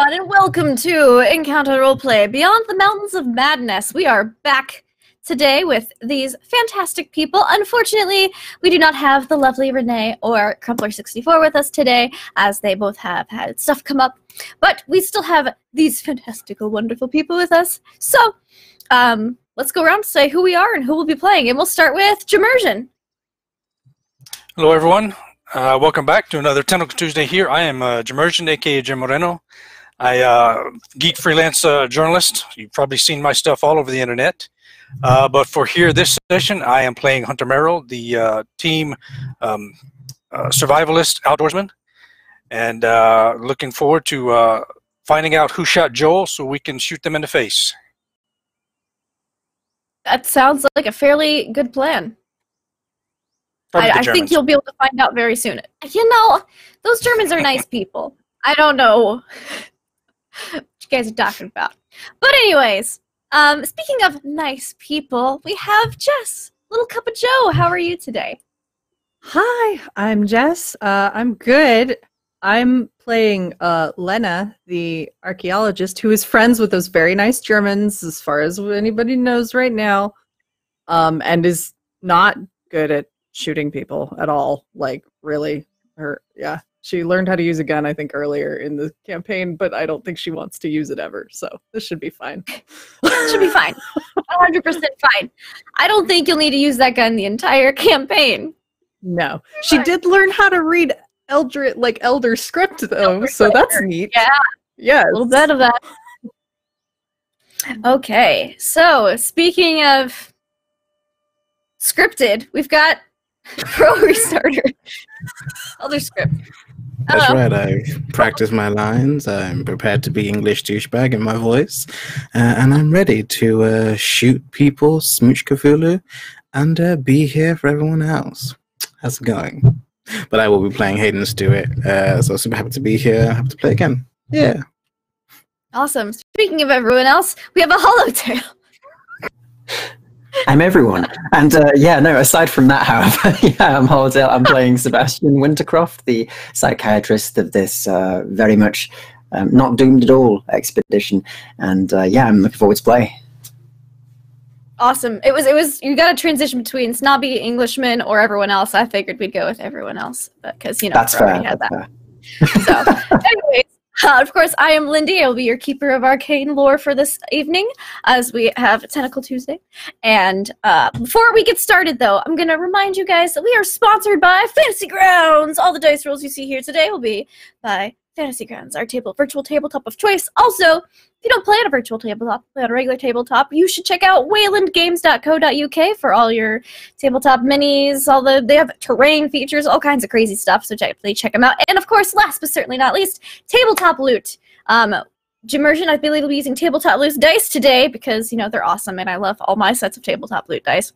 everyone, and welcome to Encounter Roleplay Beyond the Mountains of Madness. We are back today with these fantastic people. Unfortunately, we do not have the lovely Renee or Crumpler64 with us today, as they both have had stuff come up. But we still have these fantastical, wonderful people with us. So, let's go around and say who we are and who we'll be playing. And we'll start with Jamersion. Hello, everyone. Welcome back to another Tentacle Tuesday here. I am Jamersion, aka Jim Moreno. Geek freelance journalist. You've probably seen my stuff all over the internet. But for here, this session, I am playing Hunter Merrill, the team survivalist outdoorsman. And looking forward to finding out who shot Joel so we can shoot them in the face. That sounds like a fairly good plan. I think you'll be able to find out very soon. You know, those Germans are nice people. I don't know what you guys are talking about. But anyways, speaking of nice people, we have Jess, Little Cup of Joe. How are you today? Hi, I'm Jess. I'm good. I'm playing Lena, the archaeologist, who is friends with those very nice Germans, as far as anybody knows right now, and is not good at shooting people at all. Like, really. She learned how to use a gun, I think, earlier in the campaign, but I don't think she wants to use it ever, so this should be fine. It should be fine. 100% fine. I don't think you'll need to use that gun the entire campaign. No. She did learn how to read Elder script, though, so that's neat. Yeah. Yes. A little bit of that. Okay, so speaking of scripted, we've got Pro Restarter. Elder script. That's right, I practice my lines, I'm prepared to be English douchebag in my voice, and I'm ready to shoot people, smooch Cthulhu, and be here for everyone else. How's it going? But I will be playing Hayden Stewart, so super happy to be here, happy to play again. Yeah. Awesome. Speaking of everyone else, we have a Hollowtail. I'm everyone. And aside from that, however, I'm Hollowtail. I'm playing Sebastian Wintercroft, the psychiatrist of this very much not doomed at all expedition. And I'm looking forward to play. Awesome. It was you got a transition between snobby Englishman or everyone else. I figured we'd go with everyone else because, that's fair. Had that. So, anyways, of course, I am Lindy. I will be your keeper of arcane lore for this evening, as we have Tentacle Tuesday. And before we get started, though, I'm going to remind you guys that we are sponsored by Fantasy Grounds. All the dice rolls you see here today will be by Fantasy Grounds, our virtual tabletop of choice. Also, if you don't play on a virtual tabletop, play on a regular tabletop, you should check out waylandgames.co.uk for all your tabletop minis. They have terrain features, all kinds of crazy stuff, so please check them out. And of course, last but certainly not least, Tabletop Loot. Jamersion, I believe, will be using Tabletop Loot dice today because, you know, they're awesome, and I love all my sets of Tabletop Loot dice.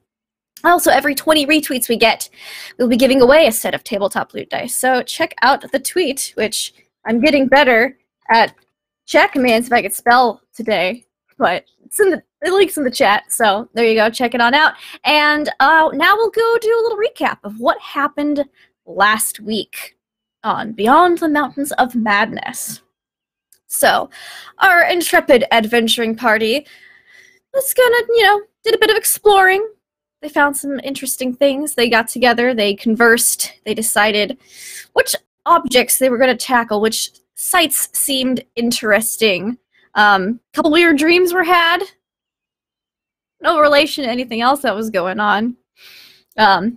Also, every 20 retweets we get, we'll be giving away a set of Tabletop Loot dice. So check out the tweet, which I'm getting better at commands if I could spell today, but the link's in the chat, so there you go, check it on out. And now we'll go do a little recap of what happened last week on Beyond the Mountains of Madness. So, our intrepid adventuring party was did a bit of exploring. They found some interesting things. They got together, they conversed, they decided which objects they were going to tackle, which sites seemed interesting. Couple weird dreams were had. No relation to anything else that was going on. Albino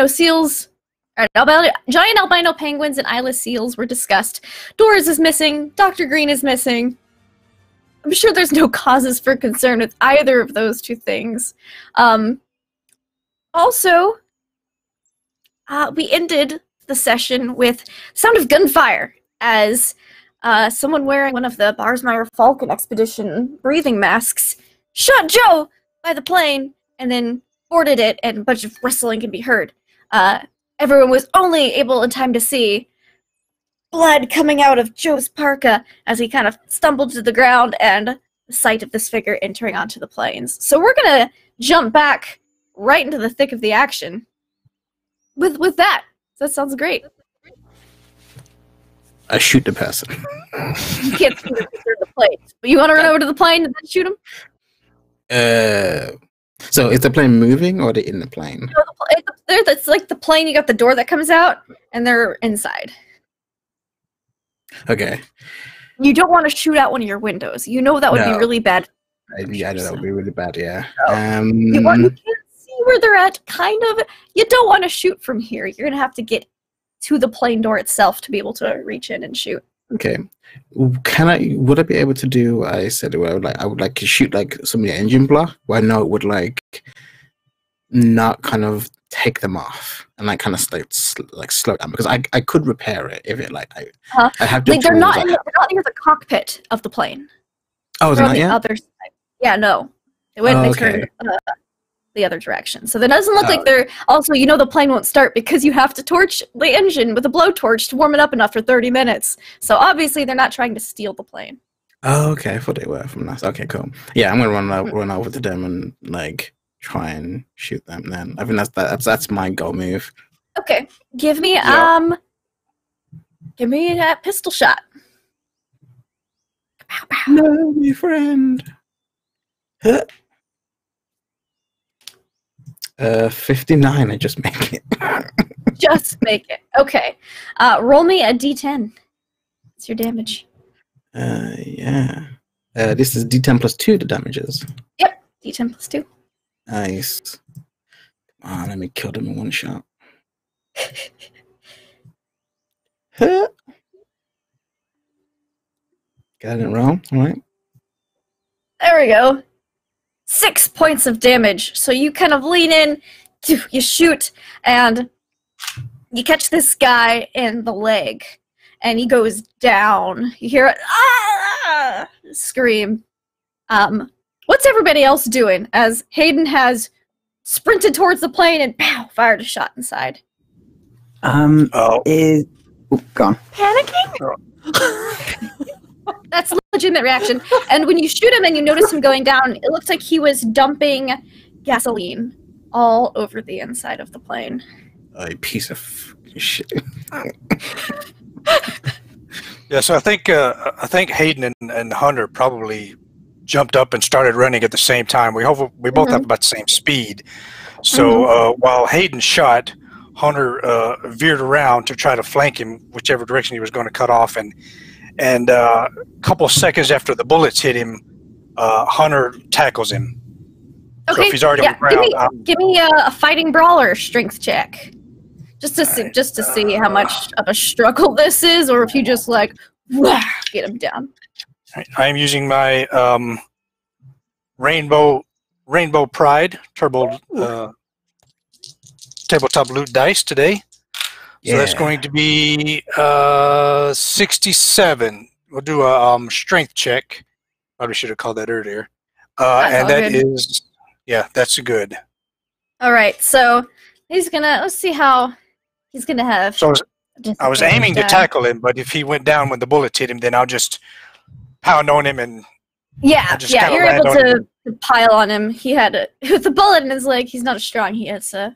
seals, giant albino penguins and eyeless seals were discussed. Doris is missing. Dr. Green is missing. I'm sure there's no causes for concern with either of those two things. Also, we ended the session with sound of gunfire as someone wearing one of the Barsmeyer Falcon Expedition breathing masks shot Joe by the plane and then boarded it, and a bunch of rustling can be heard. Everyone was only able in time to see blood coming out of Joe's parka as he kind of stumbled to the ground and the sight of this figure entering onto the plains. So we're going to jump back right into the thick of the action with that. That sounds great. I shoot the person. You can't see the plane. But you want to run over to the plane and then shoot him? So is the plane moving or are they in the plane? No, it's like the plane. You got the door that comes out, and they're inside. Okay. You don't want to shoot out one of your windows. You know that would be No. really bad. Yeah, that would be really bad. Yeah. You can't see where they're at. Kind of. You don't want to shoot from here. You're gonna have to get to the plane door itself to be able to reach in and shoot. Okay. Would I be able to do? I said I would like to shoot like some of the engine block. Where I know it would like not kind of take them off and like kind of slow down because I could repair it if it like I have to. Like they're not near the cockpit of the plane. Oh, is they're it on not the yet? other side. Yeah, no. They went and they turned the other direction. So that doesn't look like they're. Also, you know the plane won't start because you have to torch the engine with a blowtorch to warm it up enough for 30 minutes. So obviously they're not trying to steal the plane. Oh, okay. I thought they were from us. Okay, cool. Yeah, I'm gonna run over to them and like try and shoot them. Then I think that's my goal move. Okay, give me that pistol shot. Pow, pow. No, my friend. 59. I just make it. Just make it. Okay. Roll me a d10. What's your damage? Yeah. This is D10 plus 2, the damages. Yep. D10 plus 2. Nice. Come on, let me kill them in one shot. Got it wrong. All right. There we go. 6 points of damage. So you kind of lean in, you shoot, and you catch this guy in the leg, and he goes down. You hear it scream. What's everybody else doing as Hayden has sprinted towards the plane and pow, fired a shot inside? Gone. Panicking? That's a legitimate reaction. And when you shoot him and you notice him going down, it looks like he was dumping gasoline all over the inside of the plane. A piece of shit. Yeah, so I think Hayden and Hunter probably jumped up and started running at the same time. We both have about the same speed. So while Hayden shot, Hunter veered around to try to flank him, whichever direction he was going to cut off, and a couple of seconds after the bullets hit him, Hunter tackles him. Okay, so if he's already on the ground, give me a fighting brawler strength check, just to see how much of a struggle this is, or if you just like get him down. I am using my Rainbow Pride Turbo tabletop loot dice today. So that's going to be 67. We'll do a strength check. Probably should have called that earlier. And that is, that's good. All right, so let's see how he's gonna have. So I was aiming to tackle him, but if he went down when the bullet hit him, then I'll just pound on him and you're able to pile on him. He had with the bullet in his leg. He's not as strong. He has a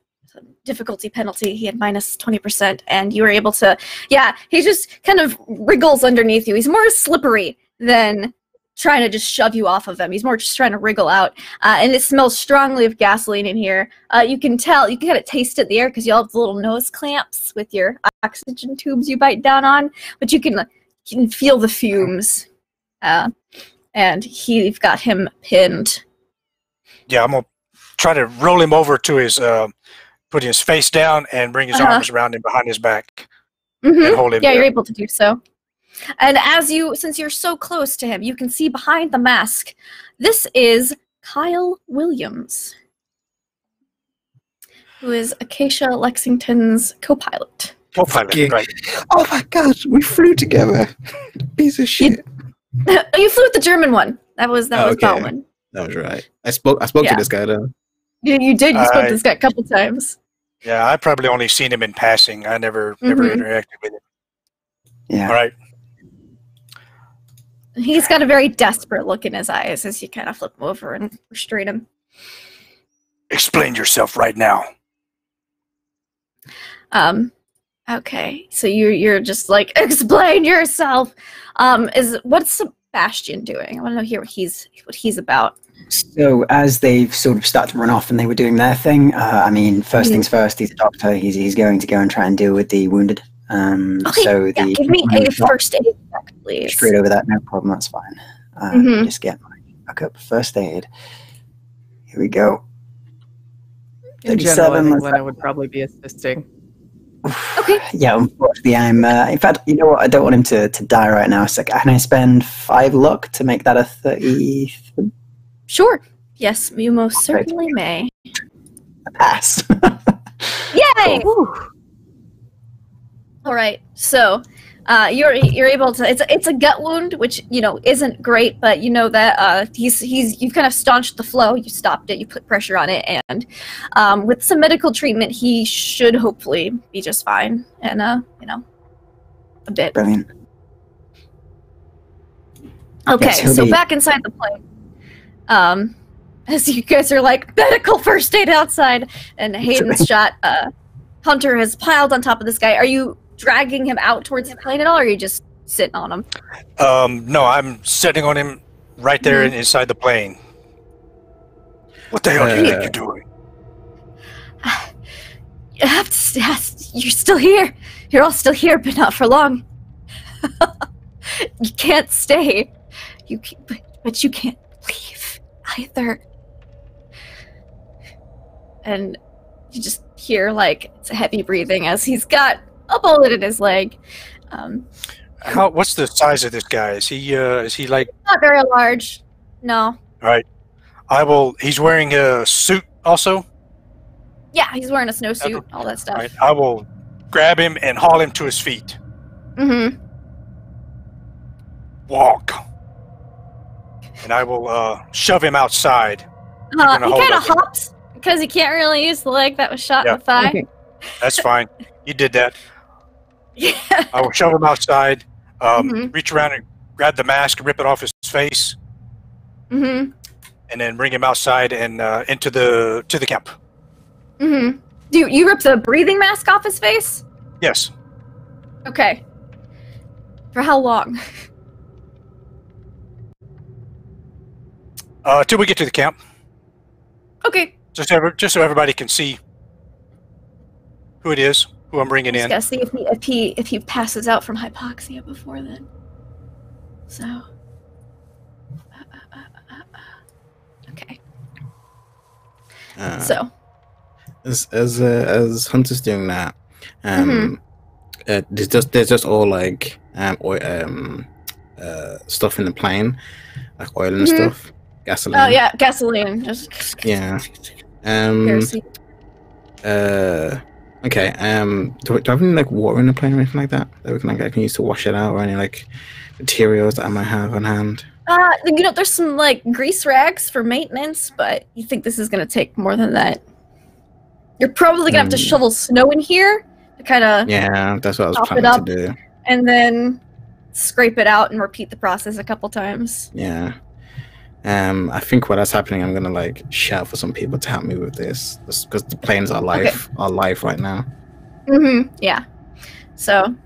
difficulty penalty. He had minus 20%, and you were able to. Yeah, he just kind of wriggles underneath you. He's more slippery than trying to just shove you off of him. He's more just trying to wriggle out. And it smells strongly of gasoline in here. You can tell. You can kind of taste it in the air because you all have the little nose clamps with your oxygen tubes you bite down on, but you can feel the fumes. And you've got him pinned. Yeah, I'm gonna try to roll him over to his, put his face down and bring his arms around him behind his back and hold him. Yeah, you're able to do so. And since you're so close to him, you can see behind the mask. This is Kyle Williams, who is Acacia Lexington's co-pilot. Right. Oh my gosh, we flew together. Piece of shit. You flew with the German one. That was Bauman. That was right. I spoke to this guy though. You did. You spoke to this guy a couple times. Yeah, I probably only seen him in passing. I never interacted with him. Yeah. All right. He's got a very desperate look in his eyes as you kind of flip him over and restrain him. Explain yourself right now. Okay, so you're just like, explain yourself. What's Sebastian doing? I want to hear what he's about. So as they've sort of started to run off and they were doing their thing, I mean, first things first, he's a doctor. He's going to go and try and deal with the wounded. Okay, So yeah, give me a first aid check, please. Straight over that, no problem. That's fine. Just get my back up. First aid. Here we go. In general, I 37. think Lena would probably be assisting. Okay. Yeah, unfortunately, I'm. In fact, you know what? I don't want him to die right now. So can I spend 5 luck to make that a 30? Sure. Yes, you most certainly may. A pass. Yay! Cool. All right. So, you're able to. It's a gut wound, which isn't great, but you know that you've kind of staunched the flow. You stopped it. You put pressure on it, and with some medical treatment, he should hopefully be just fine. And a bit. Brilliant. Okay. Yes, So back inside the plane. As you guys are like medical first aid outside, and Hayden's shot. Hunter has piled on top of this guy. Are you dragging him out towards the plane at all, or are you just sitting on him? No, I'm sitting on him right there inside the plane. What the hell do you think you're doing? You have to. You're still here. You're all still here, but not for long. You can't stay. But you can't leave either. And you just hear it's a heavy breathing as he's got a bullet in his leg. What's the size of this guy? Is he like? Not very large. No. All right. He's wearing a suit also. Yeah, he's wearing a snowsuit, all that stuff. All right. I will grab him and haul him to his feet. Mm-hmm. Walk. And I will shove him outside. He kind of hops because he can't really use the leg that was shot in the thigh. Okay. That's fine. You did that. Yeah. I will shove him outside, reach around and grab the mask and rip it off his face. Mm-hmm. And then bring him outside and to the camp. Mm-hmm. Do you rip the breathing mask off his face? Yes. Okay. For how long? Till we get to the camp. Okay. Just so everybody can see who it is, who I'm bringing in. Just gotta see if he passes out from hypoxia before then. So. Okay. So. As Hunter's doing that, there's just all stuff in the plane, like oil and stuff, gasoline. Oh yeah, gasoline. Just yeah. kerosene. Okay. Do I have any water in the plane or anything like that we can I can use to wash it out, or any materials that I might have on hand? There's some grease rags for maintenance, but you think this is gonna take more than that? You're probably gonna have to shovel snow in here to kind of that's what I was planning to do, and then scrape it out and repeat the process a couple times. Yeah. I think while that's happening, I'm gonna shout for some people to help me with this, because the planes are live right now. Mm-hmm. Yeah. So,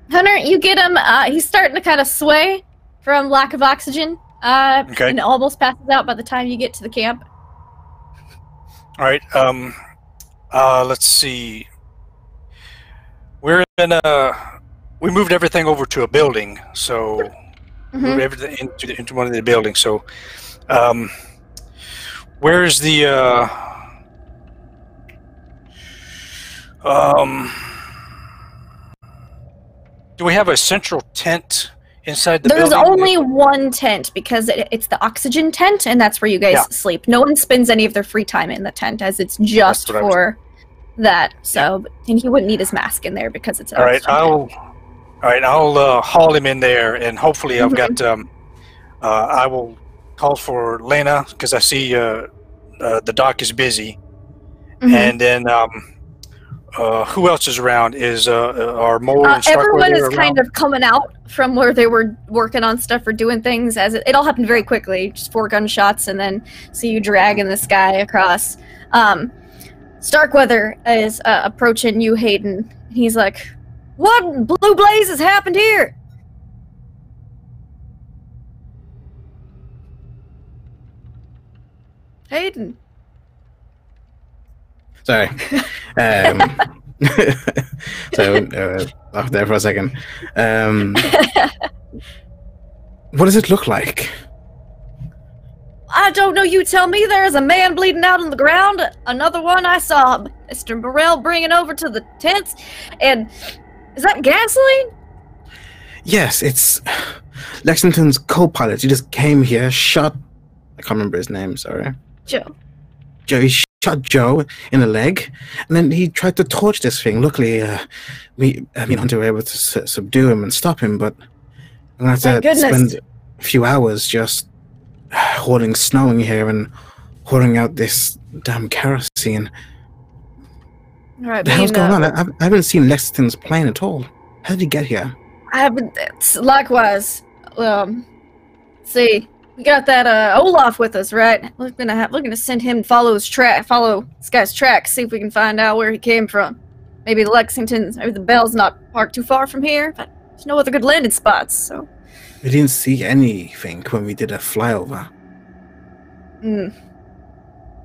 Hunter, you get him. He's starting to kind of sway from lack of oxygen. And almost passes out by the time you get to the camp. All right. Let's see. We moved everything over to a building, so. Move everything into one of the buildings. So, where's the do we have a central tent inside the building? There's only one tent because it's the oxygen tent, and that's where you guys sleep. No one spends any of their free time in the tent, as it's just for that. So, and he wouldn't need his mask in there because it's an I'll haul him in there, and hopefully I've got. I will call for Lena because I see the doc is busy, and then who else is around? Is our mower instructor everyone is around? kind of coming out from where they were working on stuff or doing things. As it all happened very quickly, just 4 gunshots, and then see you dragging this guy across. Starkweather is approaching you, Hayden. He's like, "What blue blaze has happened here?" Hayden. Sorry. So, off there for a second. What does it look like? I don't know, you tell me. There is a man bleeding out on the ground. Another one I saw Mr. Morell bringing over to the tents. And is that gasoline? Yes, it's Lexington's co-pilot. He just came here, shot... I can't remember his name, sorry. Joe. He shot Joe in the leg, and then he tried to torch this thing. Luckily, Hunter were able to subdue him and stop him, but I'm going to have to spend a few hours just hoarding snow in here and hoarding out this damn kerosene. All right, what the hell's going on? I haven't seen Lexington's plane at all. How did he get here? I haven't. Likewise. See, we got that Olaf with us, right? We're gonna send him follow this guy's track, see if we can find out where he came from. Maybe the Bell's not parked too far from here, but there's no other good landing spots, so. We didn't see anything when we did a flyover.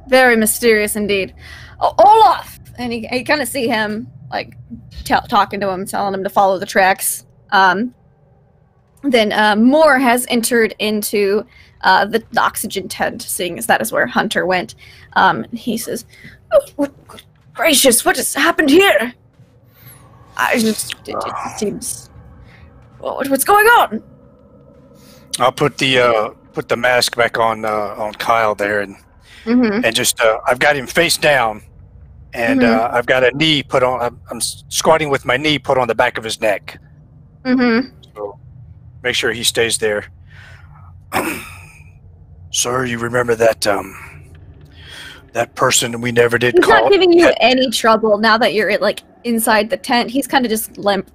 Very mysterious indeed. Olaf! And you kind of see him, like, talking to him, telling him to follow the tracks. Then Moore has entered into the oxygen tent, seeing as that is where Hunter went. He says, "Oh, good gracious, what has happened here? It seems... What's going on?" I'll put the mask back on Kyle there, and just I've got him face down, and I've got a knee put on. I'm squatting with my knee put on the back of his neck. So make sure he stays there. Sir, you remember that that person we never did call? He's not giving you any trouble now that you're like inside the tent. He's kind of just limp.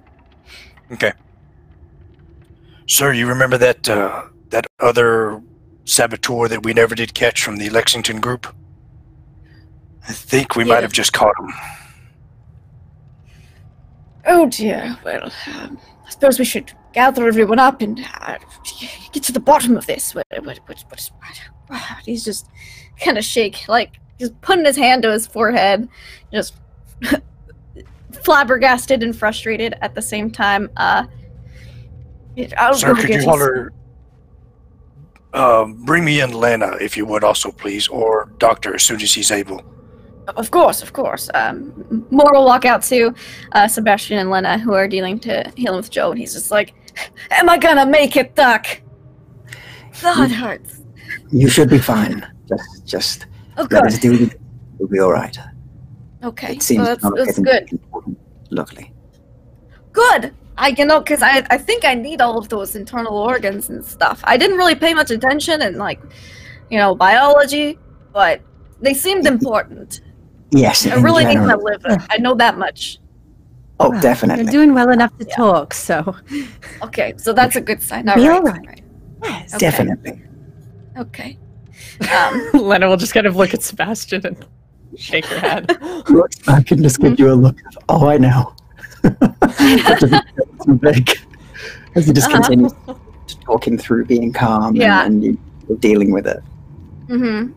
Okay. Sir, you remember that that other saboteur that we never did catch from the Lexington group? I think we might have just caught him. Oh dear. Well, I suppose we should gather everyone up and get to the bottom of this. He's just kind of shake, like just putting his hand to his forehead, just flabbergasted and frustrated at the same time. Sir, could you holler, bring me in Lena, if you would also, please, or Doctor, as soon as he's able. Of course. Moore will walk out to Sebastian and Lena, who are dealing to heal him with Joe, and he's just like, "Am I gonna make it, Doc? God hurts." You should be fine. Just let us do it. We'll be all right. Okay, it seems that's good. Important, luckily. Good. Because I think I need all of those internal organs and stuff. I didn't really pay much attention in, biology, but they seemed important. Yes, I really need my liver. I know that much. Oh, well, definitely. You're doing well enough to talk, so... Okay, so that's a good sign. All right. Yes, okay. Definitely. Okay. Lena will just kind of look at Sebastian and shake her head. Look, I can just give you a look of, oh, I know. As he just continues talking through being calm and you're dealing with it. And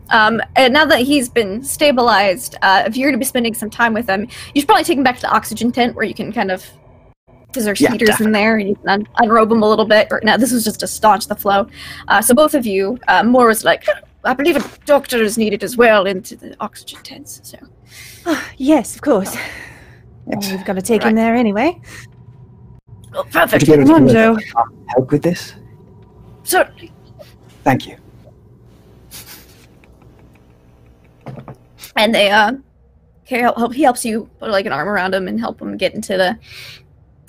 now that he's been stabilized, if you're going to be spending some time with him, you should probably take him back to the oxygen tent where you can kind of, because there's heaters in there, and you can unrobe him a little bit. Now, this was just to staunch the flow. So both of you, Moore was like, "I believe a doctor is needed as well into the oxygen tents." So, yes, of course. Yes. We've got to take him there anyway. Oh, perfect. Come on, Joe. Help with this? Certainly. Thank you. And they he helps you put like an arm around him and help him get into the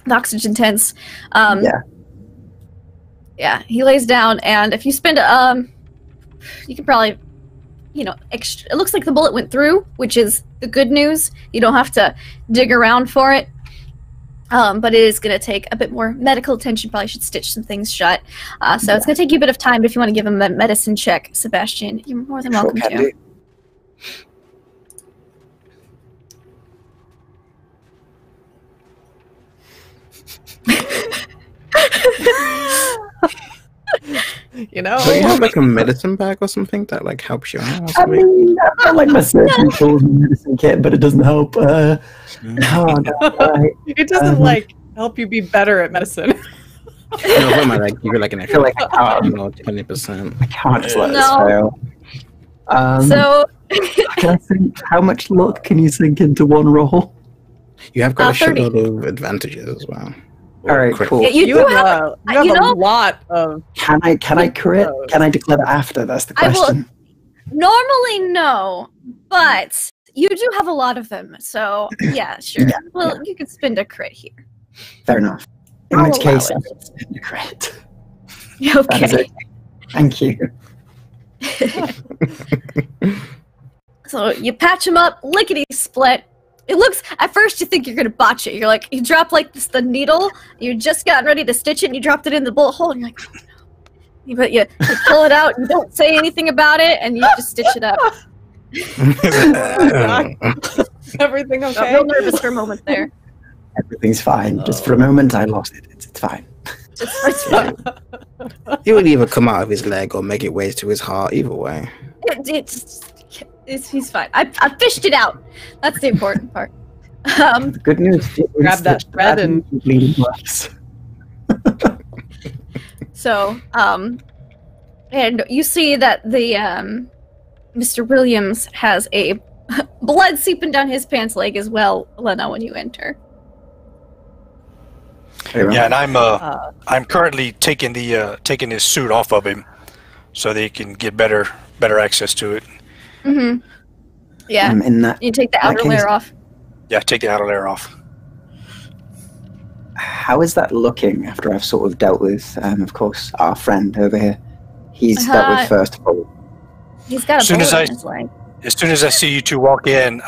oxygen tents. Yeah, he lays down, and if you spend you can probably, it looks like the bullet went through, which is the good news. You don't have to dig around for it. But it is going to take a bit more medical attention. Probably should stitch some things shut. So it's going to take you a bit of time, but if you want to give him a medicine check, Sebastian, you're more than welcome to. you know? Do you have like a medicine bag or something that like helps you out? Or I something? mean, I've got like my surgery tools and medicine kit, but it doesn't help. Oh, no, It doesn't like help you be better at medicine. No, what am I like? Give you like an I extra feel like I can't, 20%. I can't just let this No. fail. So Can I think? How much luck can you sink into one roll? You have got a 30. shitload of advantages as well. All right, Crit. cool. Yeah, you do have, you have you know, a lot of. Can I crit? Can I declare that after? That's the I will- question. normally no, but you do have a lot of them. So yeah, sure. Yeah, Well, you could spend a crit here. Fair enough. In I'll which allow case, it. I will spend a crit. Okay. That is okay. Thank you. So you patch him up, lickety split. It looks, at first you think you're gonna botch it. You're like, you drop like the needle, you just gotten ready to stitch it, and you dropped it in the bullet hole, and you're like, oh, no. But you pull it out, you don't say anything about it, and you just stitch it up. Everything Got okay? real nervous for a moment there. Everything's fine. Just for a moment, I lost it. It's fine. It's fine. It would either come out of his leg or make it ways to his heart. Either way. He's fine. I fished it out. That's the important part. The good news. Grab that thread and- bleeding gloves. So, and you see that the Mr. Williams has a blood seeping down his pants leg as well, Lena, when you enter. Yeah, and I'm currently taking taking his suit off of him, so they can get better access to it. Mm-hmm. Yeah. In that, You take the that outer case- layer off. Yeah, take the outer layer off. how is that looking after I've sort of dealt with, of course, our friend over here? He's dealt with first of all. He's got a As soon bullet as in his leg. As soon as I see you two walk in,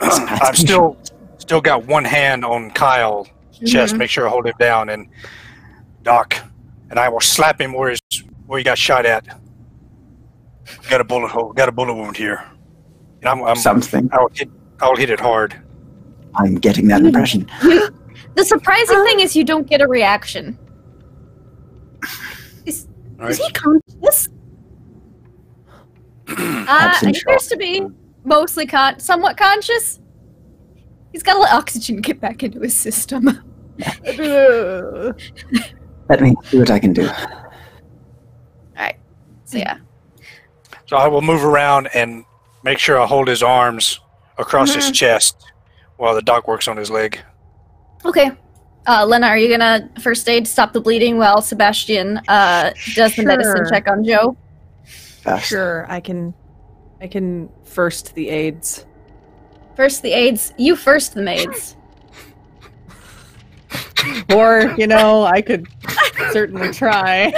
I've still got one hand on Kyle's chest, Mhm. make sure I hold him down, and Doc, and I will slap him where he got shot at. Got a bullet hole, got a bullet wound here, and Something. I'll hit it hard. I'm getting that impression. The surprising thing is you don't get a reaction. Is Right? he conscious? Absent He appears to be mostly somewhat conscious. He's got to let oxygen get back into his system. Let me see what I can do. Alright. So yeah. So I will move around and make sure I hold his arms across his chest while the doc works on his leg. Okay. Lena, are you gonna first aid stop the bleeding while Sebastian does the medicine Sure. check on Joe? Fast. Sure, I can first the aids. First the aids. You first the maids. Or, I could certainly try.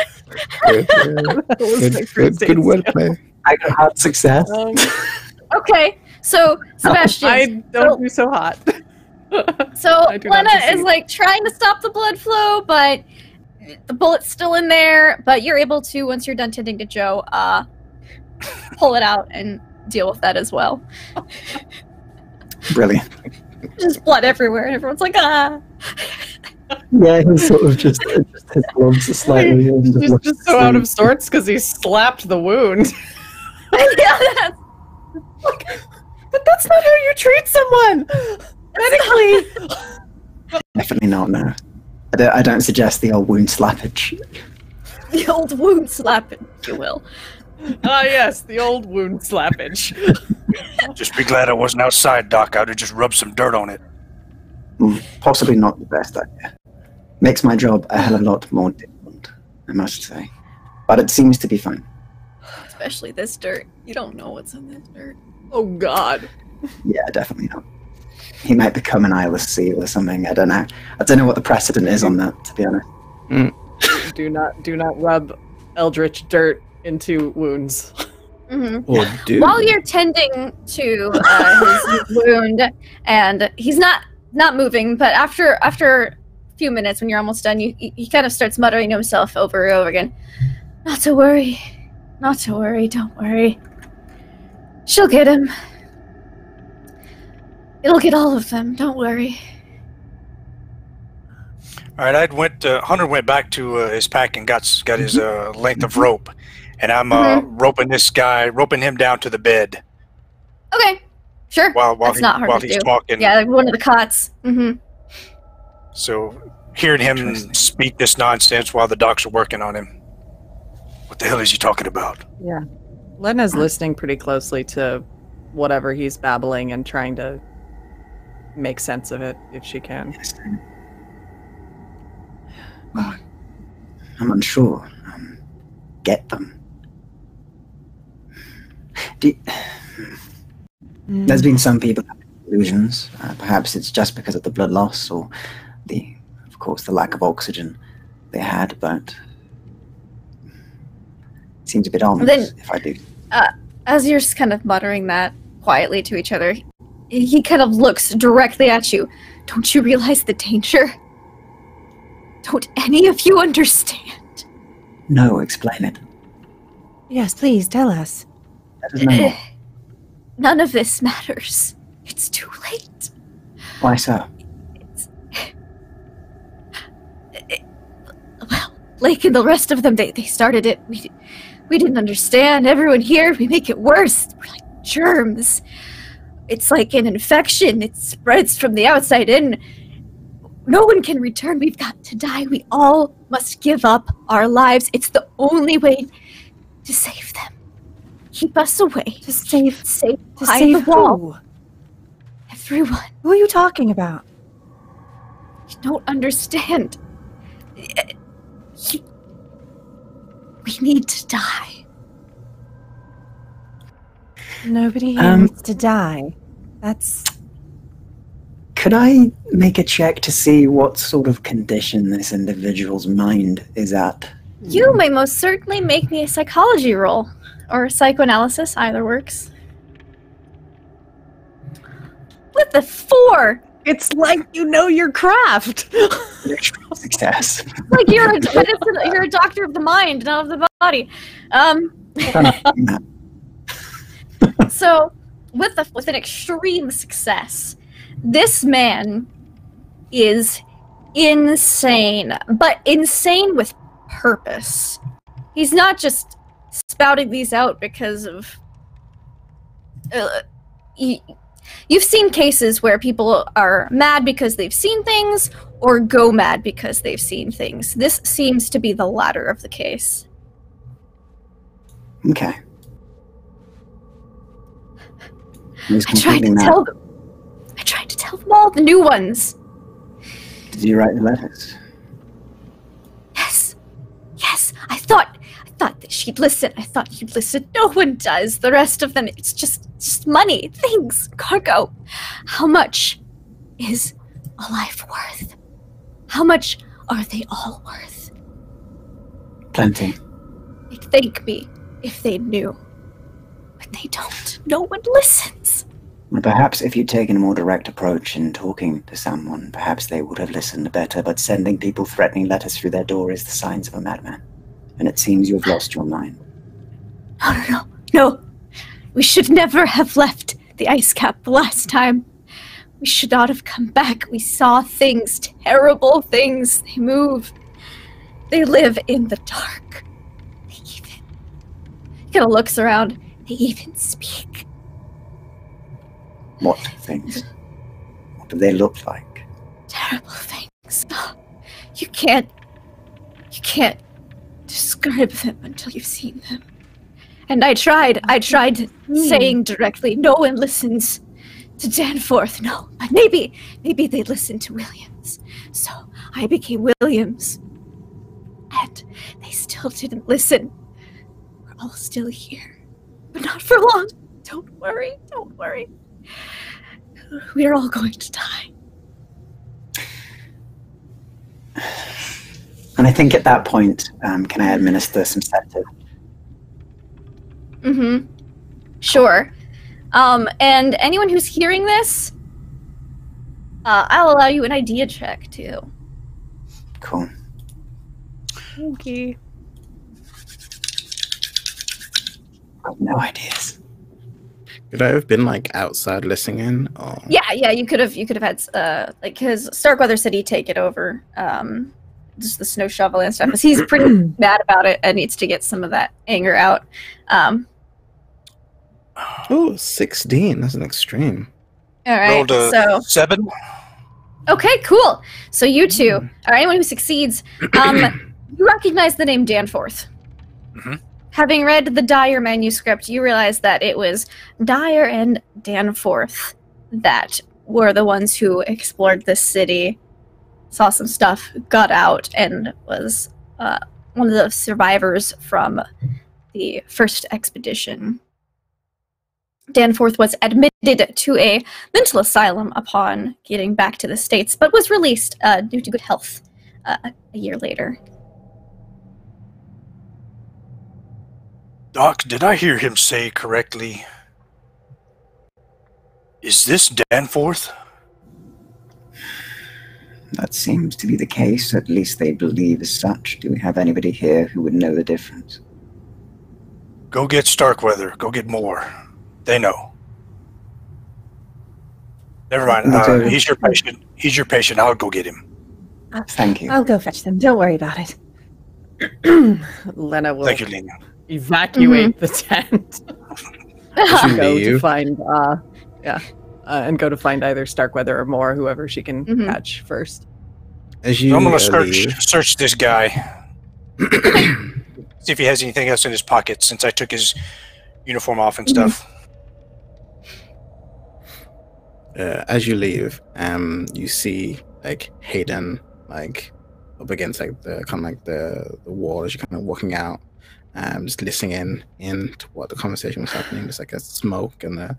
Good, That was my good, first good aid wordplay. I got hard success. skill. Okay. So Sebastian. I don't do so hot. So I do not Lena is succeed. like trying to stop the blood flow, but the bullet's still in there. But you're able to, once you're done tending to Joe, pull it out and deal with that as well. Brilliant. Just blood everywhere, and everyone's like, ah. Yeah, he's sort of just his gloves are slightly. and He's looks just so out of asleep. sorts because he slapped the wound. Yeah, that's But that's not how you treat someone! Medically! Definitely not. No, I don't suggest the old wound slappage. the old wound slapping, if you will. Ah, yes, the old wound slappage. Just be glad I wasn't outside, Doc. I'd have just rubbed some dirt on it. Possibly not the best idea. Makes my job a hell of a lot more difficult, I must say. But it seems to be fine. Especially this dirt. You don't know what's in this dirt. Oh, God. Yeah, definitely not. He might become an eyeless seal or something. I don't know. I don't know what the precedent is on that, to be honest. Do not rub eldritch dirt into wounds. Mm-hmm. Or do. While you're tending to his wound, and he's not moving, but after a few minutes, when you're almost done, he kind of starts muttering to himself over and over again, not to worry, don't worry. She'll get him. It'll get all of them, don't worry. All right, Hunter went back to his pack and got his length of rope, and I'm roping him down to the bed. Okay, sure. While That's not hard while to he's do. talking. Yeah, like one of the cots. So hearing him speak this nonsense while the docs are working on him. What the hell is he talking about? Yeah. Lena's listening pretty closely to whatever he's babbling and trying to make sense of it if she can. Well, I'm unsure. Get them. There's been some people who have illusions. Perhaps it's just because of the blood loss or of course, the lack of oxygen they had, but it seems a bit ominous if I do. As you're kind of muttering that quietly to each other, he kind of looks directly at you. Don't you realize the danger? Don't any of you understand? No, explain it. Yes, please, tell us. Let us know more. None of this matters. It's too late. Why so? Well, Blake and the rest of them, they started it. We didn't understand. Everyone here, we make it worse. We're like germs. It's like an infection. It spreads from the outside in. No one can return. We've got to die. We all must give up our lives. It's the only way to save them. Keep us away. To save behind the wall. Who? Everyone. Who are you talking about? You don't understand. We need to die. Nobody here needs to die. That's... Could I make a check to see what sort of condition this individual's mind is at? You may most certainly make me a psychology roll. Or psychoanalysis, either works. With the 4! It's like you know your craft! Success. Like you're a doctor of the mind, not of the body. So, with an extreme success, this man is insane, but insane with purpose. He's not just spouting these out because of... You've seen cases where people are mad because they've seen things, or go mad because they've seen things. This seems to be the latter of the case. Okay. I tried to tell them all, the new ones. Did you write the letters? Yes. I thought that she'd listen. I thought you'd listen. No one does. The rest of them, it's just money, things, cargo. How much is a life worth? How much are they all worth? Plenty. They'd thank me if they knew. But they don't. No one listens. Well, perhaps if you'd taken a more direct approach in talking to someone, perhaps they would have listened better, but sending people threatening letters through their door is the signs of a madman. And it seems you've lost your mind. No. We should never have left the ice cap the last time. We should not have come back. We saw things, terrible things. They move. They live in the dark. He kind of looks around. They even speak. What things? What do they look like? Terrible things. You can't describe them until you've seen them. And I tried saying directly, no one listens to Danforth, no. But maybe they listen to Williams. So I became Williams. And they still didn't listen. We're all still here. But not for long. Don't worry. We're all going to die. And I think at that point, can I administer some sedative? Mm-hmm. Sure. And anyone who's hearing this, I'll allow you an idea check, too. Cool. Thank you. I've no ideas. Could I have been like outside listening in? Or... Yeah, you could have had like because Starkweather said he'd take it over, just the snow shovel and stuff. Because he's pretty mad about it and needs to get some of that anger out. Oh, 16. That's an extreme. All right, Rolled a so 7. okay, cool. So you two, or anyone who succeeds, you recognize the name Danforth. Mm-hmm. Having read the Dyer manuscript, you realize that it was Dyer and Danforth that were the ones who explored this city, saw some stuff, got out, and was one of the survivors from the first expedition. Danforth was admitted to a mental asylum upon getting back to the States, but was released due to good health a year later. Doc, did I hear him say correctly? Is this Danforth? That seems to be the case. At least they believe as such. Do we have anybody here who would know the difference? Go get Starkweather. Go get more. They know. Never mind. He's your patient. He's your patient. I'll go get him. Thank you. I'll go fetch them. Don't worry about it. Lena will Thank you, Lena. evacuate the tent. Should Go be to you. find, and go to find either Starkweather or Moore, whoever she can catch first. As you I'm gonna leave, search this guy. See if he has anything else in his pocket since I took his uniform off and stuff. as you leave, you see like Hayden like up against like the kind of like the wall as you're kind of walking out, just listening in to what the conversation was happening. There's like a smoke and a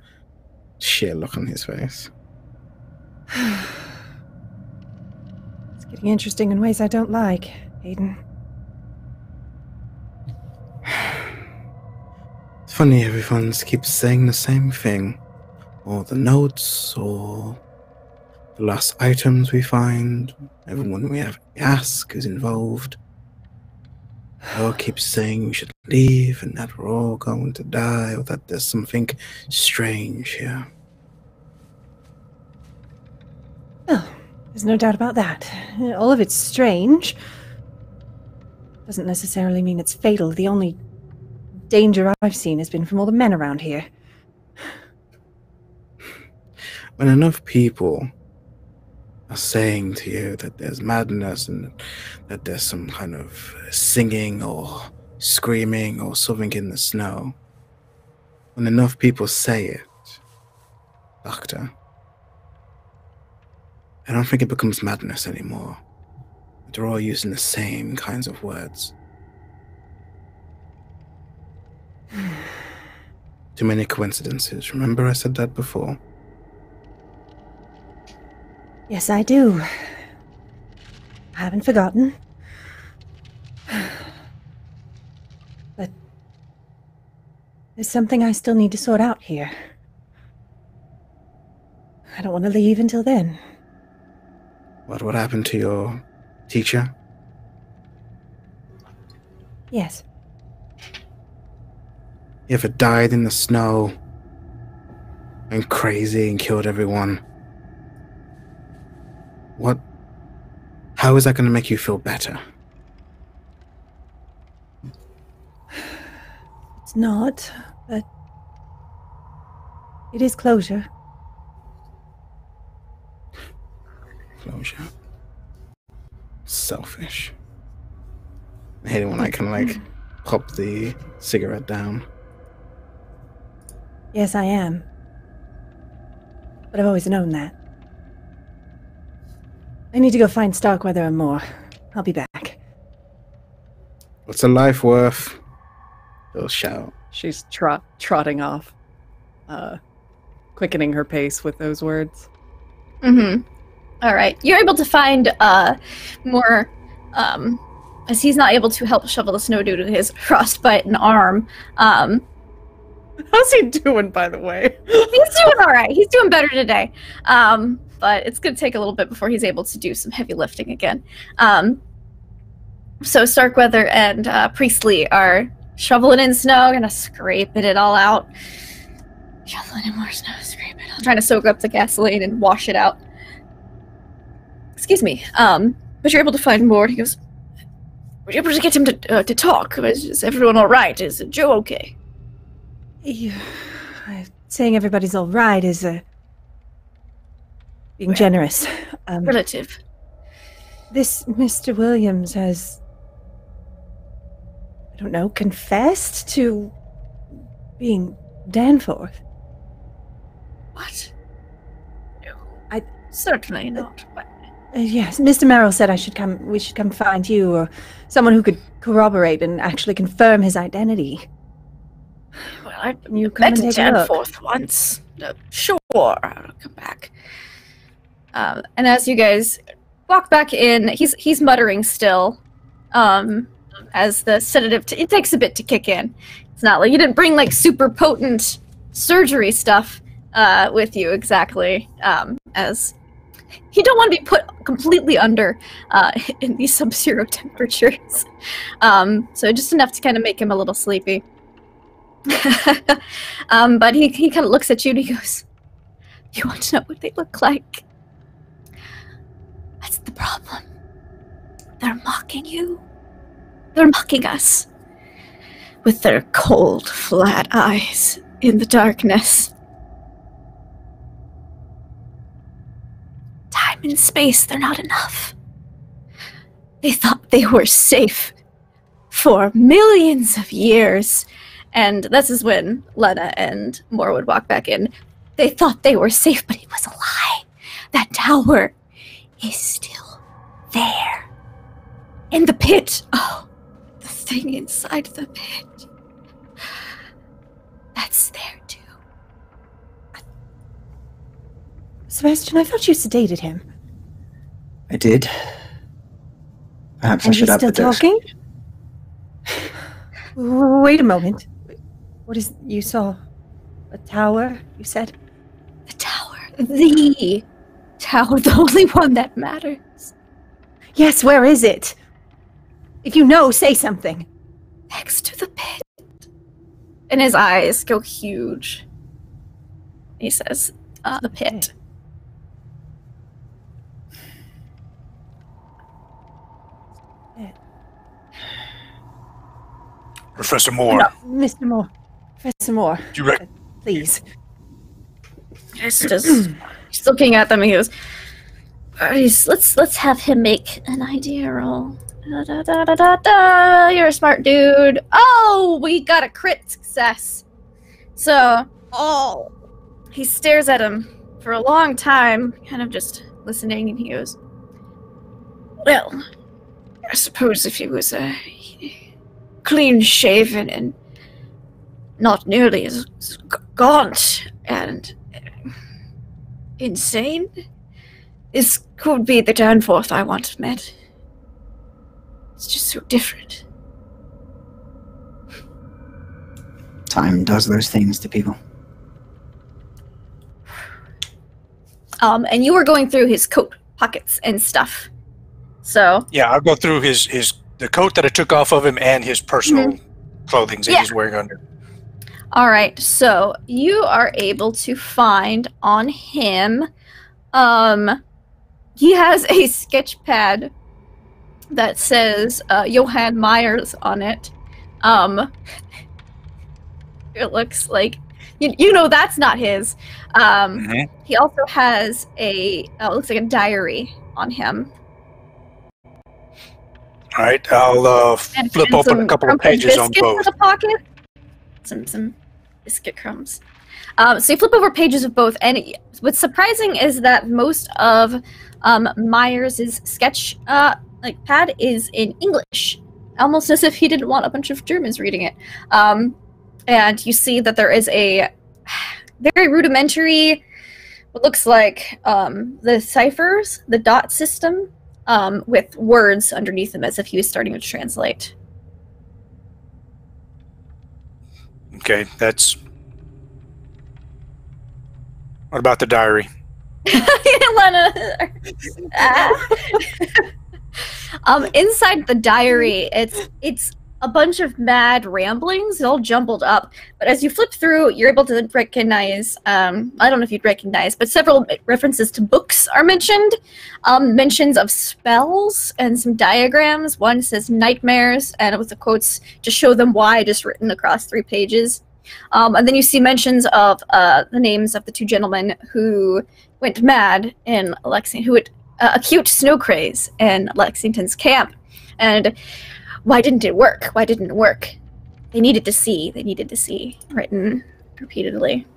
sheer look on his face. It's getting interesting in ways I don't like, Hayden. It's funny, everyone keeps saying the same thing. Or the notes, or the lost items we find. Everyone we ask is involved. They all keep saying we should leave and that we're all going to die, or that there's something strange here. Well, there's no doubt about that. All of it's strange. Doesn't necessarily mean it's fatal. The only danger I've seen has been from all the men around here. When enough people are saying to you that there's madness and that there's some kind of singing or screaming or something in the snow, when enough people say it, Doctor, I don't think it becomes madness anymore. They're all using the same kinds of words. Too many coincidences. Remember I said that before? Yes, I do. I haven't forgotten. But there's something I still need to sort out here. I don't want to leave until then. What happened to your teacher? Yes. He ever died in the snow and crazy and killed everyone? How is that going to make you feel better? It's not, but it is closure. Closure. Selfish. I hate it when I can like pop the cigarette down. Yes, I am. But I've always known that. I need to go find Starkweather and more. I'll be back. What's a life worth? He'll shout. She's trotting off, quickening her pace with those words. Mm-hmm. All right. You're able to find more, as he's not able to help shovel the snow due to his frostbite and arm. How's he doing, by the way? He's doing all right. He's doing better today. But it's going to take a little bit before he's able to do some heavy lifting again. So Starkweather and Priestley are shoveling in snow, going to scraping it all out. Can't let any more snow screaming. I'm trying to soak up the gasoline and wash it out. Excuse me. But you're able to find Mord. He goes, were you able to get him to talk? Is everyone all right? Is Joe okay? Saying everybody's all right is being generous. Relative. This Mr. Williams has, I don't know, confessed to being Danforth. What? No. I certainly not. Yes, Mr. Merrill said we should come find you, or someone who could corroborate and actually confirm his identity. Well, I you come met and take a look. Danforth once. Sure, I'll come back. And as you guys walk back in, he's muttering still. As the sedative, it takes a bit to kick in. It's not like you didn't bring like super potent surgery stuff with you exactly. As you don't want to be put completely under in these sub-zero temperatures. So just enough to kind of make him a little sleepy. But he kind of looks at you and he goes, you want to know what they look like? That's the problem. They're mocking you. They're mocking us. With their cold, flat eyes in the darkness. Time and space, they're not enough. They thought they were safe for millions of years. And this is when Lena and Moore would walk back in. They thought they were safe, but it was a lie. That tower is still there. In the pit. Oh, the thing inside the pit. That's there too. Sebastian, I thought you sedated him. I did. Perhaps I And should he's have still the dose. talking? Wait a moment. What is... You saw a tower, you said? The tower. The tower. The only one that matters. Yes, where is it? If you know, say something. Next to the pit. And his eyes go huge. He says, the pit. Professor Moore. No, Mr. Moore. Professor Moore. Do you reckon? Please. He's looking at them and he goes, let's have him make an idea roll. Da, da, da, da, da. You're a smart dude. Oh, we got a crit success. So, he stares at him for a long time, kind of just listening, and he goes, well, I suppose if he was clean-shaven and not nearly as gaunt and insane, this could be the Danforth I once met. It's just so different. Time does those things to people. And you were going through his coat pockets and stuff. So Yeah, I'll go through the coat that I took off of him and his personal clothing that he's wearing under. all right, so you are able to find on him he has a sketch pad that says Johann Myers on it. It looks like you know that's not his. He also has it looks like a diary on him. All right, I'll flip open a couple of pages on both. In the pocket. Some biscuit crumbs. So you flip over pages of both, and what's surprising is that most of Myers' sketch pad is in English, almost as if he didn't want a bunch of Germans reading it. And you see that there is a very rudimentary, what looks like the ciphers, the dot system, with words underneath them as if he was starting to translate. Okay, that's... What about the diary? Lena. Inside the diary, it's a bunch of mad ramblings, all jumbled up. But as you flip through, you're able to recognize, I don't know if you'd recognize, but several references to books are mentioned. Mentions of spells and some diagrams. One says nightmares, and with the quotes to show them why, just written across 3 pages. And then you see mentions of the names of the 2 gentlemen who went mad in Lexington, who had acute snow craze in Lexington's camp. And why didn't it work? Why didn't it work? They needed to see. They needed to see. Written repeatedly.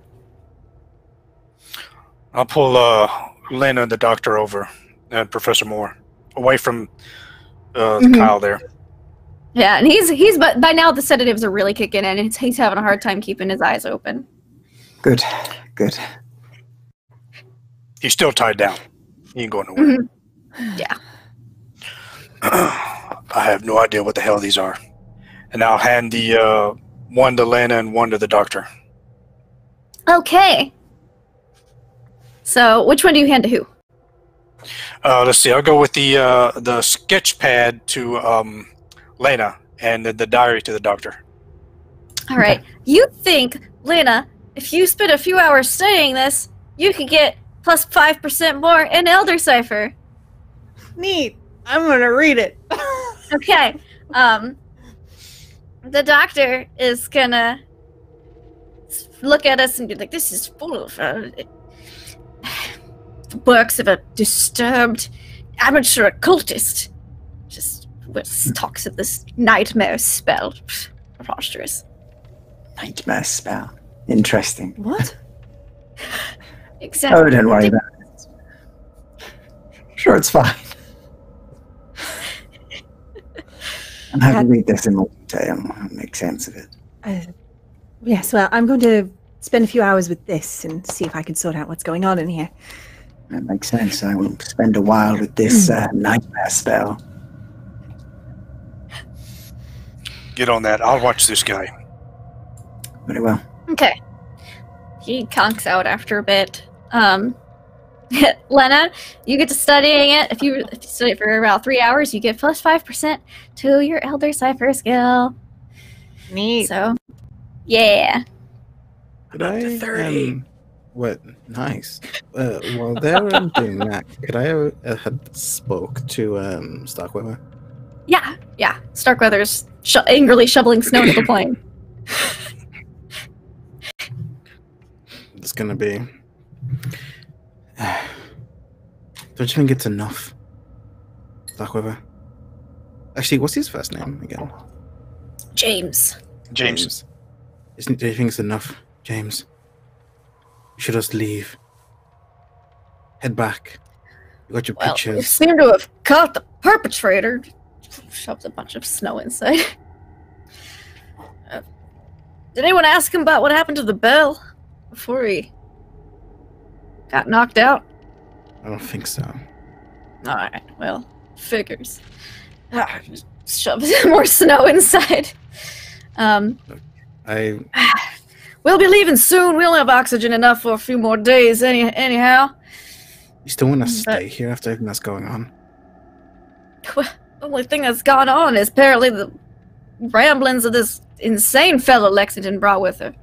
I'll pull Lena and the doctor over, and Professor Moore, away from Kyle there. Yeah, and he's but by now the sedatives are really kicking in, and he's having a hard time keeping his eyes open. Good. He's still tied down. He ain't going nowhere. Yeah. I have no idea what the hell these are. And I'll hand the one to Lena and one to the doctor. Okay. So, which one do you hand to who? Let's see. I'll go with the sketch pad to Lena and the diary to the doctor. All right. You think, Lena, if you spend a few hours studying this, you could get plus 5% more in Elder Cipher. Neat. I'm gonna read it. Okay. The doctor is gonna look at us and be like, "This is full of works of a disturbed amateur occultist." Just talks of this nightmare spell. Preposterous. Nightmare spell. Interesting. What? Exactly. Oh, don't worry about it. Sure, it's fine. I'm happy to read this in more detail and make sense of it. Yes, well, I'm going to spend a few hours with this and see if I can sort out what's going on in here. That makes sense. I will spend a while with this nightmare spell. Get on that. I'll watch this guy. Very well. Okay. He conks out after a bit. Lena, you get to studying it. If you study it for about 3 hours, you get plus 5% to your Elder Cipher skill. Neat. So, yeah. Could I, what? Nice. While they're doing that, could I have spoke to Starkweather? Yeah. Starkweather's angrily shoveling snow into the plane. It's gonna be. Don't you think it's enough? Starkweather. Actually, what's his first name again? James. James. Do you think it's enough, James? You should just leave. Head back. You got your We pictures. seem to have caught the perpetrator. Shoves a bunch of snow inside. Did anyone ask him about what happened to the bell before he got knocked out? I don't think so. Alright, well, figures. Just shove more snow inside. We'll be leaving soon. We only have oxygen enough for a few more days anyhow. You still want to stay here after everything that's going on? Well, the only thing that's gone on is apparently the ramblings of this insane fellow Lexington brought with her.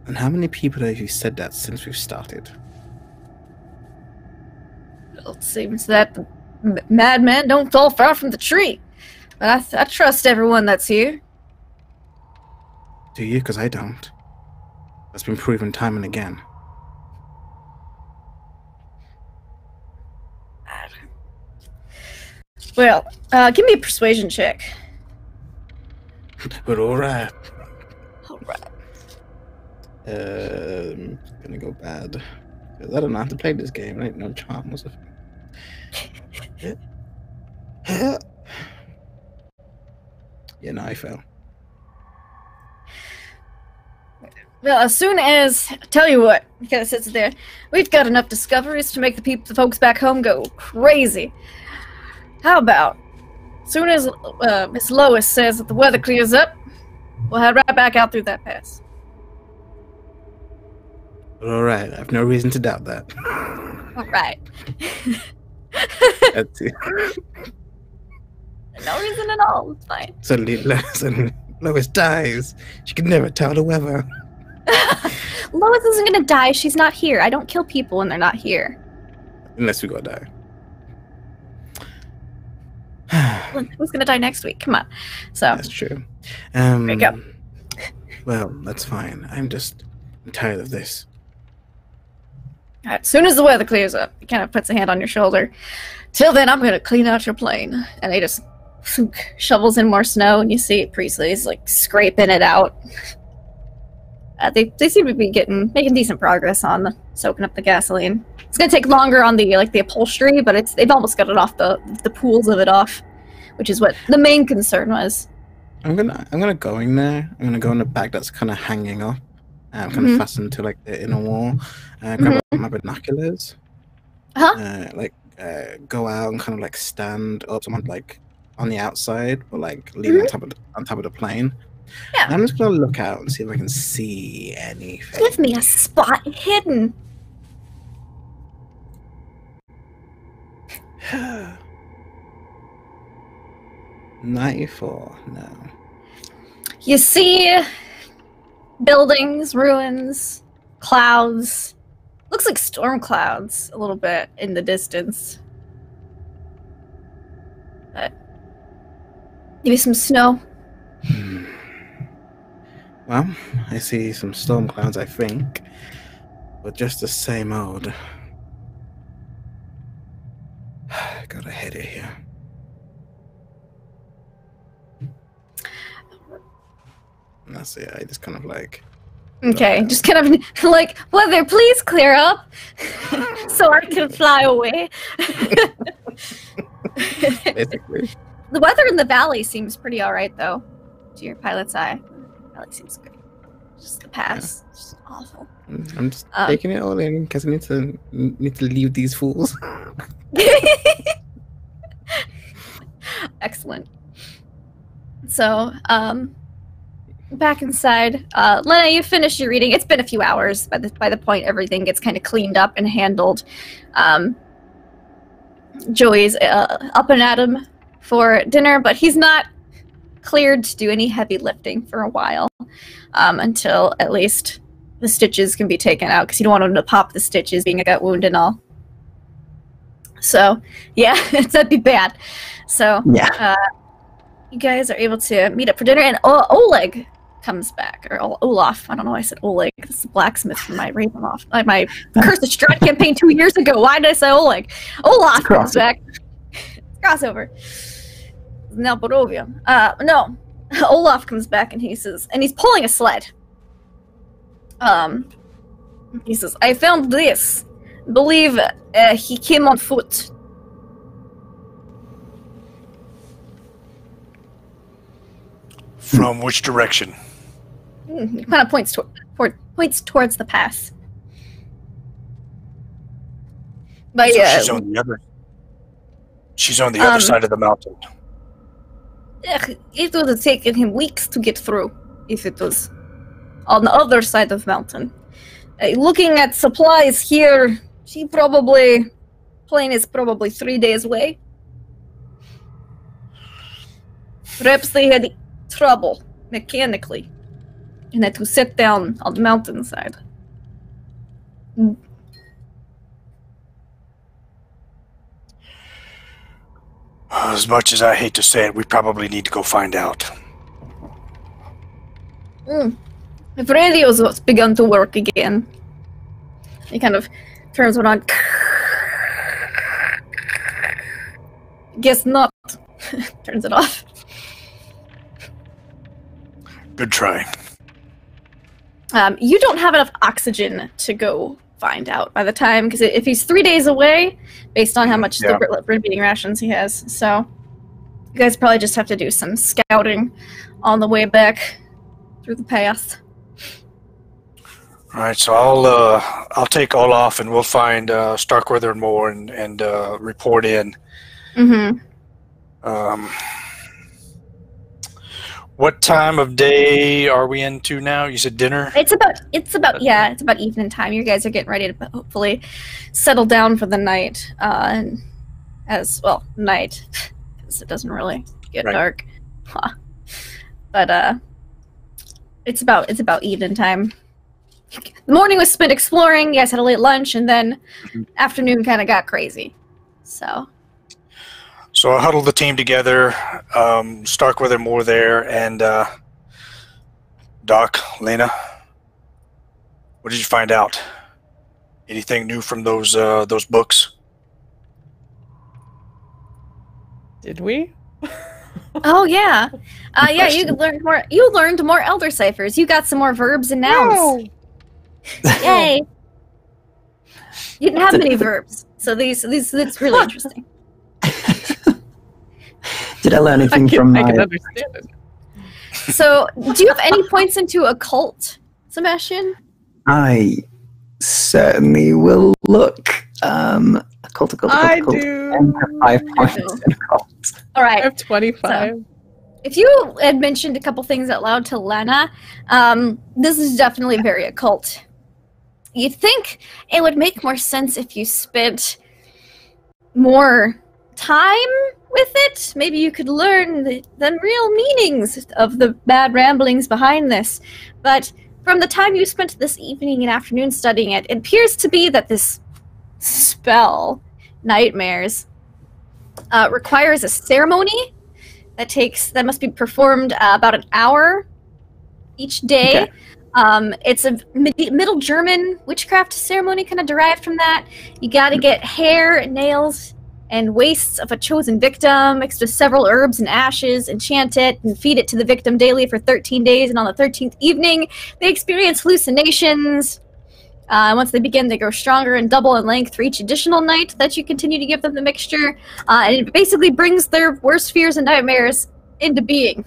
And how many people have you said that since we've started? Well, it seems that the madman don't fall far from the tree. But I trust everyone that's here. Do you? Because I don't. That's been proven time and again. Well, give me a persuasion check. But alright. Alright. Gonna go bad. 'Cause I don't know how to play this game. I ain't no charm. What's it? Yeah, no, I fail. Well, as soon as tell you what, he kind of sits there. We've got enough discoveries to make the folks back home go crazy. How about, as soon as Miss Lois says that the weather clears up, we'll head right back out through that pass. Alright, I have no reason to doubt that. All right. That's it. No reason at all. It's fine. Suddenly Lois dies. She can never tell the weather. Lois isn't gonna die. She's not here. I don't kill people when they're not here. Unless we gotta die. Who's gonna die next week? Come on. So that's true. there you go. Well, that's fine. I'm tired of this. All right, as soon as the weather clears up, he kind of puts a hand on your shoulder. Till then, I'm gonna clean out your plane. And he just shovels in more snow, and you see Priestley's like scraping it out. They seem to be making decent progress on soaking up the gasoline. It's gonna take longer on the upholstery, but they've almost got it off the pools of it off, which is what the main concern was. I'm gonna go in there. I'm gonna go in the bag that's kind of hanging up, kind of fastened to like the inner wall. Grab up my binoculars. Go out and kind of like stand up, someone like on the outside, or like lean on top of the plane. Yeah. I'm just gonna look out and see if I can see anything. Give me a spot hidden. $94. No. You see buildings, ruins, clouds. Looks like storm clouds a little bit in the distance. But maybe some snow. Well, I see some storm clouds, I think, but just the same old. Gotta head it here. And that's it. I just kind of like. Okay, just kind of like, weather, please clear up so I can fly away. Basically. The weather in the valley seems pretty alright, though, to your pilot's eye. The valley seems good. Just the pass, just awful. I'm just taking it all in because I need to leave these fools. Excellent. So, back inside, Lena, you finished your reading. It's been a few hours by the point everything gets kind of cleaned up and handled. Joey's up and at him for dinner, but he's not cleared to do any heavy lifting for a while, until at least the stitches can be taken out, because you don't want him to pop the stitches, being a gut wound and all. So, yeah, that'd be bad. So, yeah. You guys are able to meet up for dinner, and Oleg comes back, or Olaf. I don't know why I said Oleg. This is the blacksmith from my Ravenloft. My Curse of Strahd campaign 2 years ago. Why did I say Oleg? Olaf comes back. Crossover. Now Borovia. No. Olaf comes back and he says, and he's pulling a sled. He says, I found this. Believe he came on foot. From which direction? He kind of points towards the pass. But So yeah, she's on the other side of the mountain. it would have taken him weeks to get through if it was on the other side of the mountain. Looking at supplies here, plane is probably 3 days away. Perhaps they had trouble mechanically and had to sit down on the mountainside. As much as I hate to say it, we probably need to go find out. If radio's what's begun to work again. He kind of turns one on. Guess not. Turns it off. Good try. You don't have enough oxygen to go find out by the time, because if he's 3 days away, based on how much the breeding rations he has, so you guys probably just have to do some scouting on the way back through the path. All right, so I'll take all off, and we'll find Starkweather and Moore and report in. Mm-hmm. What time of day are we into now? You said dinner? It's about evening time. You guys are getting ready to hopefully settle down for the night. Night, because it doesn't really get dark. Huh. But it's about evening time. The morning was spent exploring. You guys had a late lunch, and then afternoon kind of got crazy. So I huddled the team together. Starkweather, Moore there, and Doc, Lena. What did you find out? Anything new from those books? Did we? Oh yeah, yeah. You learned more Elder ciphers. You got some more verbs and nouns. Yay! You didn't have many verbs, so these it's really interesting. Did I learn anything from I my... can understand it. So, do you have any points into occult, Sebastian? I certainly will look. Occult. I do. I have 5 points in occult. All I right. have 25. So, if you had mentioned a couple things out loud to Lena, this is definitely very occult. You'd think it would make more sense if you spent more time with it. Maybe you could learn the real meanings of the bad ramblings behind this. But from the time you spent this evening and afternoon studying it, it appears to be that this spell, Nightmares, requires a ceremony that must be performed about an hour each day. Okay. It's a Middle German witchcraft ceremony, kind of derived from that. You got to get hair, nails, and wastes of a chosen victim mixed with several herbs and ashes, enchant it, and feed it to the victim daily for 13 days. And on the 13th evening, they experience hallucinations. Once they begin, they grow stronger and double in length for each additional night that you continue to give them the mixture. And it basically brings their worst fears and nightmares into being.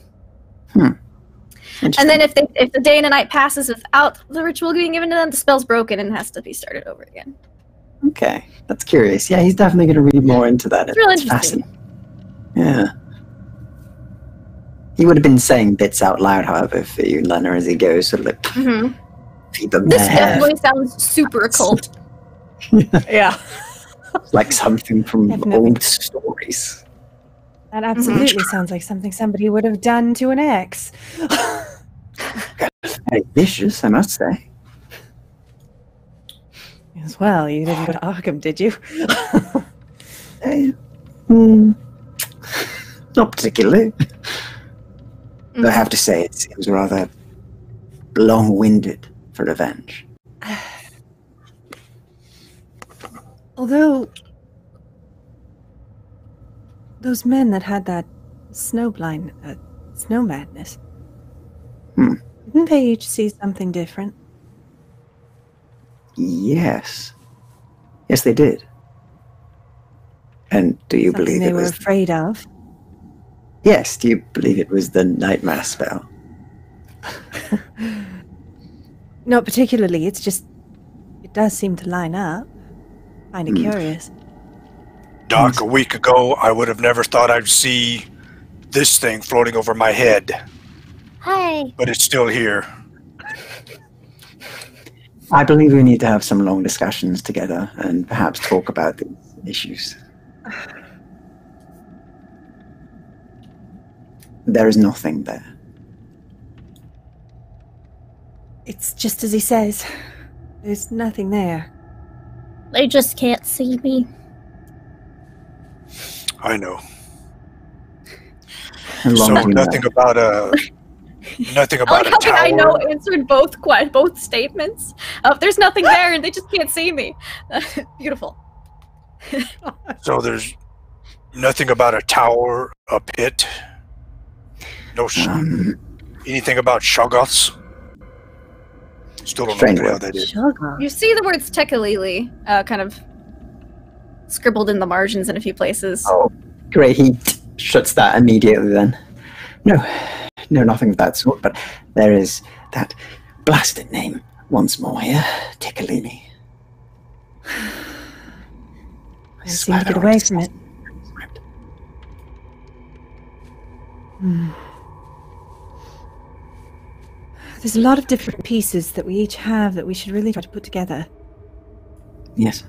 And then if the day and the night passes without the ritual being given to them, the spell's broken and has to be started over again. Okay, that's curious. Yeah, he's definitely going to read more into that. It's really interesting. Yeah. He would have been saying bits out loud, however, for you, Lena, as he goes, sort of like, feed them This their hair. definitely sounds super occult. Yeah. Like something from old stories. That absolutely sounds like something somebody would have done to an ex. Very vicious, I must say. As well, you didn't go to Arkham, did you? Not particularly. I have to say, it was rather long-winded for revenge. Although, those men that had that snow madness, didn't they each see something different? Yes. Yes, they did. And do you believe they it were was... afraid of? Yes, do you believe it was the nightmare spell? Not particularly, it's just, it does seem to line up. Kind of curious. Doc, a week ago, I would have never thought I'd see this thing floating over my head. Hi. But it's still here. I believe we need to have some long discussions together and perhaps talk about these issues. There is nothing there. It's just as he says. There's nothing there. They just can't see me. I know. And So long nothing about a tower. I know answered both statements. There's nothing there, and they just can't see me. Beautiful. So there's nothing about a tower, a pit. No. Anything about Shoggoths? Still don't know what the hell that is. Sugar. You see the words Tekalili kind of scribbled in the margins in a few places. Oh, great. He shuts that immediately then. No, nothing of that sort, but there is that blasted name once more here, Ticcolini. I seem to get away from it. There's a lot of different pieces that we each have that we should really try to put together. Yes.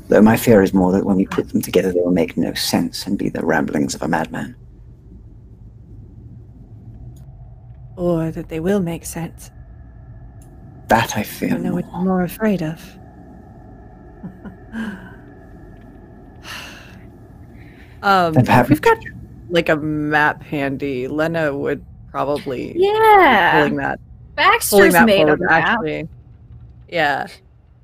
Though my fear is more that when we put them together, they will make no sense and be the ramblings of a madman. or that they will make sense. That I I fear. don't know what you're more afraid of. Perhaps- We've got like a map handy. Lena would probably Yeah. pulling that Baxter's made forward, a map. actually. Yeah.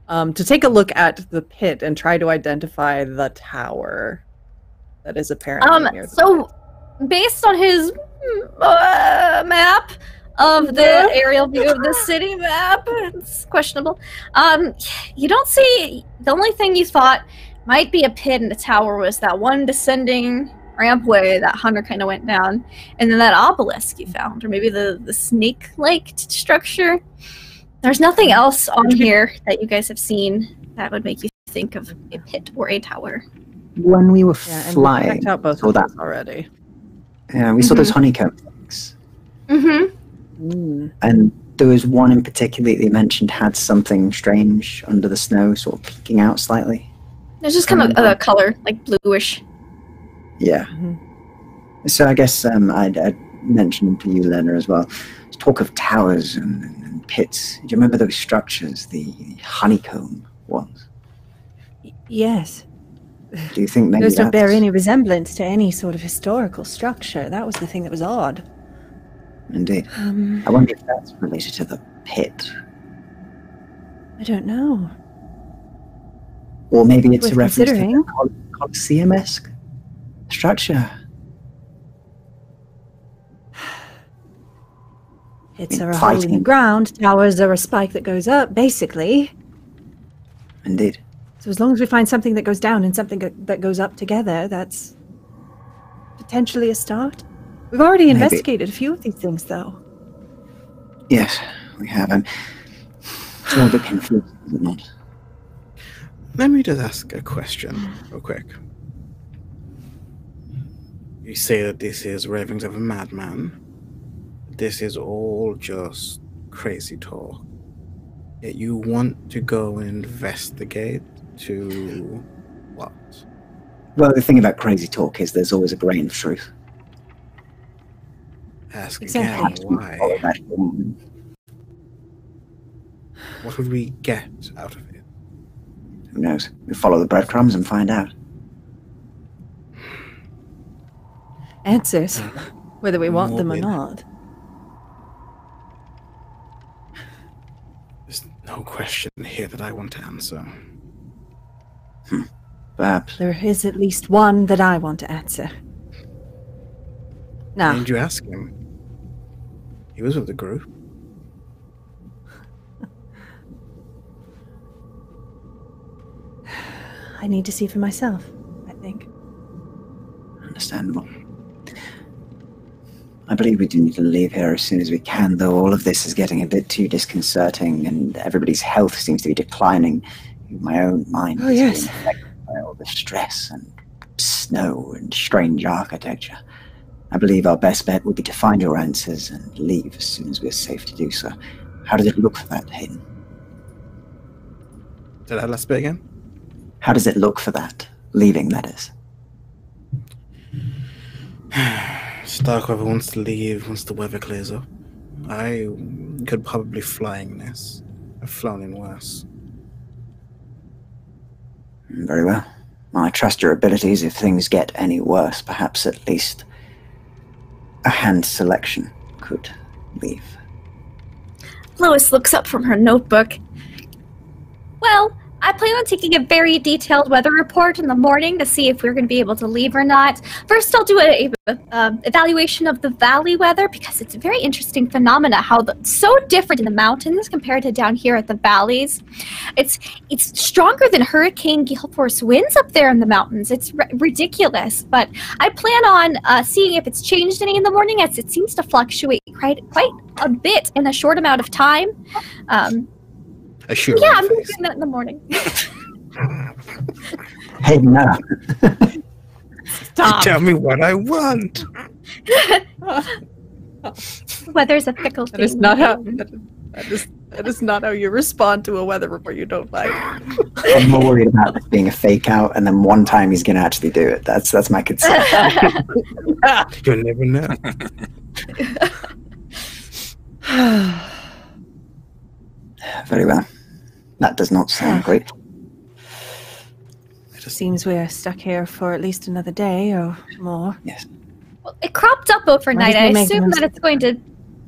To take a look at the pit and try to identify the tower that is apparently near the So, pit. based on his map of the aerial view of the city map, it's questionable. You don't see. The only thing you thought might be a pit in the tower was that one descending rampway that Hunter kind of went down, and then that obelisk you found, or maybe the snake-like structure. There's nothing else on here that you guys have seen that would make you think of a pit or a tower. When we were Yeah, and we flying, checked out both saw of that. those already. Yeah, we saw those honeycomb things. Mm-hmm. And there was one in particular that they mentioned had something strange under the snow, sort of peeking out slightly. There's just kind of a color, like bluish. Yeah. So I guess I'd mentioned to you, Lena, as well. There's talk of towers and pits. Do you remember those structures, the honeycomb ones? Yes. Do you think maybe Those don't bear that's- any resemblance to any sort of historical structure. That was the thing that was odd. Indeed. I wonder if that's related to the pit. I don't know. Or maybe it's a Worth reference to considering. the Colosseum-esque structure. Pits are a Fighting. hole in the ground. Towers are a spike that goes up, basically. Indeed. So as long as we find something that goes down and something that goes up together, that's potentially a start. We've already Maybe. investigated a few of these things, though. Yes, we have. It's all a bit confusing, is it not? Let me just ask a question real quick. You say that this is ravings of a madman. This is all just crazy talk. Yet you want to go and investigate to what? Well, the thing about crazy talk is there's always a grain of truth. Ask Exactly. again, why? Follow that along. What would we get out of it? Who knows? We follow the breadcrumbs and find out. Answers, whether we want them or Morbid. not. There's no question here that I want to answer. Perhaps. There is at least one that I want to answer. Why Now, did you ask him? He was with the group. I need to see for myself, I think. Understandable. I believe we do need to leave here as soon as we can, though all of this is getting a bit too disconcerting and everybody's health seems to be declining. My own mind Oh, is yes. being affected by all the stress and snow and strange architecture. I believe our best bet would be to find your answers and leave as soon as we're safe to do so. How does it look for that, Hayden? Say that last bit again? How does it look for that? Leaving, that is. Starkweather wants to leave once the weather clears up. I could probably fly in this. I've flown in worse. Very well. I trust your abilities. If things get any worse, perhaps at least a hand selection could leave. Lois looks up from her notebook. Well, I plan on taking a very detailed weather report in the morning to see if we're going to be able to leave or not. First, I'll do a evaluation of the valley weather because it's a very interesting phenomena how so different in the mountains compared to down here at the valleys. It's stronger than hurricane gale force winds up there in the mountains. It's ridiculous, but I plan on seeing if it's changed any in the morning as it seems to fluctuate quite a bit in a short amount of time. Assure Yeah, my I'm going to face. do that in the morning. Hey, no. Stop. Tell me what I want. Weather's a fickle thing. That is not how. That is not how you respond to a weather report you don't like. I'm more worried about this being a fake out, and then one time he's going to actually do it. That's my concern. You'll never know. Very well. That does not sound great. It seems we're stuck here for at least another day or more. Yes. Well, it cropped up overnight. Might as I well make assume the that it's going to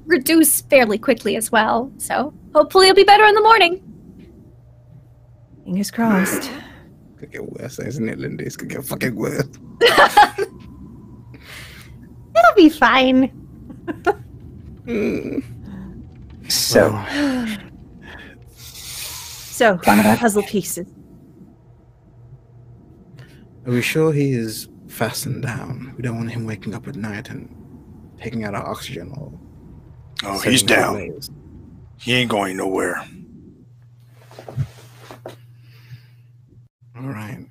reduce fairly quickly as well. So hopefully it'll be better in the morning. Fingers crossed. Could get worse, isn't it, Lindy? It's gonna get fucking worse. It'll be fine. So, So, puzzle pieces. Are we sure he is fastened down? We don't want him waking up at night and taking out our oxygen or... Oh, he's down. ways. He ain't going nowhere. Alright.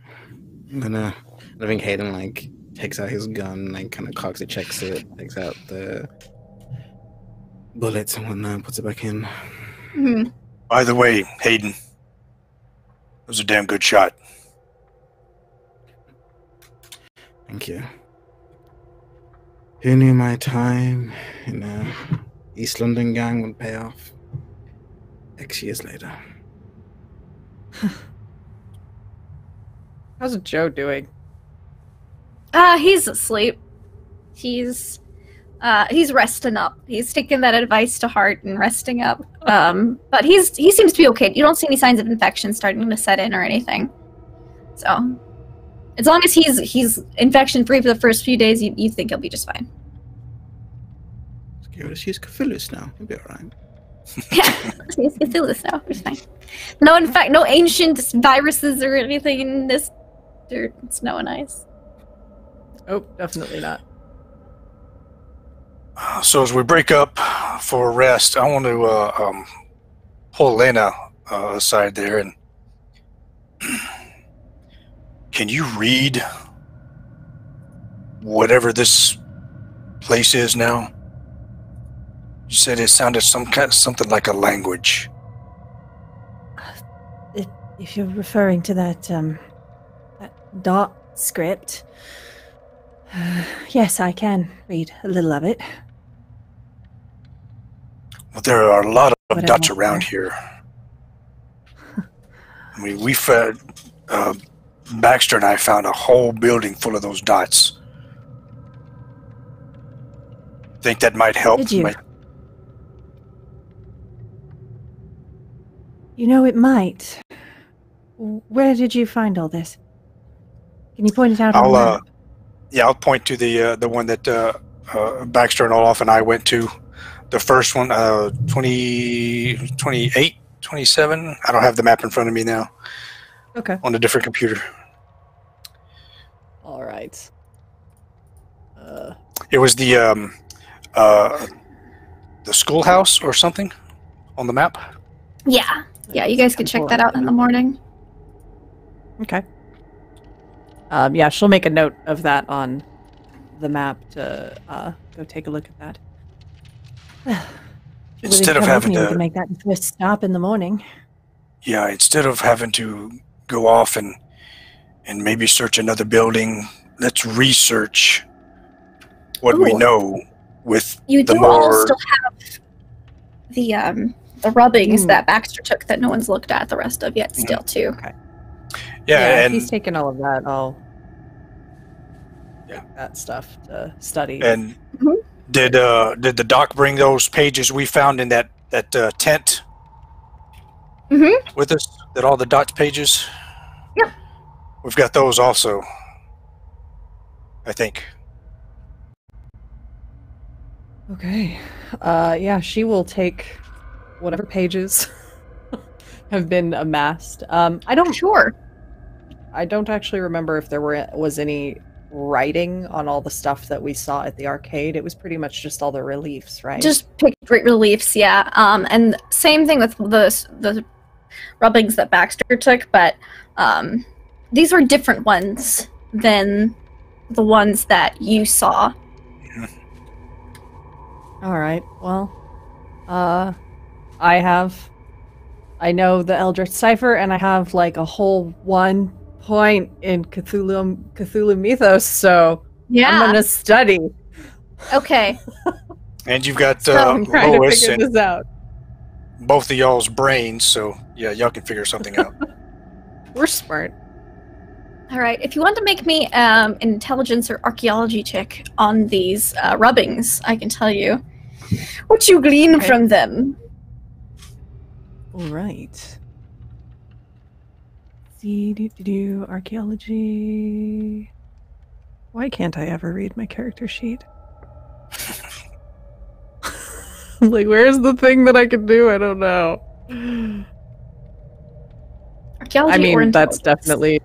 I think Hayden, like, takes out his gun, like, kind of cocks it, checks it, takes out the bullets and whatnot, puts it back in. Mm-hmm. By the way, Hayden, it was a damn good shot. Thank you. Who knew my time in East London gang would pay off X years later? How's Joe doing? He's asleep. He's resting up. He's taking that advice to heart and resting up. But he seems to be okay. You don't see any signs of infection starting to set in or anything. So, as long as he's infection free for the first few days, you think he'll be just fine. Let's use Cthulhu now. He'll be alright. Yeah, he's Cthulhu now. It's fine. No, in fact, no ancient viruses or anything in this dirt and snow and ice. Oh, definitely not. So as we break up for rest, I want to pull Lena aside there and can you read whatever this place is now? You said it sounded something like a language. If you're referring to that dot script, yes, I can read a little of it. Well, there are a lot of Whatever. dots around here. I mean, Baxter and I found a whole building full of those dots. Think that might help? Did you? You know, it might. Where did you find all this? Can you point it out on the map? I'll point to the one that Baxter and Olaf and I went to. The first one, 28, 27. I don't have the map in front of me now. Okay. On a different computer. All right. It was the schoolhouse or something on the map. Yeah, you guys can check that out in the morning. Okay. Yeah, she'll make a note of that on the map to go take a look at that. Instead of having we to can make that the first stop in the morning. Yeah, instead of having to go off and maybe search another building, let's research what we know with You the do more... all still have the rubbings that Baxter took that no one's looked at the rest of yet still too. Okay. Yeah, if and he's taken all of that, I'll take that stuff to study. and did the doc bring those pages we found in that tent with us? That all the dots pages? Yep. We've got those also, I think. Okay. Yeah, she will take whatever pages have been amassed. I don't actually remember if there was any writing on all the stuff that we saw at the arcade. It was pretty much just all the reliefs, right? Just picture reliefs, yeah. And same thing with the rubbings that Baxter took, but these were different ones than the ones that you saw. All right. Well, I know the Eldritch Cipher, and I have like a whole 1 point in Cthulhu Mythos, so Yeah. I'm gonna study. Okay. And you've got I'm trying to Lois figure and this out. both of y'all's brains, so yeah, y'all can figure something out. We're smart. All right. If you want to make me an intelligence or archaeology check on these rubbings, I can tell you what you glean from them. All right. See, archaeology. Why can't I ever read my character sheet? Like, where's the thing that I can do? I don't know. Archaeology. I or mean, that's intelligence? definitely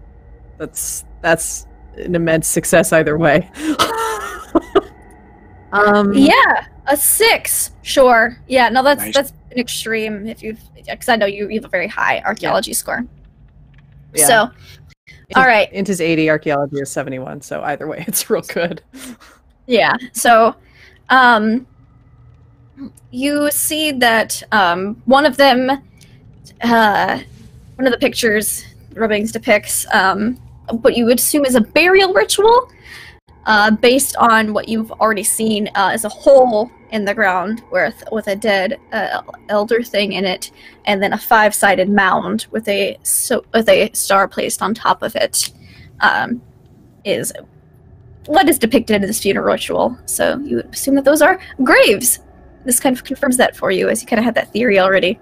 that's an immense success either way. Yeah, a 6. Sure. Yeah. No, that's Nice. that's an extreme. If you've, because I know you have a very high archaeology score. Yeah. So, all right. Int is 80, archaeology is 71, so either way, it's real good. Yeah. So, you see that one of them, one of the pictures, rubbings depicts what you would assume is a burial ritual, based on what you've already seen as a hole in the ground with a dead elder thing in it, and then a 5-sided mound with a star placed on top of it. Is what is depicted in this funeral ritual. So you would assume that those are graves. This kind of confirms that for you, as you kind of had that theory already.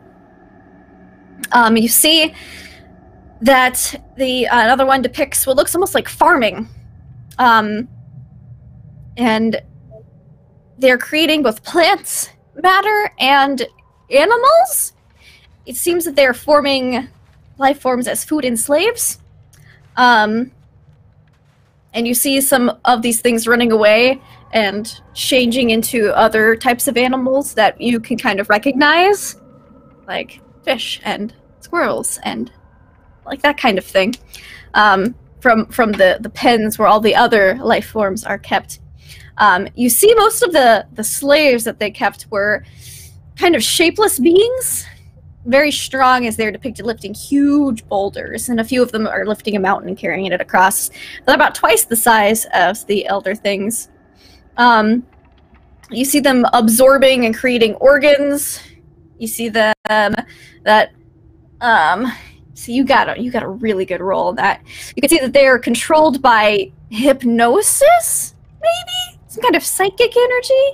You see that the another one depicts what looks almost like farming. And they're creating both plants, matter, and animals. It seems that they're forming life forms as food and slaves. And you see some of these things running away and changing into other types of animals that you can kind of recognize, like fish and squirrels and like that kind of thing, from the pens where all the other life forms are kept. You see most of the slaves that they kept were kind of shapeless beings, very strong as they're depicted lifting huge boulders, and a few of them are lifting a mountain and carrying it across. They're about twice the size of the elder things. You see them absorbing and creating organs. You see them so you got a really good roll in that. You can see that they are controlled by hypnosis, maybe some kind of psychic energy.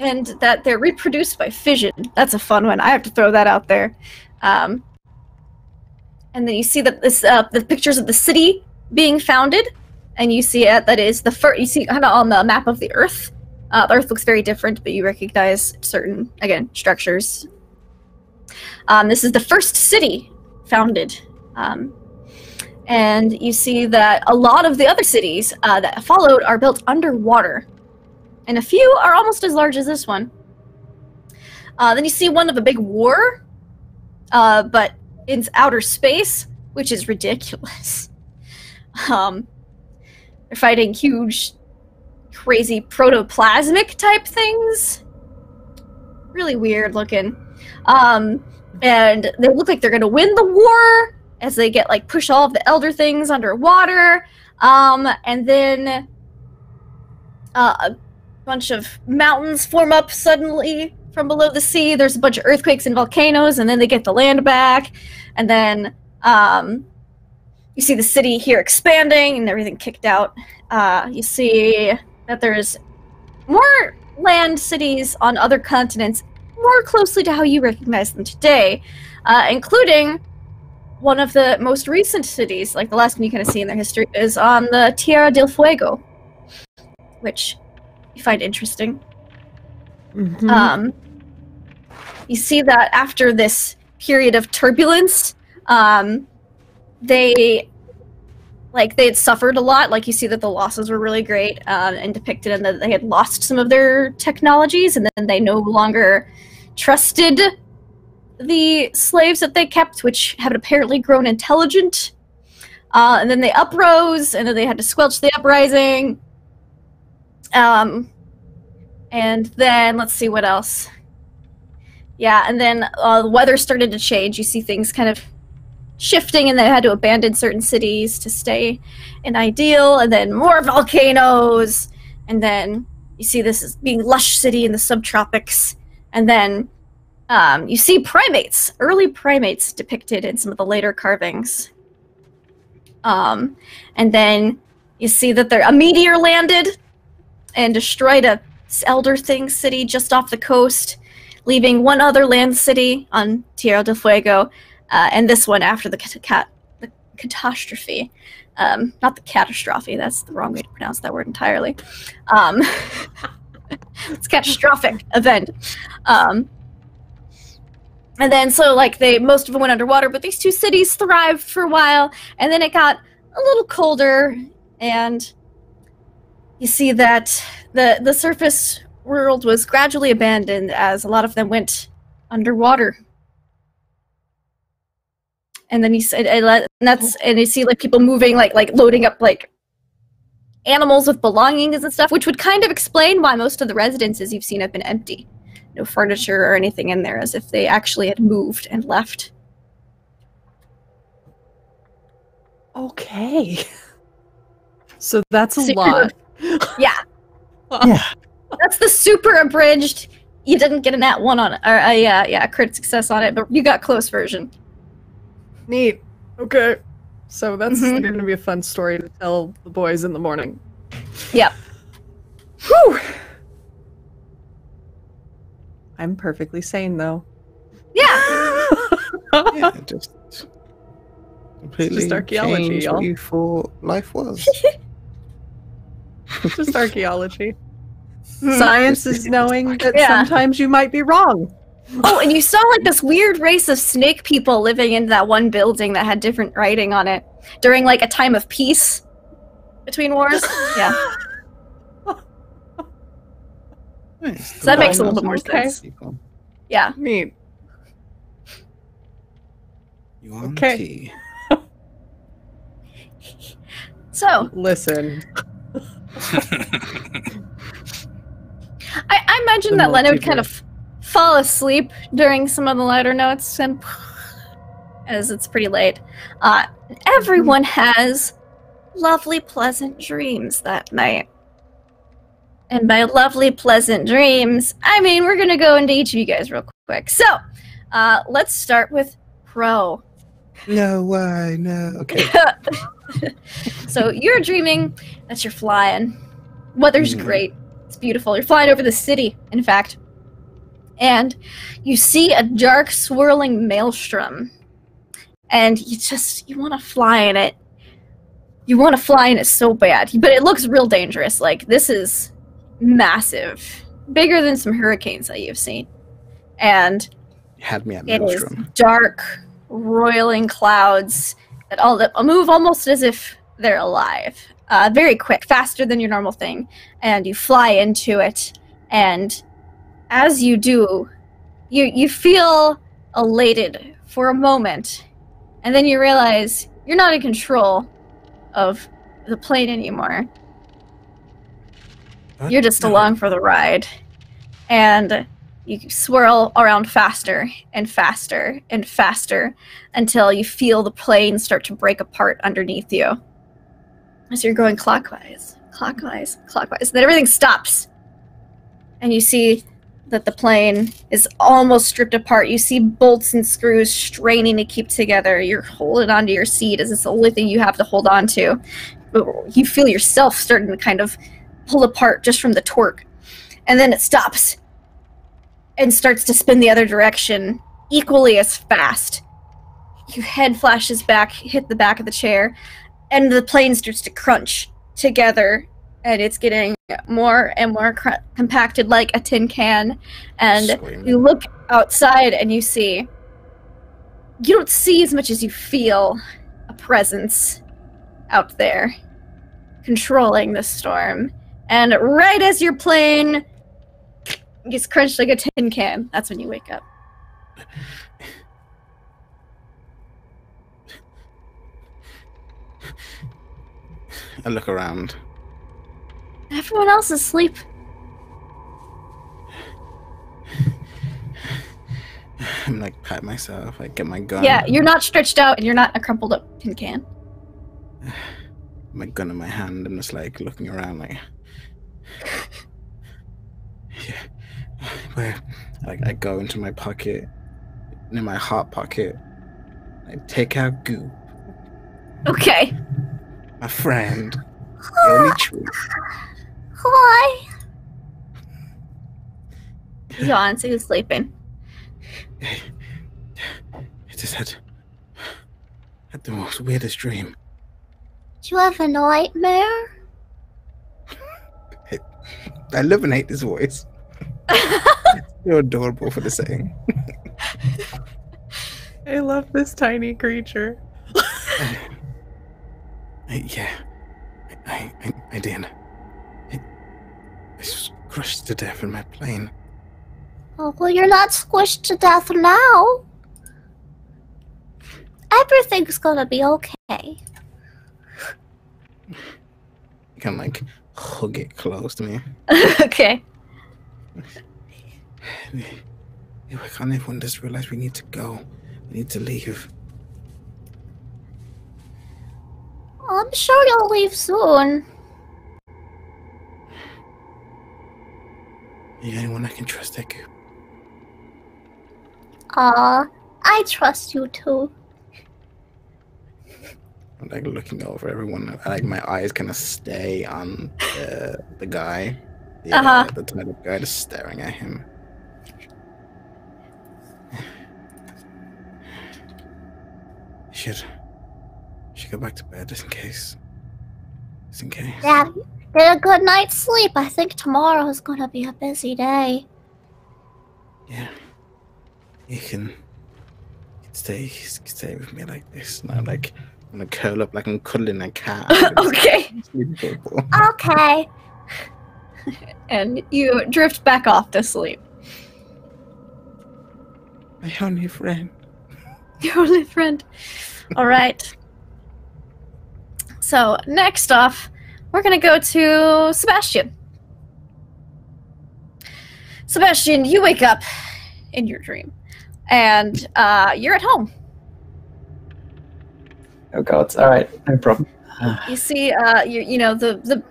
And that they're reproduced by fission. That's a fun one. I have to throw that out there. And then you see that this the pictures of the city being founded, and you see it. That is the first. You see kind of on the map of the Earth. The Earth looks very different, but you recognize certain structures. This is the first city founded, and you see that a lot of the other cities that followed are built underwater. And a few are almost as large as this one. Then you see one of a big war, but in outer space, which is ridiculous. They're fighting huge, crazy protoplasmic type things. Really weird looking. And they look like they're going to win the war as they get push all of the elder things underwater. And then a bunch of mountains form up suddenly from below the sea. There's a bunch of earthquakes and volcanoes, and then they get the land back. And then you see the city here expanding and everything kicked out. You see that there's more land cities on other continents, more closely to how you recognize them today, including one of the most recent cities, like the last one you kind of see in their history, is on the Tierra del Fuego, which you find interesting. Mm-hmm. You see that after this period of turbulence, they had suffered a lot. Like, you see that the losses were really great and depicted, and that they had lost some of their technologies, and then they no longer trusted the slaves that they kept, which had apparently grown intelligent. And then they uprose, and then they had to squelch the uprising. And then, let's see what else. Yeah, and then the weather started to change. You see things kind of shifting, and they had to abandon certain cities to stay in ideal, and then more volcanoes, and then You see this as being lush city in the subtropics, and then you see primates, early primates depicted in some of the later carvings. And then you see that a meteor landed and destroyed a Elder Thing city just off the coast, leaving one other land city on Tierra del Fuego, and this one after the catastrophe. Not the catastrophe, that's the wrong way to pronounce that word entirely. It's a catastrophic event. And then, so, like, most of them went underwater, but these two cities thrived for a while, and then it got a little colder, and you see that the surface world was gradually abandoned as a lot of them went underwater. And then you see, and you see like people moving, like loading up like animals with belongings and stuff, which would kind of explain why most of the residences you've seen have been empty. No furniture or anything in there, as if they actually had moved and left. Okay. So that's a lot. Yeah. Yeah. That's the super abridged. You didn't get a nat 1 on it, or a crit success on it, but you got close version. Neat. Okay. So that's going to be a fun story to tell the boys in the morning. Yep. Whew. I'm perfectly sane, though. Yeah. Yeah, just completely Just archaeology, changed y'all. what you thought life was. It's just archaeology. Science is knowing that Yeah. sometimes you might be wrong. Oh, and you saw like this weird race of snake people living in that one building that had different writing on it during like a time of peace between wars. Yeah. Nice. So that makes a little bit more Okay. sense. Yeah. Neat. You want Okay. tea? So Listen. I imagine The that Lena would multiverse. kind of fall asleep during some of the lighter notes, and as it's pretty late. Everyone has lovely, pleasant dreams that night. And by lovely, pleasant dreams, I mean we're gonna go into each of you guys real quick. So, let's start with Pro. No, why? No. Okay. So you're dreaming that you're flying. Weather's great. It's beautiful. You're flying over the city, in fact. And you see a dark, swirling maelstrom. And you want to fly in it. You want to fly in it so bad. But it looks real dangerous. Like, this is massive. Bigger than some hurricanes that you've seen. And You had me at it is Maelstrom. dark, roiling clouds that all move almost as if they're alive. Very quick, faster than your normal thing. And you fly into it. And as you do, you feel elated for a moment. And then you realize you're not in control of the plane anymore. What? You're just along for the ride. And you swirl around faster and faster and faster until you feel the plane start to break apart underneath you. As you're going clockwise, clockwise, clockwise. Then everything stops. And you see that the plane is almost stripped apart. You see bolts and screws straining to keep together. You're holding onto your seat as it's the only thing you have to hold on to. But you feel yourself starting to kind of pull apart just from the torque. And then it stops and starts to spin the other direction equally as fast. Your head flashes back, hit the back of the chair, and the plane starts to crunch together, and it's getting more and more compacted like a tin can. And Screaming. you look outside and you don't see as much as you feel a presence out there controlling the storm. And right as your plane gets crunched like a tin can, that's when you wake up. I look around. Everyone else is asleep. I'm like, pat myself. I get my gun. Yeah, you're not stretched out and you're not a crumpled up tin can. My gun in my hand. I'm just like looking around like, where I go into my pocket, in my hot pocket, I take out Goop, Okay. my friend, the only truth. Why? He yawns. He was sleeping. I just had the most weirdest dream. Did you have a nightmare? I love and hate this voice. You're adorable for the saying. I love this tiny creature. Yeah, I did. I was crushed to death in my plane. Oh, well, you're not squished to death now. Everything's gonna be okay. You can hug it close to me. Okay. Why can't everyone just realize we need to go? We need to leave. I'm sure you'll leave soon. Are you anyone I can trust, Eku? I trust you too. I'm looking over everyone. My eyes kind of stay on the guy. The type of guy just staring at him. Should go back to bed just in case. Just in case. Yeah, get a good night's sleep. I think tomorrow's gonna be a busy day. Yeah. You can stay with me like this. Now, I'm gonna curl up like I'm cuddling a cat. Okay. Okay. And you drift back off to sleep. My only friend. Your only friend. All right. So next off, we're gonna go to Sebastian. Sebastian, you wake up in your dream, and you're at home. Oh God! All right, no problem. You see, the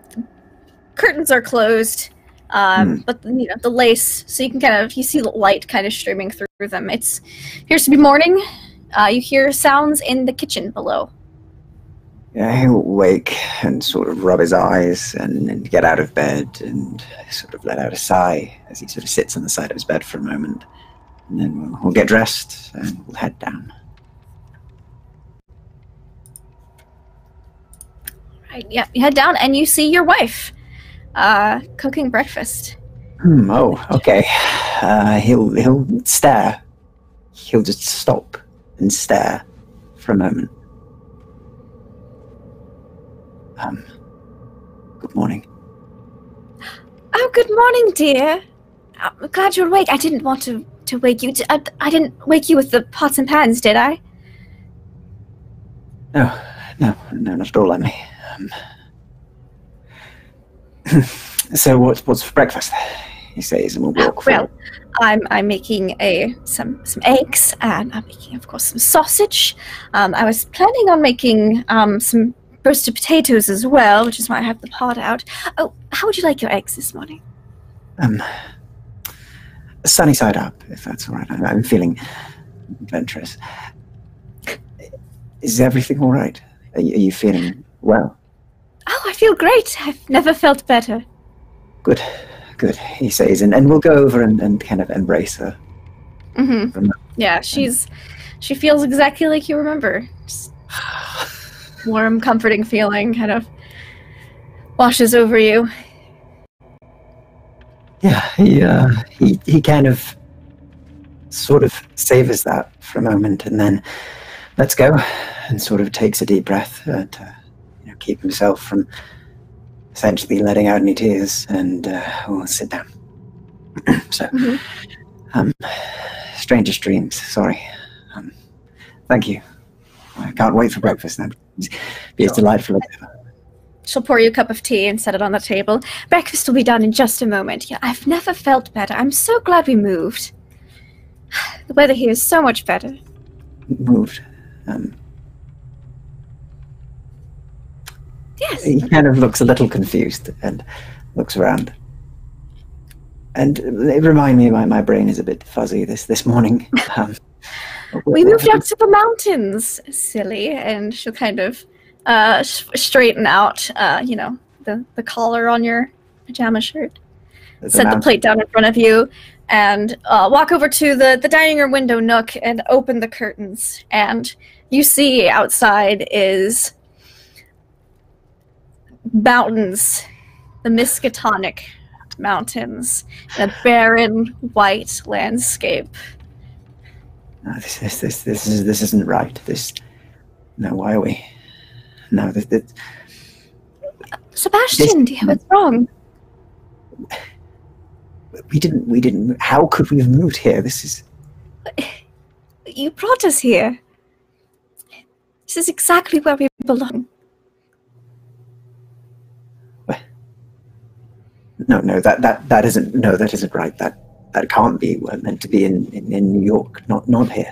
curtains are closed, but the lace, so you can you see the light kind of streaming through them. It appears to be morning. You hear sounds in the kitchen below. Yeah, he'll wake and sort of rub his eyes and get out of bed and sort of let out a sigh as he sort of sits on the side of his bed for a moment. And then we'll get dressed and we'll head down. Right, yeah, you head down and you see your wife cooking breakfast. Oh, okay. He'll stare. He'll just stop and stare for a moment. Good morning. Oh, good morning, dear. I'm glad you're awake. I didn't want to wake you. I didn't wake you with the pots and pans, did I? No, not at all, Emily. So what's for breakfast? He says, and we'll walk well, I'm making some eggs, and I'm making, of course, some sausage. I was planning on making some roasted potatoes as well, which is why I have the pot out. Oh, how would you like your eggs this morning? Sunny side up, if that's all right. I'm feeling adventurous. Is everything all right? Are you feeling well? Oh, I feel great. I've never felt better. Good, he says, and we'll go over and kind of embrace her. Mm-hmm. Yeah, she feels exactly like you remember. Just warm, comforting feeling kind of washes over you. Yeah, he kind of sort of savors that for a moment and then lets go and sort of takes a deep breath to keep himself from essentially letting out any tears, and we'll sit down. So, strangest dreams, sorry. Thank you. I can't wait for breakfast now. Be as delightful as ever. She'll pour you a cup of tea and set it on the table. Breakfast will be done in just a moment. Yeah, I've never felt better. I'm so glad we moved. The weather here is so much better. Moved? Yes. He kind of looks a little confused and looks around. And remind me, my brain is a bit fuzzy this morning. We moved up to the mountains, silly, and she'll kind of straighten out, the collar on your pajama shirt. Set the plate down in front of you, and walk over to the dining room window nook and open the curtains. And you see outside is mountains, the Miskatonic Mountains, a barren white landscape. No, this isn't right. No, why are we? No, this. Sebastian, what's wrong? We didn't. How could we have moved here? This is. You brought us here. This is exactly where we belong. No, that isn't right. That can't be. We're meant to be in New York, not here.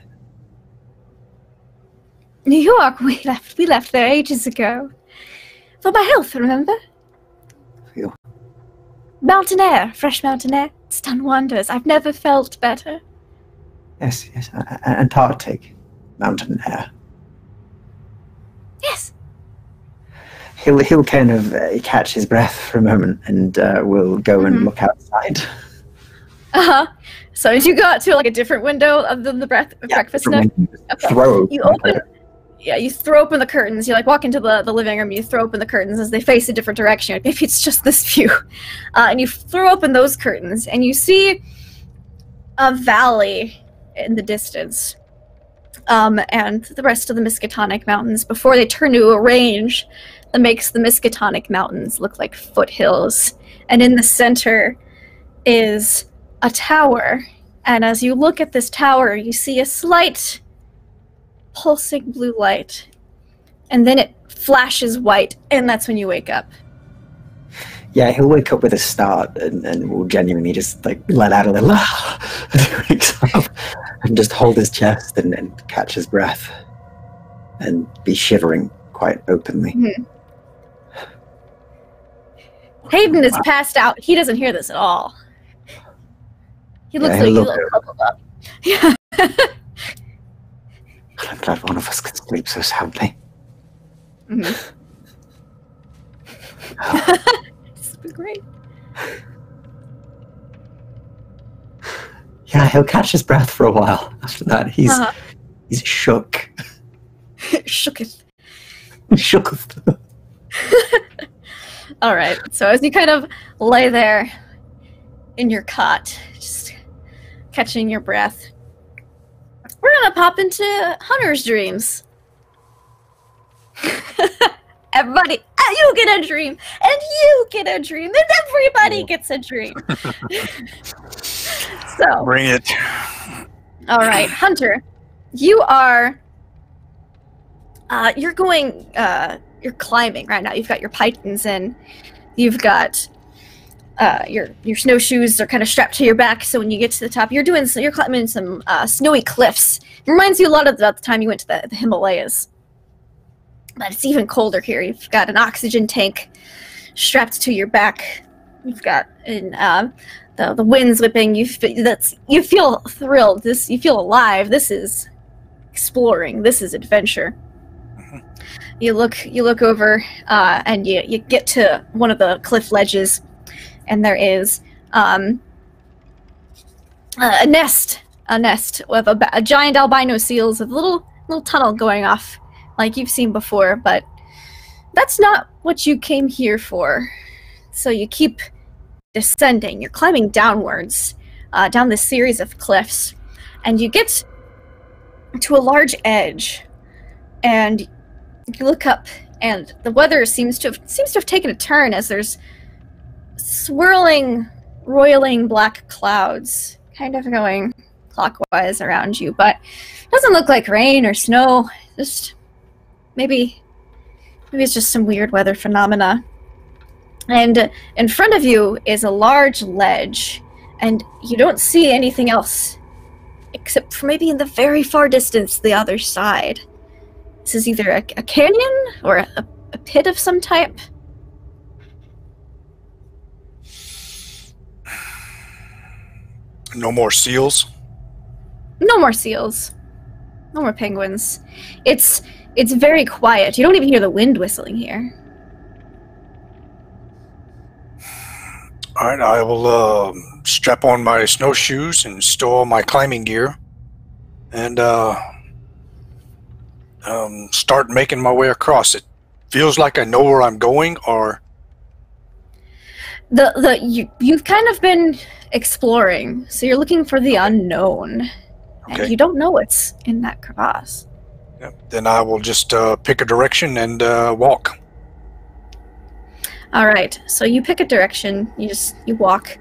New York, we left there ages ago. For my health, remember? You. Mountain air, fresh mountain air. It's done wonders. I've never felt better. Yes. Antarctic mountain air. Yes. He'll kind of catch his breath for a moment, and we'll go and look outside. So as you go out to like a different window of the breakfast nook, you throw open the curtains. You like walk into the living room. You throw open the curtains as they face a different direction. Maybe it's just this view, and you throw open those curtains, and you see a valley in the distance, and the rest of the Miskatonic Mountains before they turn to a range that makes the Miskatonic Mountains look like foothills. And in the center is a tower, and as you look at this tower, you see a slight pulsing blue light, and then it flashes white, and that's when you wake up. Yeah, he'll wake up with a start, and will genuinely just like let out a little and he wakes up and just hold his chest and catch his breath and be shivering quite openly. Mm-hmm. Hayden is passed out. He doesn't hear this at all. He looks like he's a little coupled up. Yeah. I'm glad one of us can sleep so soundly. Mm-hmm. This would be great. Yeah, he'll catch his breath for a while. After that, he's shook. Shooketh. Shooketh. All right. So as you kind of lay there in your cot, just catching your breath, we're gonna pop into Hunter's dreams. Everybody, you get a dream, and you get a dream, and everybody gets a dream. So bring it. All right, Hunter, you are. You're going. You're climbing right now. You've got your pythons in. You've got your snowshoes are kind of strapped to your back. So when you get to the top, you're climbing some snowy cliffs. It reminds you a lot of the time you went to the Himalayas. But it's even colder here. You've got an oxygen tank strapped to your back. You've got the wind's whipping. You feel thrilled. You feel alive. This is exploring. This is adventure. You look over, and you get to one of the cliff ledges, and there is a nest with a giant albino seals with a little tunnel going off, like you've seen before. But that's not what you came here for. So you keep descending. You're climbing downwards, down this series of cliffs, and you get to a large edge, and you look up, and the weather seems to have taken a turn as there's swirling, roiling black clouds kind of going clockwise around you, but it doesn't look like rain or snow. Just maybe it's just some weird weather phenomena. And in front of you is a large ledge, and you don't see anything else except for maybe in the very far distance, the other side. This is either a canyon or a pit of some type. No more seals? No more seals. No more penguins. It's very quiet. You don't even hear the wind whistling here. All right, I will strap on my snowshoes and stow all my climbing gear, and start making my way across. It feels like I know where I'm going, or you've kind of been exploring, so you're looking for the unknown, okay. And you don't know what's in that crevasse. Yeah, then I will just pick a direction and walk. All right, so you pick a direction. You walk,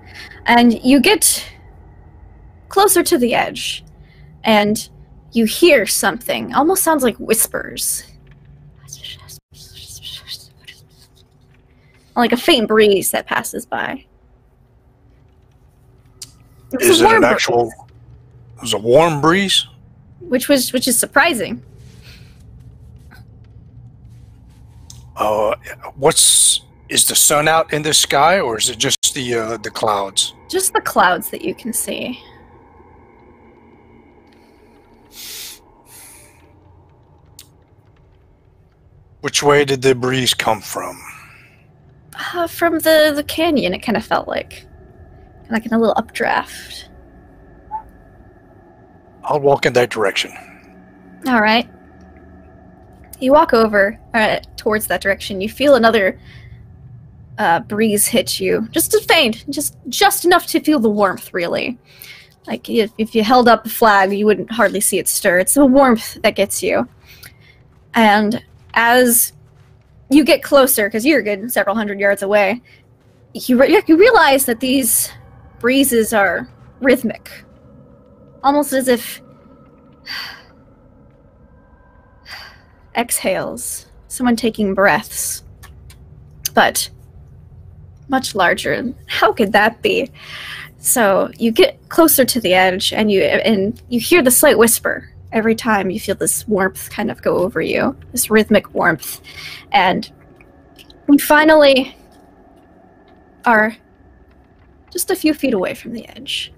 and you get closer to the edge, and you hear something. Almost sounds like whispers. Like a faint breeze that passes by. Is it an actual... It was a warm breeze? Which is surprising. Is the sun out in the sky, or is it just the clouds? Just the clouds that you can see. Which way did the breeze come from? From the canyon, it kind of felt like in a little updraft. I'll walk in that direction. All right. You walk over towards that direction. You feel another breeze hit you. Just a faint, just enough to feel the warmth, really. Like if you held up a flag, you wouldn't hardly see it stir. It's the warmth that gets you. And as you get closer, because you're good several hundred yards away, you realize that these breezes are rhythmic. Almost as if exhales, someone taking breaths, but much larger. How could that be? So you get closer to the edge, and you hear the slight whisper every time you feel this warmth kind of go over you, this rhythmic warmth, and you finally are just a few feet away from the edge.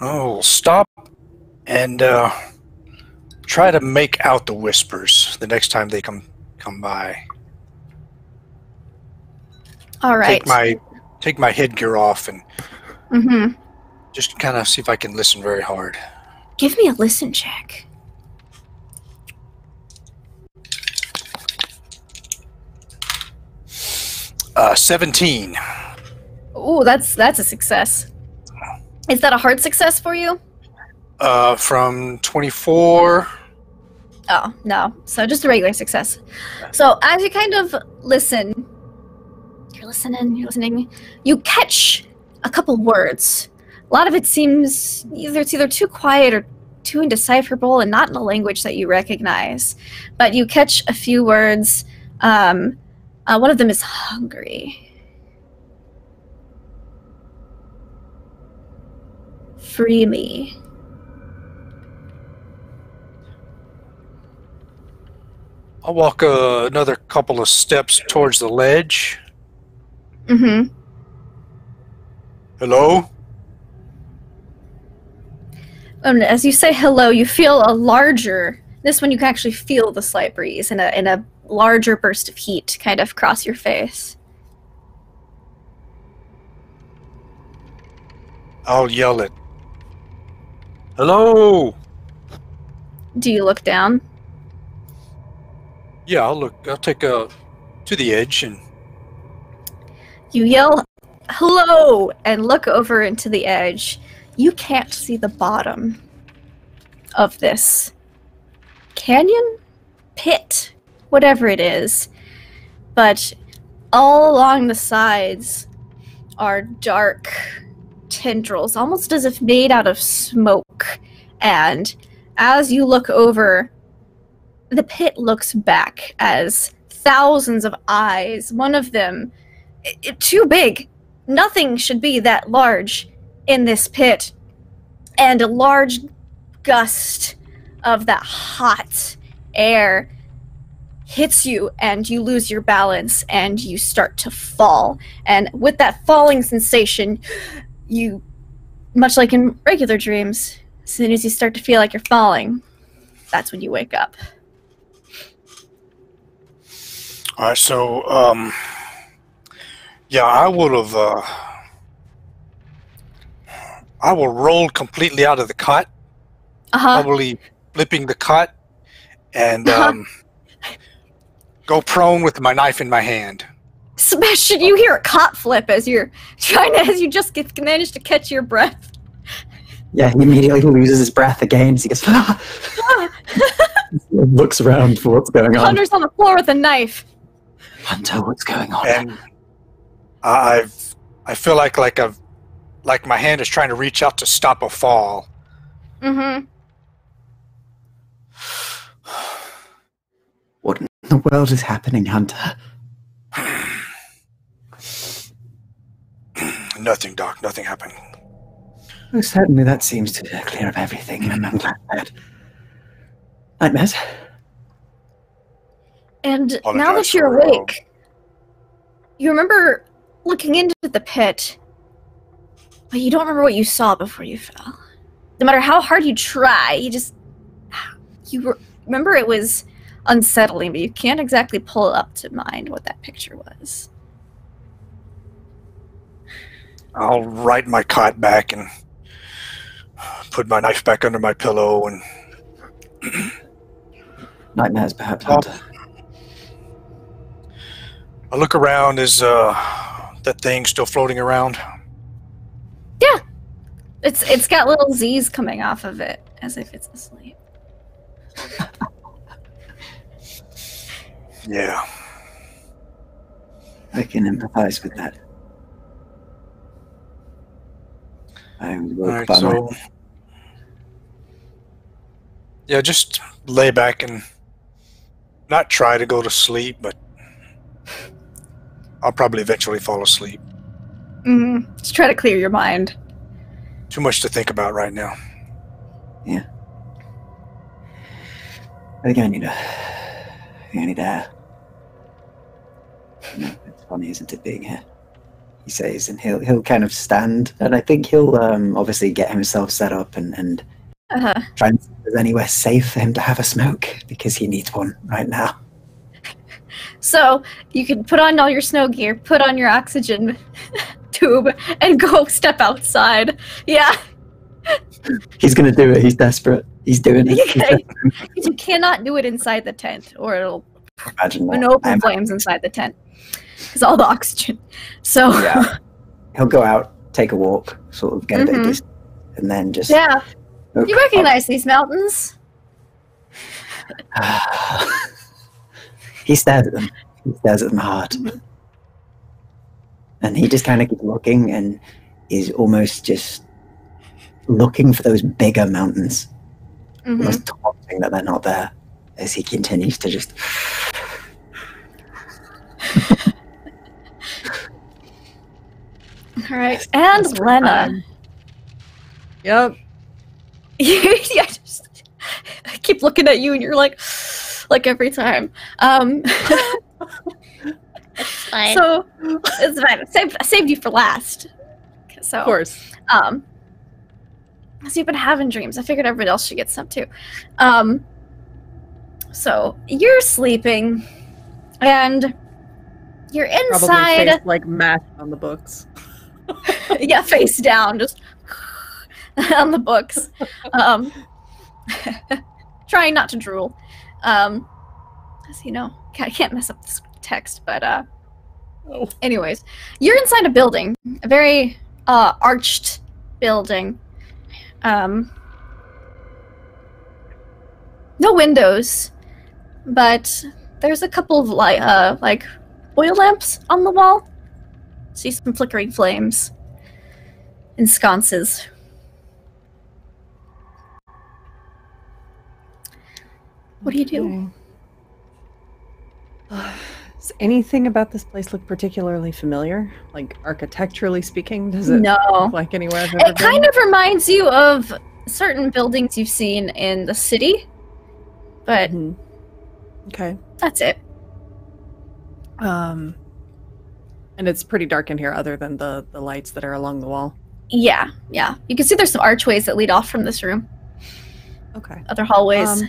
Oh, stop and try to make out the whispers the next time they come by. All right. Take my headgear off and just kind of see if I can listen very hard. Give me a listen check. Uh, 17. Ooh, that's a success. Is that a hard success for you? From 24. Oh, no. So just a regular success. So as you kind of listen, you're listening, you catch a couple words. A lot of it seems it's either too quiet or too indecipherable and not in a language that you recognize. But you catch a few words. One of them is hungry. Free me. I'll walk another couple of steps towards the ledge. Hello? And as you say hello, you feel a larger... This one you can actually feel the slight breeze and a larger burst of heat kind of cross your face. I'll yell it. Hello? Do you look down? Yeah, I'll take to the edge and... You yell, hello, and look over into the edge. You can't see the bottom of this canyon? Pit? Whatever it is. But all along the sides are dark tendrils, almost as if made out of smoke. And as you look over, the pit looks back as thousands of eyes, one of them too big. Nothing should be that large in this pit. And a large gust of that hot air hits you, and you lose your balance, and you start to fall. And with that falling sensation, you much like in regular dreams, as soon as you start to feel like you're falling, that's when you wake up. All right, so yeah, I would have. I will roll completely out of the cot, probably flipping the cot, and go prone with my knife in my hand. Sebastian, you hear a cot flip as you're as you just manage to catch your breath. Yeah, he immediately loses his breath again. So he goes, looks around for what's going on. Hunter's on the floor with a knife. Hunter, what's going on? And I feel like my hand is trying to reach out to stop a fall. Mm-hmm. What in the world is happening, Hunter? Nothing, Doc. Nothing happened. Oh, certainly that seems to clear up everything, and I'm glad that. Nightmares? And Apologize now that you're for, awake, you remember looking into the pit, but you don't remember what you saw before you fell. No matter how hard you try, you remember it was unsettling, but you can't exactly pull up to mind what that picture was. I'll ride my cot back and put my knife back under my pillow and Nightmares, perhaps, Hunter. I look around. Is that thing still floating around? Yeah, it's got little Z's coming off of it as if it's asleep. Yeah. I can empathize with that. I was woke Alright, by so yeah, just lay back and not try to go to sleep, but I'll probably eventually fall asleep. Mm-hmm. Just try to clear your mind. Too much to think about right now. Yeah. I think I need air. No, it's funny, isn't it, being here? He says, and he'll kind of stand, and I think he'll obviously get himself set up and try and see if there's anywhere safe for him to have a smoke, because he needs one right now. So you can put on all your snow gear, put on your oxygen tube, and go step outside. Yeah. He's gonna do it. He's desperate. He's doing it. You cannot do it inside the tent, or it'll Imagine that. open flames inside the tent. It's all the oxygen. So yeah, he'll go out, take a walk, sort of get a bit of distance, and then just You recognize these mountains? He stares at them. He stares at them hard, and he just kind of keeps looking, and is almost just looking for those bigger mountains. Almost taunting that they're not there, as he continues to just. All right, and Lena. Yep. Yeah, I keep looking at you, and you're like every time. It's fine. So it's fine. I saved you for last. So, Of course. So you've been having dreams. I figured everybody else should get some too. So you're sleeping, and you're inside. Probably face, like mashed on the books. Yeah, face down, just on the books. Trying not to drool. As you know, I can't mess up this text, but anyways, you're inside a building, a very arched building. No windows, but there's a couple of like oil lamps on the wall. See some flickering flames in sconces. What do you do? Does anything about this place look particularly familiar? Like architecturally speaking? Does it No. look like anywhere I've ever It kind of reminds you of certain buildings you've seen in the city, but Okay. that's it. And it's pretty dark in here other than the lights that are along the wall. Yeah. You can see there's some archways that lead off from this room. Okay. Other hallways.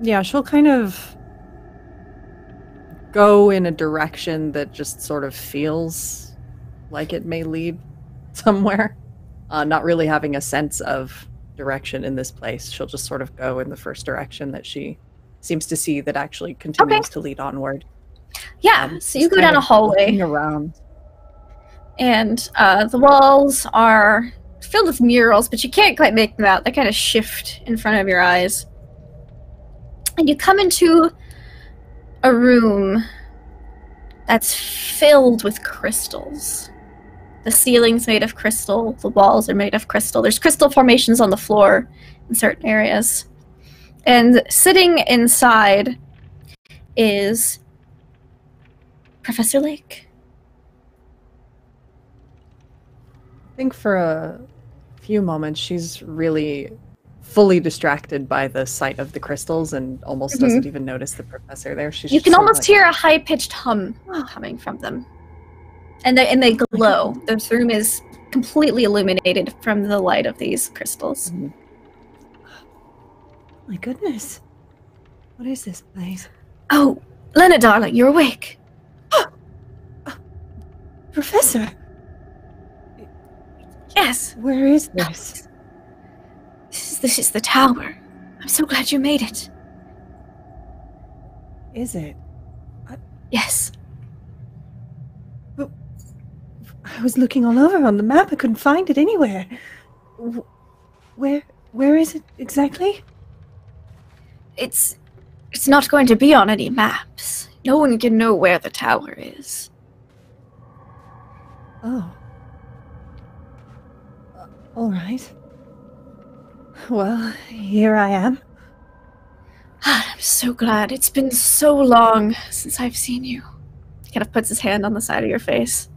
Yeah, she'll kind of go in a direction that just sort of feels like it may lead somewhere. Not really having a sense of direction in this place. She'll just sort of go in the first direction that she seems to see that actually continues to lead onward. Yeah, so you go down a hallway. Around. And the walls are filled with murals, but you can't quite make them out. They kind of shift in front of your eyes. And you come into a room that's filled with crystals. The ceiling's made of crystal. The walls are made of crystal. There's crystal formations on the floor in certain areas. And sitting inside is Professor Lake. I think for a few moments she's really fully distracted by the sight of the crystals and almost doesn't even notice the professor there. She's you can almost hear a high-pitched hum coming from them. And they glow. This room is completely illuminated from the light of these crystals. Oh my goodness. What is this place? Oh, Lena, darling, you're awake. Professor! Yes. Where is this? This is the tower. I'm so glad you made it. Is it? Yes. I was looking all over on the map. I couldn't find it anywhere. Where is it exactly? It's not going to be on any maps. No one can know where the tower is. Oh. All right. Well, here I am. I'm so glad. It's been so long since I've seen you. He kind of puts his hand on the side of your face.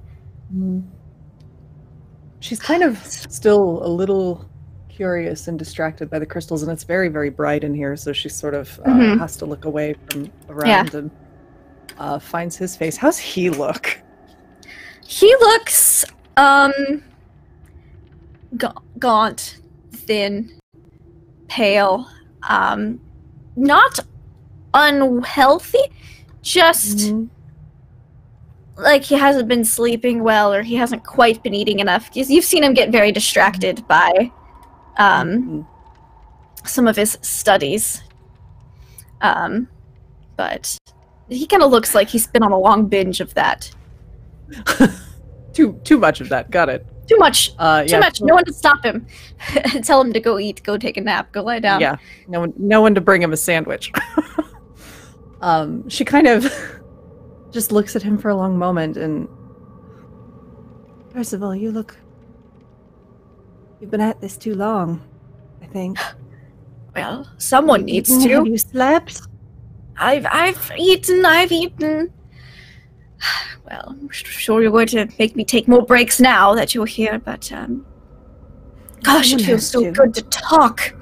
She's kind of still a little curious and distracted by the crystals, and it's very, very bright in here, so she sort of has to look away from around and finds his face. How's he look? He looks gaunt, thin, pale, not unhealthy, just like he hasn't been sleeping well, or he hasn't quite been eating enough. You've seen him get very distracted by some of his studies, but he kind of looks like he's been on a long binge of that. Too much of that. Got it. Too much. Too much. No one to stop him. Tell him to go eat, go take a nap, go lie down. Yeah. No one to bring him a sandwich. She kind of just looks at him for a long moment and... Percival, you've been at this too long, I think. Well, someone needs to. Have you slept? I've eaten. Well, I'm sure you're going to make me take more breaks now that you're here, but, gosh, it feels so good to talk.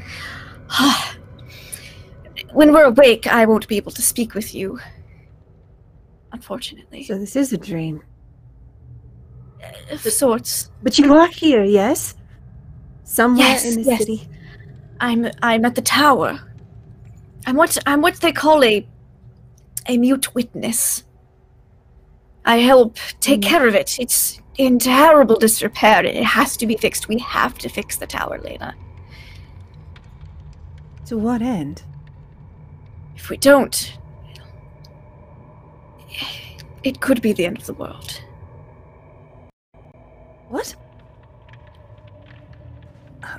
When we're awake, I won't be able to speak with you. Unfortunately. So this is a dream. Of sorts. But you are here, yes? Somewhere in the city. I'm at the tower. I'm what they call a mute witness. I help take care of it. It's in terrible disrepair, and it has to be fixed. We have to fix the tower, Lena. To what end? If we don't, it could be the end of the world. What?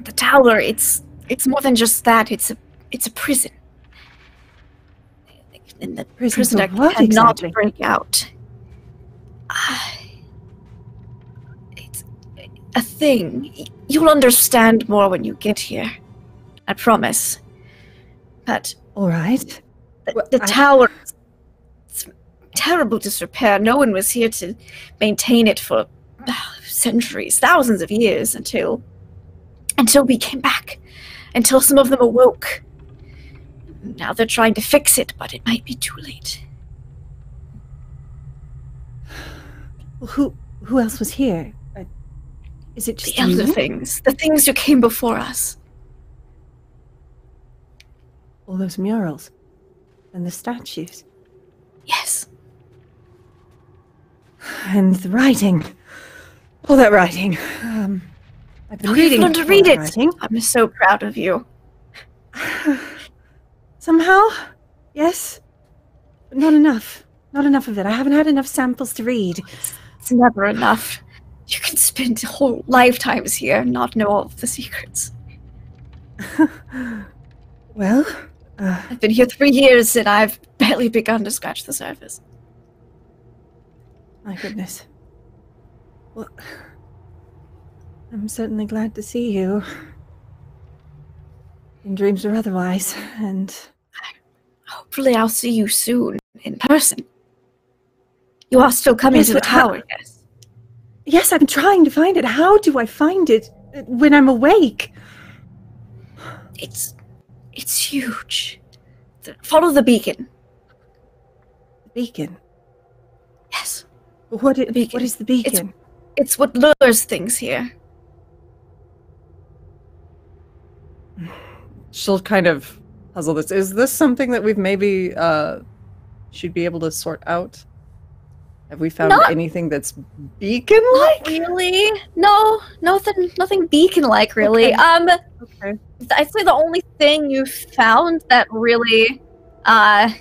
The tower, it's more than just that. It's a prison. And the prisoner cannot break out. It's a thing. You'll understand more when you get here. I promise. But all right. The tower, it's terrible disrepair. No one was here to maintain it for centuries, thousands of years until we came back, until some of them awoke. Now they're trying to fix it, but it might be too late. Who else was here? Is it just The other you? things. The things who came before us. All those murals and the statues Yes. and the writing. All that writing. I've been reading. You've learned to read all it. that writing. I'm so proud of you. Somehow, yes, but not enough. Not enough of it. I haven't had enough samples to read. It's never enough. You can spend whole lifetimes here and not know all of the secrets. Well, I've been here 3 years and I've barely begun to scratch the surface. my goodness. Well, I'm certainly glad to see you. In dreams or otherwise, and Hopefully I'll see you soon, in person. You are still coming Yes, to the but how- tower, yes? yes, I'm trying to find it. How do I find it when I'm awake? It's huge. Follow the beacon. The beacon. Yes. What beacon. What is the beacon? It's what lures things here. She'll kind of puzzle this. Is this something that we've maybe should be able to sort out? Have we found Not- anything that's beacon-like? Not really. No, nothing beacon-like, really. Okay. Okay. I'd say the only thing you found that really kind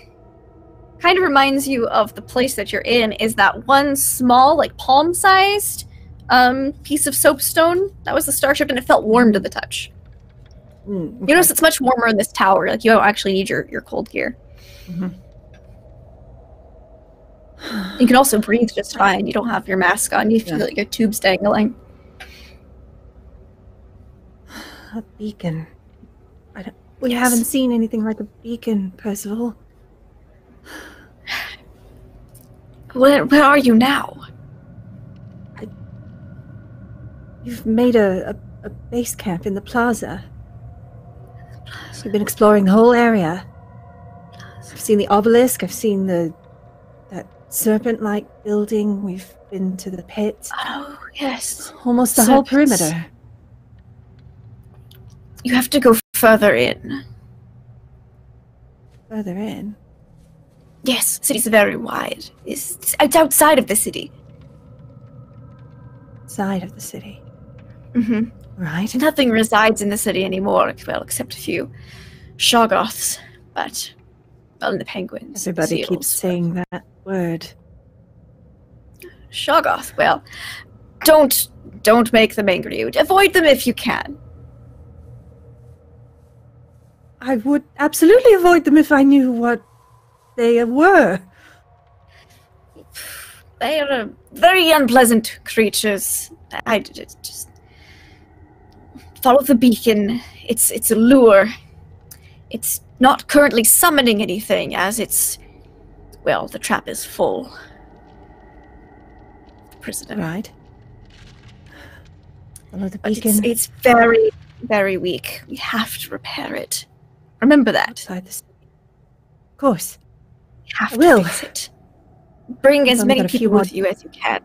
of reminds you of the place that you're in is that one small, like palm-sized piece of soapstone. That was the starship, and it felt warm to the touch. Mm, You notice it's much warmer in this tower. Like, you don't actually need your cold gear. Mhm. You can also breathe just fine. You don't have your mask on. You feel Yeah. like your tube's dangling. A beacon. We Yes. haven't seen anything like a beacon, Percival. Where are you now? You've made a base camp in the plaza. We've been exploring the whole area. I've seen the obelisk. I've seen that serpent-like building. We've been to the pit. Oh, yes. Almost the whole Serpents. perimeter. You have to go further in. Further in. Yes, the city's very wide. It's outside of the city. Side of the city. Mm-hmm. Right. Nothing resides in the city anymore, well, except a few Shoggoths, but, well, and the penguins. Everybody seals, keeps saying that word. Shoggoth, well, don't make them angry. Avoid them if you can. I would absolutely avoid them if I knew what they were. They are very unpleasant creatures. I just follow the beacon. It's a lure. It's not currently summoning anything, as it's, well, the trap is full. Prisoner. Right. Follow the But beacon it's very, very weak. We have to repair it. Remember that. outside the city. Of course. You have I will. to fix it. Bring I've as only many got a few people more- with you as you can.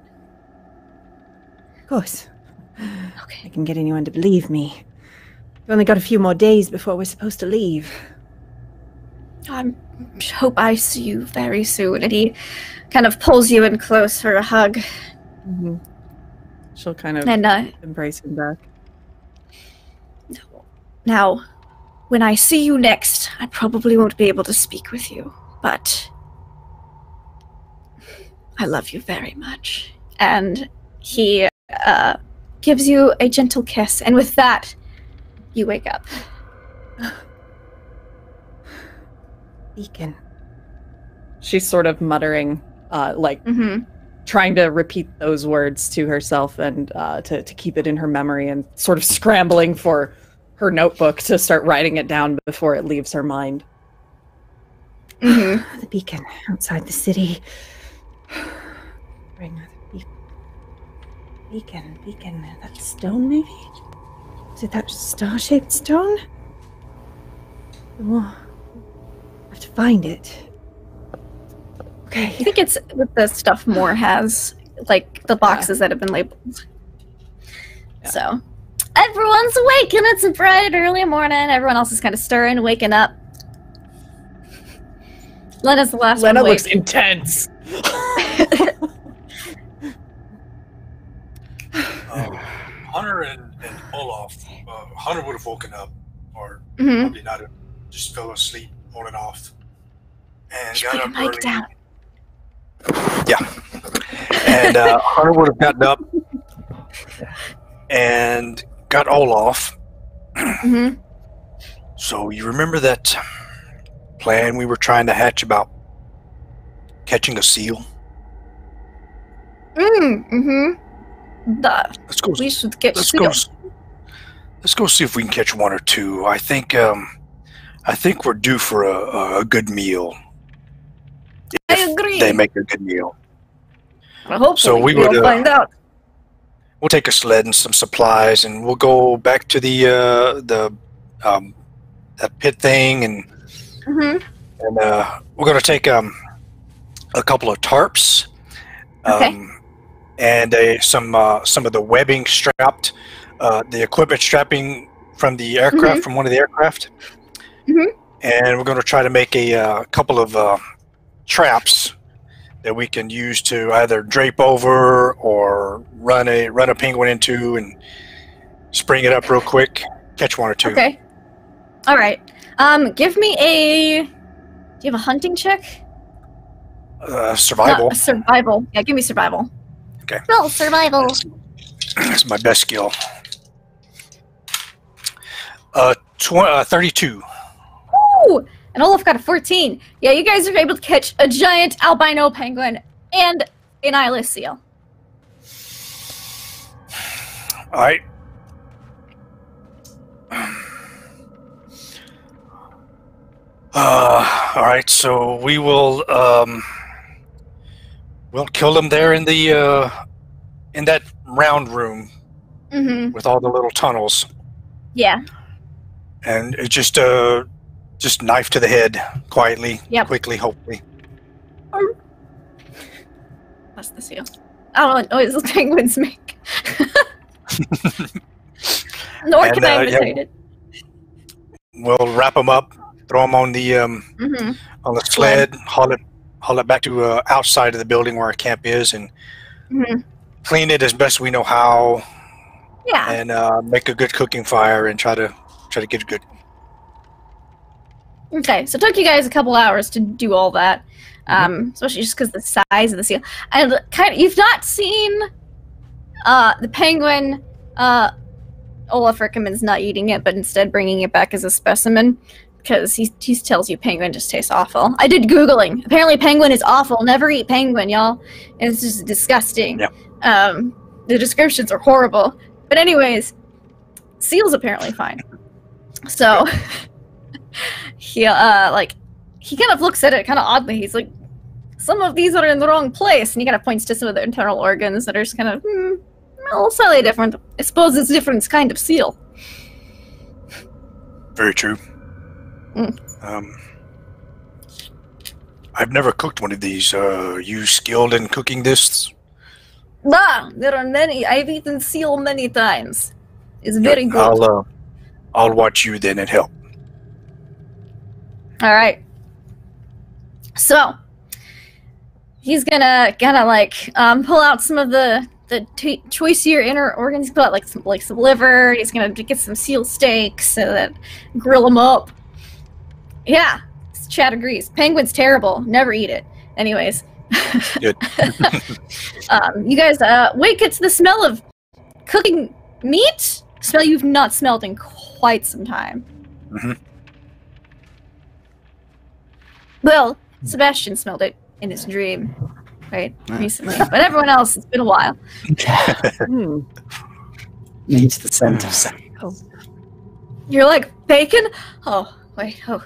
Of course. Okay. I can get anyone to believe me. We've only got a few more days before we're supposed to leave. I hope I see you very soon. And he kind of pulls you in close for a hug. Mhm. She'll kind of And embrace him back. now, when I see you next, I probably won't be able to speak with you, but I love you very much. And he gives you a gentle kiss, and with that, you wake up. Beacon. She's sort of muttering, like Mm-hmm. trying to repeat those words to herself and to keep it in her memory, and sort of scrambling for her notebook to start writing it down before it leaves her mind. Mm-hmm. The beacon outside the city. Bring the beacon. That stone, maybe? Is it that star-shaped stone? Oh, I have to find it. I Okay. think it's with the stuff Moore has, like the boxes that have been labeled. So everyone's awake, and it's a bright early morning. Everyone else is kind of stirring, waking up. Lena's the last one Lena awake. looks intense. Hunter and Olaf. Hunter would have woken up, or Mhm. probably not. Just fell asleep on and off, and Should got put up the mic early. down. Yeah, and Hunter would have gotten up and got Olaf. Mhm. So you remember that plan we were trying to hatch about catching a seal? Mhm. Let's go. We should get Let's seal. go. Let's go see if we can catch one or two. I think we're due for a good meal. I If agree. They make a good meal. Well, hopefully, So we we'll would, find out. We'll take a sled and some supplies, and we'll go back to that pit thing, and Mhm. we're gonna take a couple of tarps, Okay. and some of the webbing strapped, the equipment strapping from the aircraft, from one of the aircraft, Mhm. and we're gonna try to make a couple of traps that we can use to either drape over or run a penguin into and spring it up real quick, catch one or two. Okay. All right. Give me a. Do you have a hunting check? Survival. Survival. Yeah, give me survival. Okay. Roll survival. That's my best skill. 32. Ooh! And Olaf got a 14. Yeah, you guys are able to catch a giant albino penguin and an eyeless seal. All right. All right. So we will we'll kill them there in the in that round room Mm-hmm. with all the little tunnels, Yeah. and it just knife to the head quietly, Yep. quickly, hopefully. That's the seal. I don't know what noises penguins make. Nor can I imitate it. We'll wrap them up, throw them on the Mm-hmm. on the sled, haul it back to outside of the building where our camp is, and Mm-hmm. clean it as best we know how, Yeah. and make a good cooking fire and try to get it good. Okay, so it took you guys a couple hours to do all that, especially just because the size of the seal. And you've not seen the penguin. Olaf recommends not eating it, but instead bringing it back as a specimen, because he tells you penguin just tastes awful. I did Googling. Apparently penguin is awful. Never eat penguin, y'all. And it's just disgusting. Yeah. The descriptions are horrible. But anyways, seal's apparently fine. So he kind of looks at it kind of oddly. He's like, some of these are in the wrong place, and he kind of points to some of the internal organs that are just kind of slightly different. I suppose it's a different kind of seal. Very true. I've never cooked one of these. You skilled in cooking this? There are many. I've eaten seal many times. It's very good. I'll watch you then and help. All right. So he's gonna pull out some of the choicier inner organs. Pull out like some liver. He's gonna get some seal steaks and then grill them up. Yeah, Chad agrees. Penguin's terrible. Never eat it. Anyways. Good. You guys wake up to the smell of cooking meat. Smell you've not smelled in quite some time. Mm-hmm. Well, Sebastian smelled it in his dream, right, recently. But everyone else, it's been a while. Needs the scent of sex. You're like, bacon? Oh, wait, oh.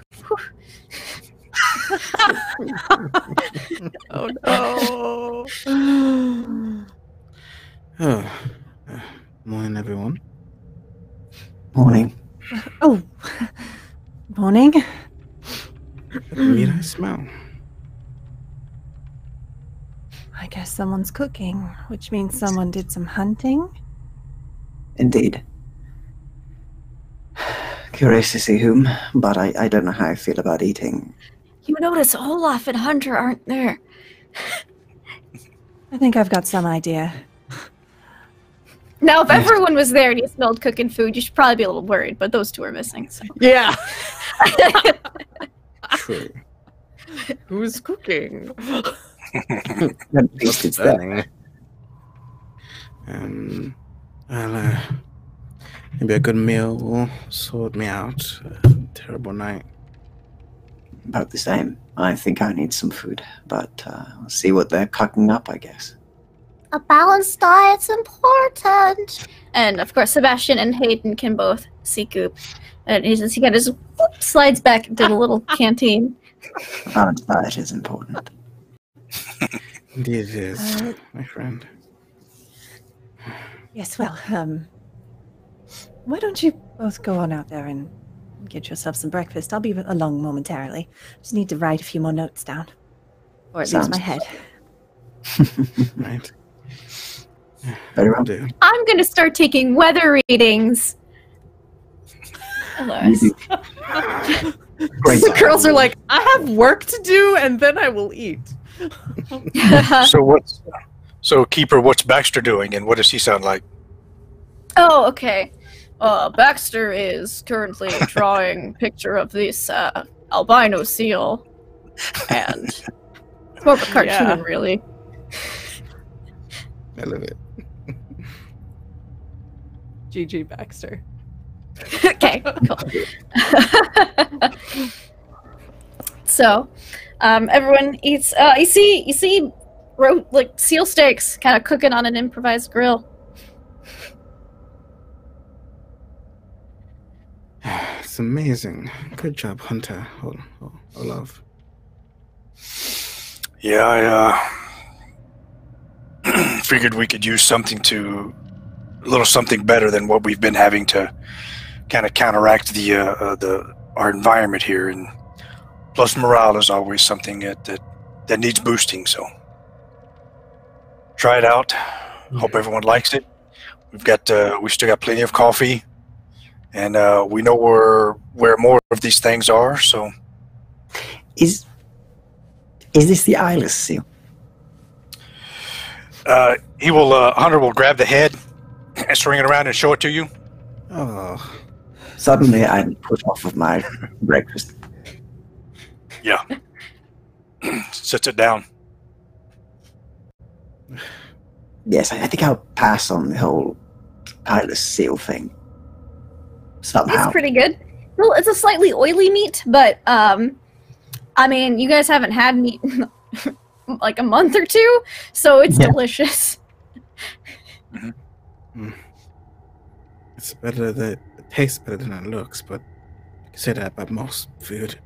Oh no. Morning, everyone. Morning. Oh, morning. What meat I smell? I guess someone's cooking, which means someone did some hunting. Indeed. Curious to see whom, but I don't know how I feel about eating. You notice Olaf and Hunter aren't there. I think I've got some idea. Now, if everyone was there and you smelled cooking food, you should probably be a little worried, but those two are missing. So. Yeah. True. Who's cooking? At least it's there. Well, maybe a good meal will sort me out. Terrible night. About the same. I think I need some food, but we'll see what they're cooking up, I guess. A balanced diet's important. And of course, Sebastian and Hayden can both see Goop. And he got his slides back into the little canteen. A balanced diet is important. Indeed it is, my friend. Yes, well, why don't you both go on out there and get yourself some breakfast? I'll be along momentarily. Just need to write a few more notes down. Or at least my head. Right. Very well. Do. I'm going to start taking weather readings. Great. The girls are like, I have work to do, and then I will eat. So Keeper, what's Baxter doing, and what does he sound like? Oh, okay. Baxter is currently drawing a picture of this albino seal. And it's more of a cartoon, really. I love it. GG Baxter. Okay, cool. So, everyone eats. You see, seal steaks kind of cooking on an improvised grill. It's amazing. Good job, Hunter. Olaf. Yeah, I figured we could use something better than what we've been having to kind of counteract our environment here, and plus morale is always something that needs boosting. So try it out. Hope everyone likes it. We still got plenty of coffee, and we know where more of these things are. So Is this the eyeless seal? Hunter will grab the head and swing it around and show it to you. Oh. Suddenly I'm put off of my breakfast. Yeah. Sits it down. Yes, I think I'll pass on the whole eyeless seal thing. Somehow. It's pretty good. Well, it's a slightly oily meat, but I mean, you guys haven't had meat in like a month or two, so it's delicious. Mm. It's better that it tastes better than it looks, but you can say that about most food.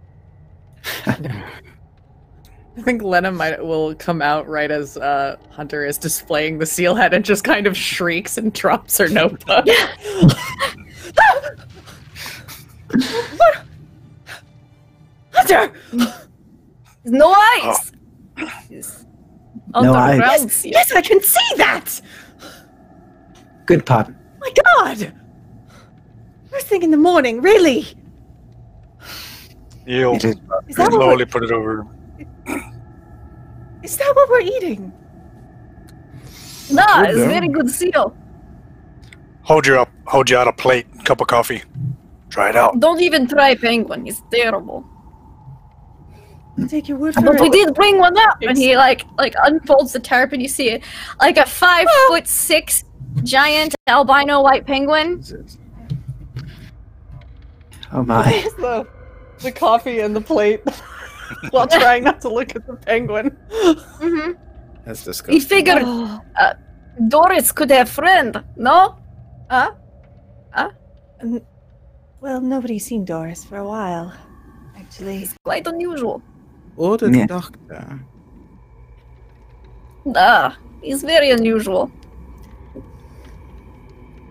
I think Lena will come out right as Hunter is displaying the seal head and just kind of shrieks and drops her notebook. Hunter! No eyes! No eyes. Yes, I can see that! Good pardon. My God! First thing in the morning, really? You'll It is. Is that what slowly put it over. Is that what we're eating? Nah, Good it's girl. very good seal. Hold you out a plate, cup of coffee. Try it out. Don't even try penguin, it's terrible. I'll take your word for But we it. did bring one up, and he like unfolds the tarp, and you see it like a 5'6" giant albino white penguin. Oh my. The coffee and the plate while trying not to look at the penguin. Mm-hmm. That's We disgusting. figured Doris could have friend, no? Well, nobody's seen Doris for a while, actually. It's quite unusual. Order Yeah. the doctor. He's very unusual.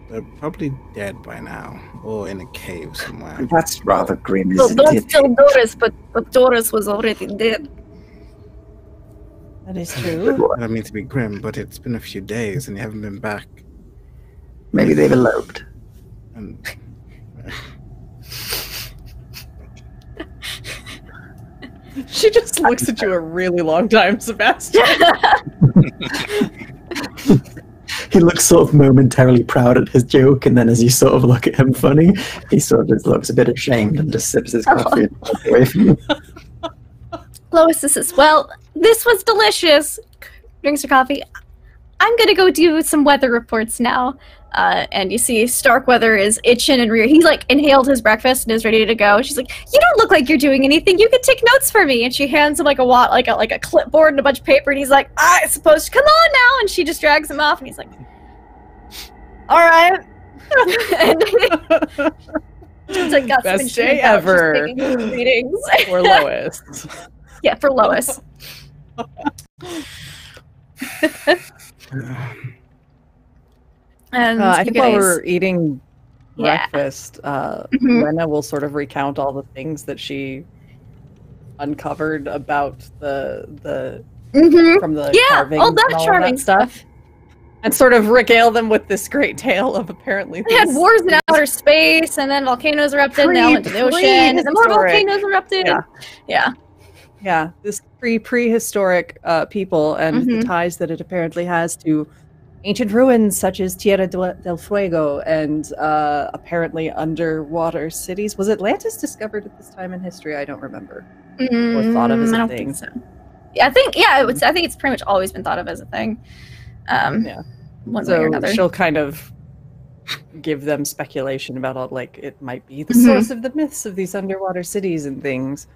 They're probably dead by now, or in a cave somewhere. That's rather grim, So isn't don't it? tell Doris, but Doris was already dead. That is true. I don't mean to be grim, but it's been a few days and you haven't been back. Maybe they've eloped. She just looks at you a really long time, Sebastian. He looks sort of momentarily proud at his joke, and then as you sort of look at him funny, he sort of just looks a bit ashamed and just sips his coffee and walks away from you. Lois says, well, this was delicious. Drinks her coffee. I'm going to go do some weather reports now. And you see Starkweather is itching and he's like inhaled his breakfast and is ready to go. She's like, you don't look like you're doing anything. You can take notes for me. And she hands him like a clipboard and a bunch of paper. And he's like, I suppose, come on now. And she just drags him off. And he's like, all right. And it's like got best day ever. Readings. For Lois. Yeah, for Lois. And I think while we're eating Yeah. breakfast, Mhm. Lena will sort of recount all the things that she uncovered about the Mhm. from the Yeah, carvings all that and all charming that stuff, and sort of regale them with this great tale of apparently They had these- wars in outer space, and then volcanoes erupted, and they all into the ocean, and then more Prehistoric. volcanoes erupted. Yeah. Yeah. this prehistoric people and the Mhm. ties that it apparently has to ancient ruins such as Tierra del Fuego and apparently underwater cities. Was Atlantis discovered at this time in history? I don't remember. Or thought of as a I don't thing. think so. Yeah, I think I think it's pretty much always been thought of as a thing. Yeah. One way or So another. she'll kind of give them speculation about all, like, it might be the Mhm. source of the myths of these underwater cities and things.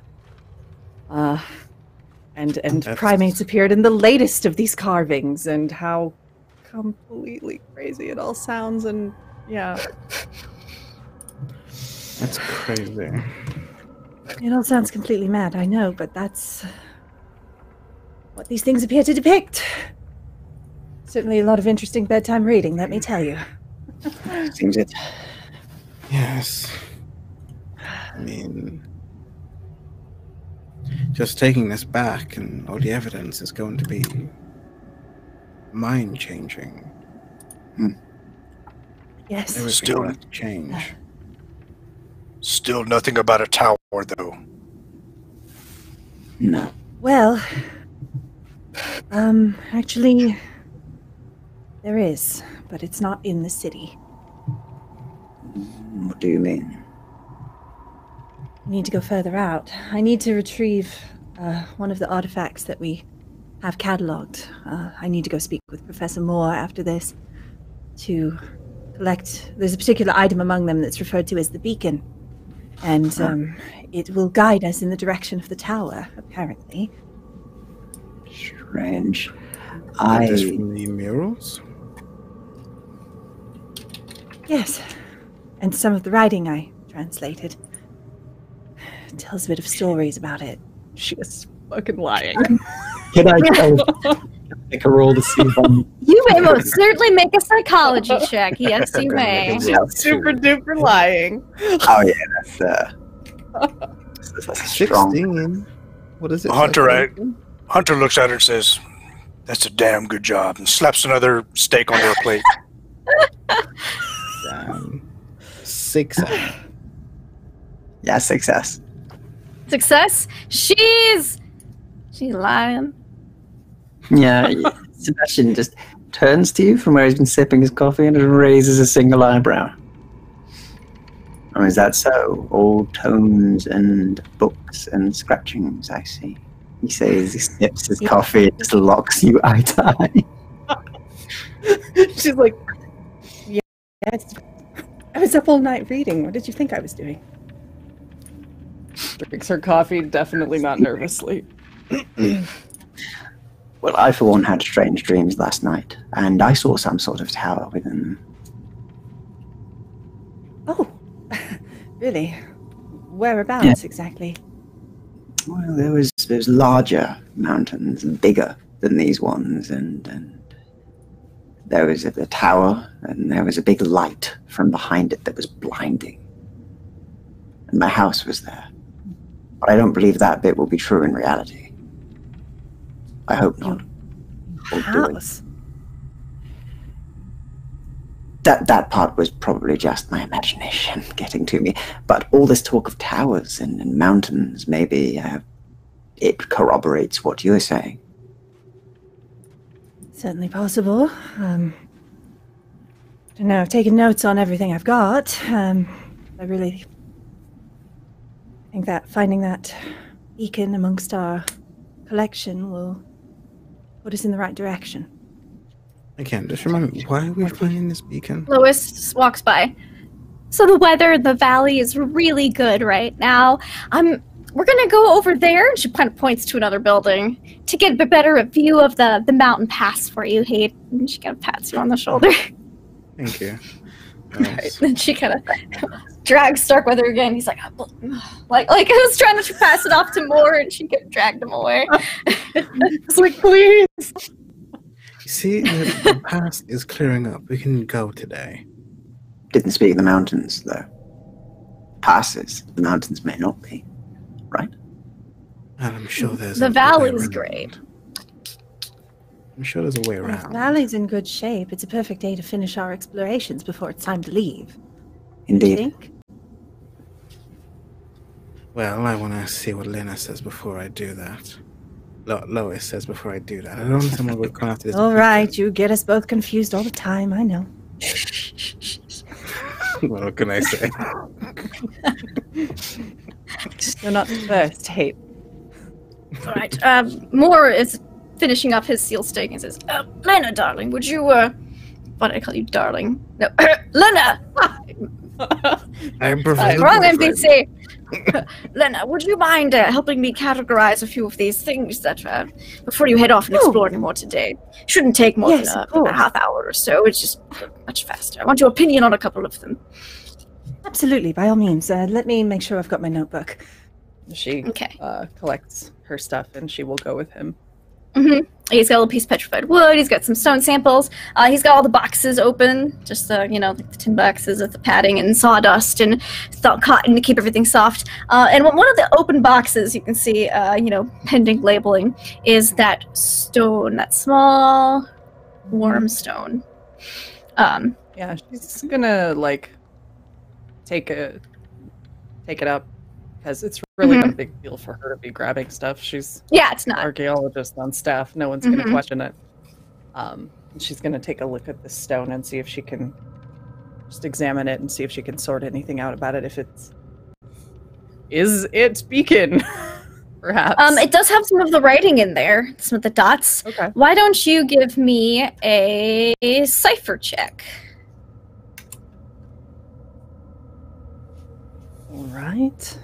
And That's- primates appeared in the latest of these carvings, and how completely crazy it all sounds. And yeah, That's crazy. It all sounds completely mad, I know, but that's what these things appear to depict. Certainly a lot of interesting bedtime reading, let me tell you. Seems it. Yes. I mean, just taking this back and all the evidence is going to be mind-changing. Yes. Everything Still- will have to change. Still nothing about a tower, though. No. Well, actually, there is, but it's not in the city. What do you mean? We need to go further out. I need to retrieve one of the artifacts that we have cataloged. I need to go speak with Professor Moore after this to collect. There's a particular item among them that's referred to as the beacon, and it will guide us in the direction of the tower, apparently. Strange. Got this from the murals? Yes, and some of the writing I translated tells a bit of stories about it. she is fucking lying. Can I make a roll to see if I'm You may most certainly make a psychology check. Yes, you may. Super duper lying. Oh yeah, that's a strong. 16. What is it? Hunter looks at her and says, "That's a damn good job," and slaps another steak onto her plate. Damn. 6. Yeah, success. Success. She's lying. Yeah, Sebastian just turns to you from where he's been sipping his coffee and just raises a single eyebrow. Oh, is that so? All tomes and books and scratchings, I see. He says he sips his coffee and just locks you eye to eye. She's like, yeah, I was up all night reading. What did you think I was doing? Drinks her coffee, definitely not nervously. Well, I for one had strange dreams last night, and I saw some sort of tower within. Oh, really? Whereabouts exactly? Well, there was larger mountains, bigger than these ones, and there was a tower, and there was a big light from behind it that was blinding. And my house was there. But I don't believe that bit will be true in reality. I hope not. Or do it. House? That part was probably just my imagination getting to me. But all this talk of towers and mountains, maybe it corroborates what you're saying. Certainly possible. I don't know, I've taken notes on everything I've got. I really think that finding that beacon amongst our collection will put us in the right direction. Again, just remind me, why are we finding this beacon? Lois just walks by. So the weather in the valley is really good right now. We're gonna go over there, and she kind of points to another building, to get a better view of the mountain pass for you, Hayden. And she kind of pats you on the shoulder. Thank you. Right. Then she kind of drags Starkweather again. He's like I was trying to pass it off to Moore, and she dragged him away. It's like, please. You see, the pass is clearing up. We can go today. Didn't speak of the mountains, though. Passes. The mountains may not be. Right? And I'm sure there's the a valley's way great. I'm sure there's a way The around. valley's in good shape. It's a perfect day to finish our explorations before it's time to leave. Indeed. You think? Well, I want to see what Lena says before I do that. Lois says before I do that. I don't understand why we're going after this. All right, you get us both confused all the time, I know. What can I say? You're not the first, Hate. All right. Moore is finishing up his seal steak and says, Lena, darling, would you, why did I call you darling? No, Lena! I prefer Wrong NPC! Lena, would you mind helping me categorize a few of these things that, before you head off and explore any more today? Shouldn't take more Yes, than of course. a half hour or so. It's just much faster. I want your opinion on a couple of them. Absolutely, by all means. Let me make sure I've got my notebook. She Okay. collects her stuff, and she will go with him. Mm-hmm. He's got a little piece of petrified wood. He's got some stone samples. He's got all the boxes open, just like the tin boxes with the padding and sawdust and cotton to keep everything soft. And one of the open boxes you can see, pending labeling, is that stone, that small, warm stone. Yeah, she's gonna take it up because it's really not a big deal for her to be grabbing stuff. She's Yeah, it's an not. archaeologist on staff. No one's gonna question it. She's gonna take a look at the stone and see if she can just examine it and see if she can sort anything out about it. If is it beacon, perhaps. It does have some of the writing in there, some of the dots. Okay. Why don't you give me a cipher check? All right.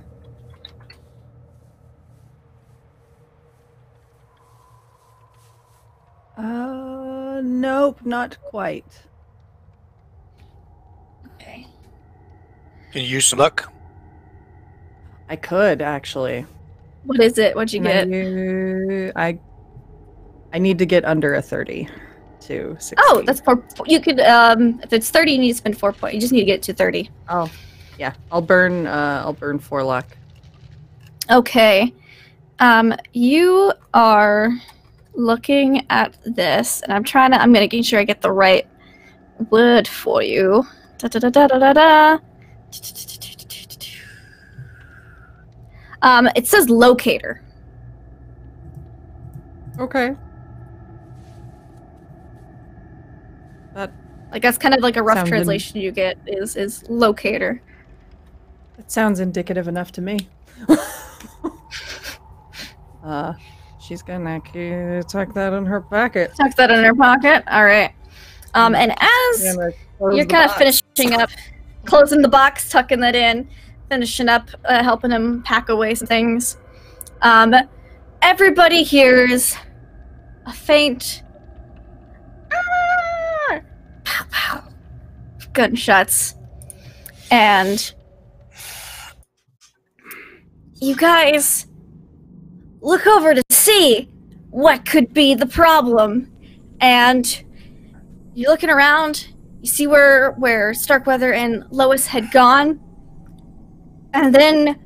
Nope, not quite. Okay. Can you use some luck? I could actually. What is it? What'd you get? I need to get under a 30 to 60. Oh, that's 4. You could, if it's 30, you need to spend 4 points. You just need to get to 30. Oh, yeah. I'll burn 4 luck. Okay. You are looking at this, and I'm making sure I get the right word for you. It says locator. Okay. That's kind of like a rough Sounds translation you get is locator. That sounds indicative enough to me. She's gonna tuck that in her pocket. Tuck that in her pocket. All right. And as you're kind of finishing up, closing the box, tucking that in, finishing up, helping him pack away some things, everybody hears a faint pow pow gunshots, and you guys look over to see what could be the problem. And you're looking around, you see where Starkweather and Lois had gone, and then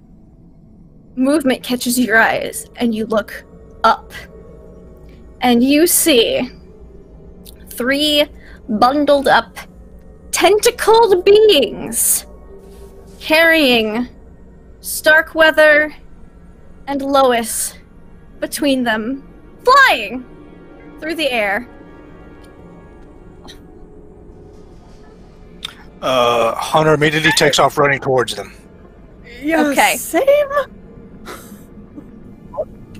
movement catches your eyes, and you look up, and you see 3 bundled up tentacled beings carrying Starkweather and Lois between them, flying through the air. Hunter immediately takes off running towards them. Yeah, Okay. same.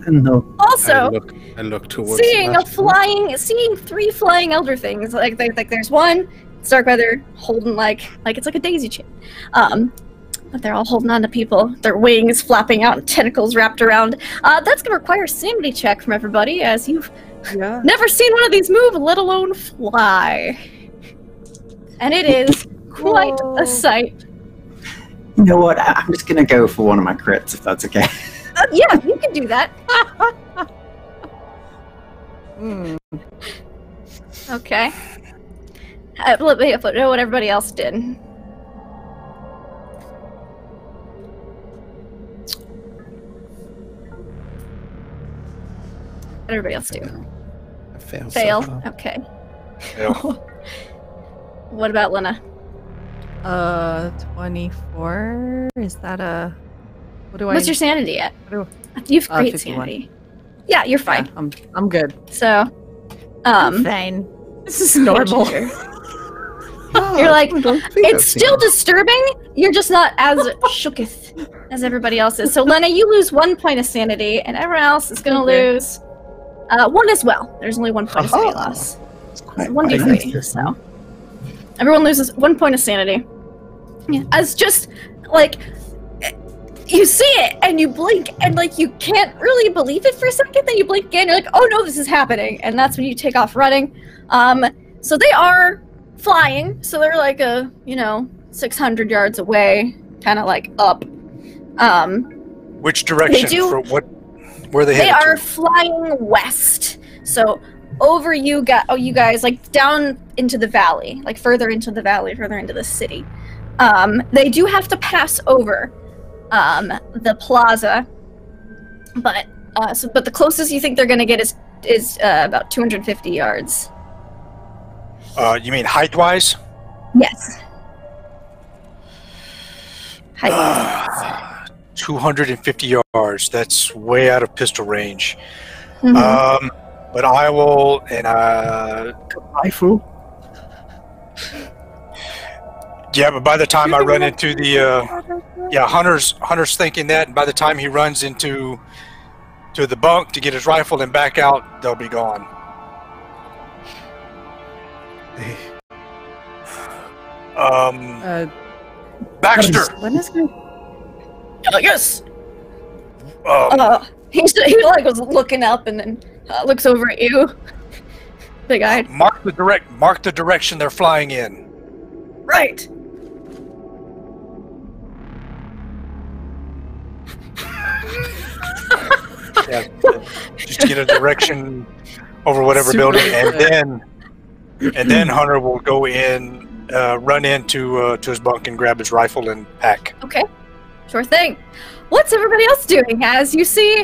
No. Also, I look towards seeing Sebastian. seeing 3 flying elder things. Like there's one Starkweather holding like it's like a daisy chain. But they're all holding on to people. Their wings flapping out and tentacles wrapped around. That's gonna require a sanity check from everybody, as you've never seen one of these move, let alone fly. And it is quite a sight. You know what? I'm just gonna go for one of my crits, if that's okay. Yeah, you can do that. Okay. Let me know what everybody else did. What did everybody else do? I failed. Fail. So far. Okay. Yeah. What about Lena? 24. Is that a? What do I? What's your sanity at? What You've great 51. sanity. Yeah, you're fine. Yeah, I'm good. So, Fine. This is normal. You're like, I don't think it's I've still seen disturbing. You're just not as shooketh as everybody else is. So, Lena, you lose 1 point of sanity, and everyone else is going to Okay. lose 1 as well. There's only 1 point of sanity loss. It's quite 1d3. nice. So, everyone loses 1 point of sanity. Yeah, as just like you see it and you blink and like you can't really believe it for a second. Then you blink again. You're like, oh no, this is happening, and that's when you take off running. So they are flying. So they're like 600 yards away, kind of like up. Which direction? They do- For what? Where are they They headed are to? flying west. So over you guys like down into the valley, like further into the valley, further into the city. They do have to pass over the plaza, but the closest you think they're gonna get is about 250 yards. You mean height-wise? Yes. Height. 250 yards. That's way out of pistol range. Mhm. But I will, and Rifle. yeah. But by the time I run into the, Hunter's thinking that, and by the time he runs into the bunk to get his rifle and back out, they'll be gone. Baxter. When is going? Yes. Um, He like was looking up and then looks over at you. Big eyed. mark the direction they're flying in. Right. Yeah, just to get a direction over whatever Super building, and then Hunter will go in, run into to his bunk and grab his rifle and pack. Okay. Sure thing. What's everybody else doing as you see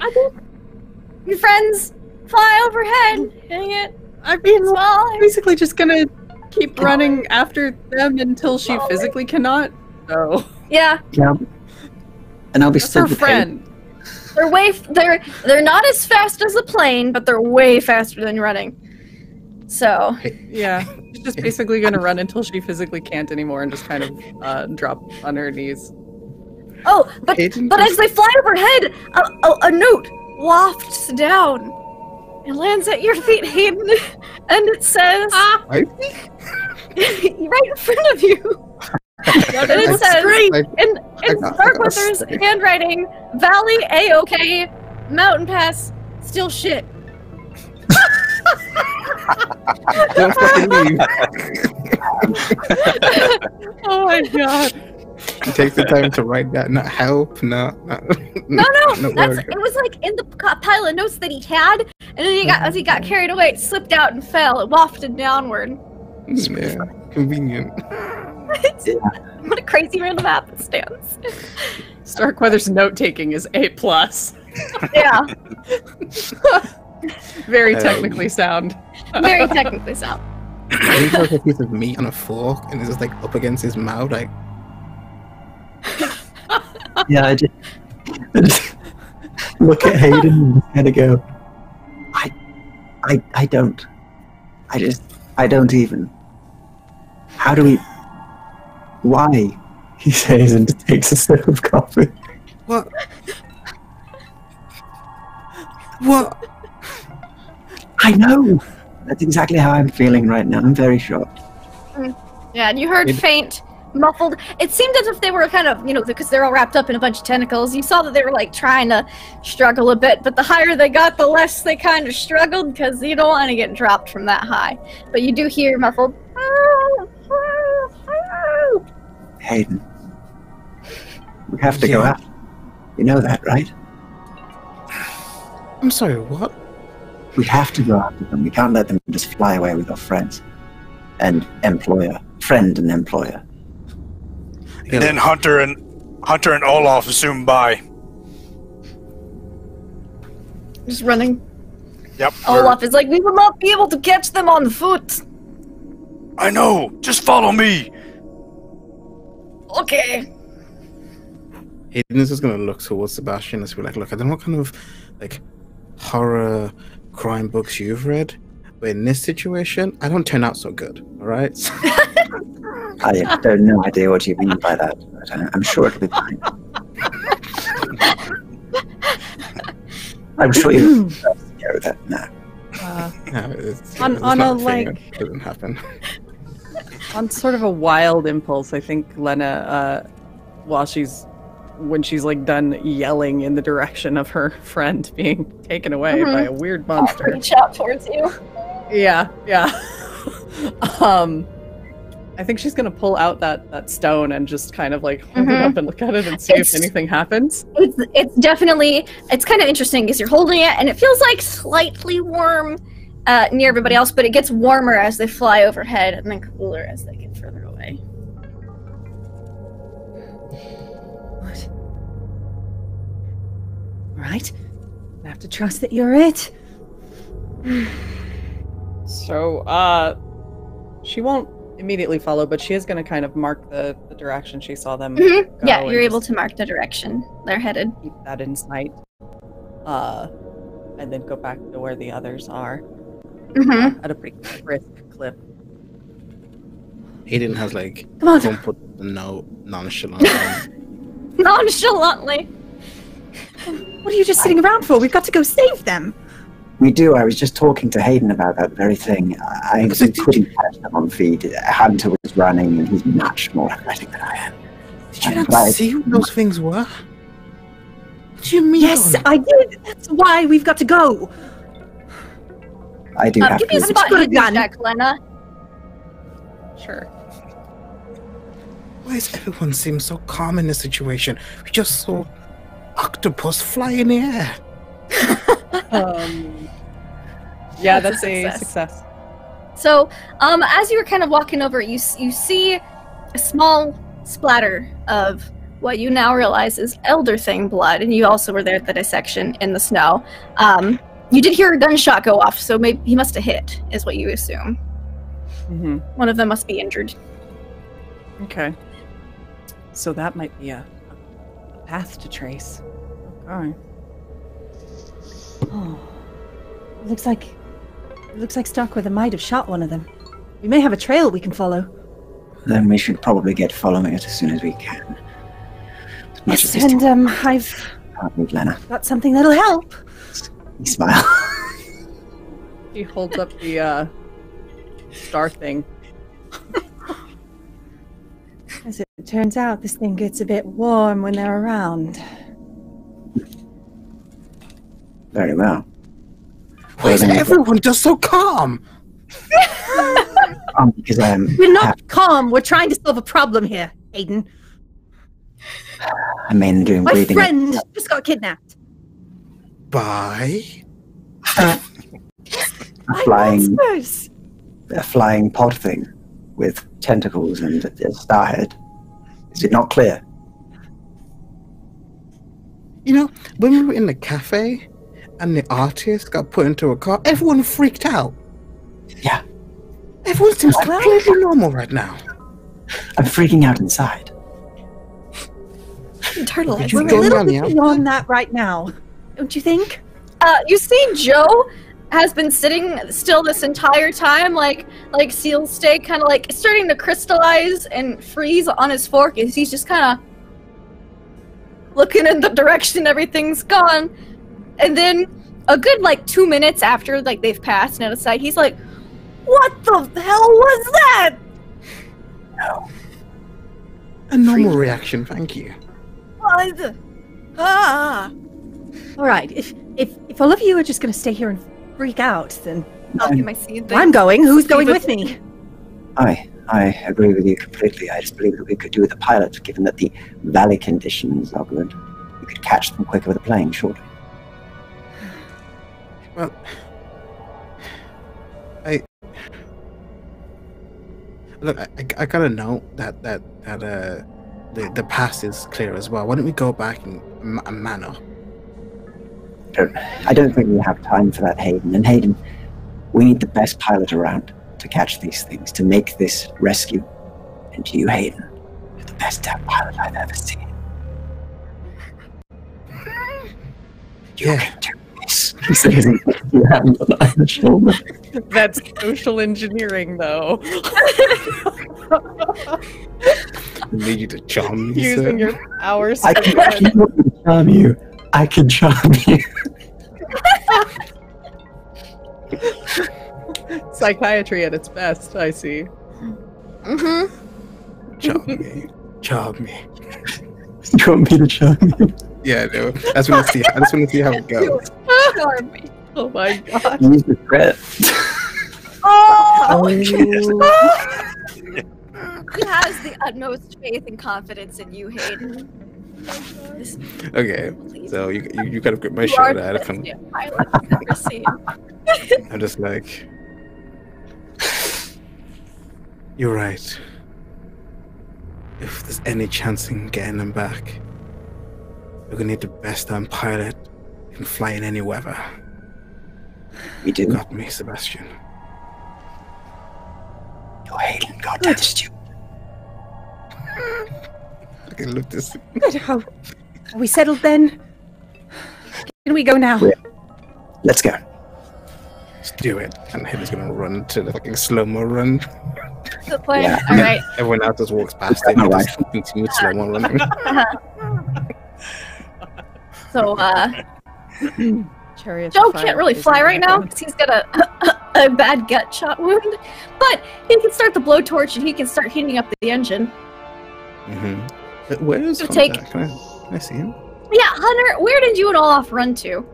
your friends fly overhead? Hitting it I mean, small. I'm basically just gonna keep running after them until she physically cannot. So Yeah, Yeah. And I'll be that's stood her with friend. they're not as fast as a plane, but they're way faster than running. So Yeah, she's just basically gonna run until she physically can't anymore and just kind of drop on her knees. but as they fly overhead, a note wafts down and lands at your feet, Hayden, and it says right in front of you. And it says in Starkweather's handwriting, Valley A-OK, Mountain Pass, still shit. Don't fucking leave. Oh my god. You take the time to write that. Not help. No. No, not that's work. it was like in the pile of notes that he had, and then as he got carried away, it slipped out and fell. It wafted downward. Yeah, convenient. What a crazy random happenstance. Starkweather's note taking is A+. Yeah, Very technically sound. very technically sound. he throws a piece of meat on a fork and it's just like up against his mouth, like. Yeah, I just look at Hayden and go, I don't. I don't even. How do we? Why? He says and takes a sip of coffee. What? What? I know. That's exactly how I'm feeling right now. I'm very shocked. Yeah, and you heard faint, muffled. It seemed as if they were kind of, because they're all wrapped up in a bunch of tentacles. You saw that they were like trying to struggle a bit, but the higher they got, the less they kind of struggled because you don't want to get dropped from that high. But you do hear muffled. Hayden, we have to go after. You know that, right? I'm sorry, what? We have to go after them. We can't let them just fly away with our friends and employer. Friend and employer. And then Hunter and Olaf zoom by. Just running. Yep. Olaf is like, we will not be able to catch them on foot. I know. Just follow me. Okay. Hayden is just gonna look towards Sebastian and be like, look, I don't know what kind of like horror crime books you've read, but in this situation, I don't turn out so good, alright? I have no idea what you mean by that, but I'm sure it'll be fine. I'm sure you know that now. No, it's on not a thing like that doesn't happen. on sort of a wild impulse, I think Lena, when she's like done yelling in the direction of her friend being taken away by a weird monster. Reach out towards you. Yeah. I think she's gonna pull out that stone and just kind of like hold it up and look at it and see if anything happens. It's definitely, it's kind of interesting because you're holding it and it feels like slightly warm near everybody else, but it gets warmer as they fly overhead and then cooler as they get further away. What? Right. I have to trust that you're it. So, she won't immediately follow, but she is going to kind of mark the direction she saw them go. Yeah, you're able to mark the direction they're headed. Keep that in sight. And then go back to where the others are at a pretty brisk clip. Hayden has like Come on. don't put the note nonchalantly. Nonchalantly. What are you just sitting around for? We've got to go save them. We do. I was just talking to Hayden about that very thing. I couldn't catch them on feet. Hunter was running, and he's much more athletic than I am. Did you not see what those things were? What do you mean? Yes, I did. That's why we've got to go. I do have Give me a to. spot put a hidden gun. check, Lena. Sure. Why does everyone seem so calm in this situation? We just saw octopus fly in the air. Yeah, That's that's a a success. So, as you were kind of walking over, you see a small splatter of what you now realize is Elder Thing blood, and you also were there at the dissection in the snow. You did hear a gunshot go off, so maybe he must have hit, is what you assume. Mm-hmm. One of them must be injured. Okay. So that might be a path to trace. Okay. Oh, it looks like Starkweather might have shot one of them. We may have a trail we can follow. Then we should probably get following it as soon as we can. As much as Yes, this and I've can't move, Lena. got something that'll help. You smile. He holds up the star thing. As it turns out, this thing gets a bit warm when they're around. Very well. Why is everyone just so calm? Because I am. We're not calm. We're trying to solve a problem here, Aiden. I mean, doing My breathing. friend just got kidnapped. Bye. A flying, Monsters. a flying pod thing with tentacles and a star head. Is it not clear? You know, when we were in the cafe and the artist got put into a car, everyone freaked out. Yeah. Everyone seems completely normal right now. I'm freaking out inside. Internalized. We're We're a little bit out. beyond that right now, don't you think? You see, Joe has been sitting still this entire time, like seal steak, kind of like starting to crystallize and freeze on his fork. As he's just kind of looking in the direction everything's gone, and then a good 2 minutes after they've passed and out of sight, he's like, "What the hell was that?" No. A normal reaction, thank you. What? All right. If all of you are just going to stay here and freak out, then I'll get my seed thing. I'm going. Who's going with me? I agree with you completely. I just believe that we could do with a pilot, given that the valley conditions are good. We could catch them quicker with a plane, surely. Well, I gotta know that the pass is clear as well. Why don't we go back and man up? I don't think we have time for that, Hayden. And Hayden, we need the best pilot around to catch these things, to make this rescue. And you, Hayden, you're the best pilot I've ever seen. You can do this. He says, your hand on the shoulder. That's social engineering, though. I need you to charm me, Using sir. your powers. I can charm you. I can charm you. Psychiatry at its best, I see. Mm-hmm. Charm me. You want me to charm you? Yeah, no. I just want to see how it goes. Charming. Oh my god. Use the threat. Oh! He has the utmost faith and confidence in you, Hayden. Okay, so you gotta grip my You are shoulder. the I best can, damn pilot I've ever seen. I'm just like, you're right. If there's any chance in getting them back, we're gonna need the best damn pilot who can fly in any weather. We do. Got me, Sebastian. Your Hayden, goddamn stupid. I can look this. Good. Are we settled then? Can we go now? Yeah. Let's go. Let's do it. And Hayden's gonna run to the fucking slow-mo run. The plan. Yeah. All right. Everyone else just walks past him and just continue slow-mo running. So, Chariot Joe of fire can't really is fly in right the now background. because he's got a bad gut shot wound, but he can start the blowtorch and he can start heating up the engine. Mm-hmm. Where is So Hunter? take- Can I see him? Yeah, Hunter, where did you and Olaf run to?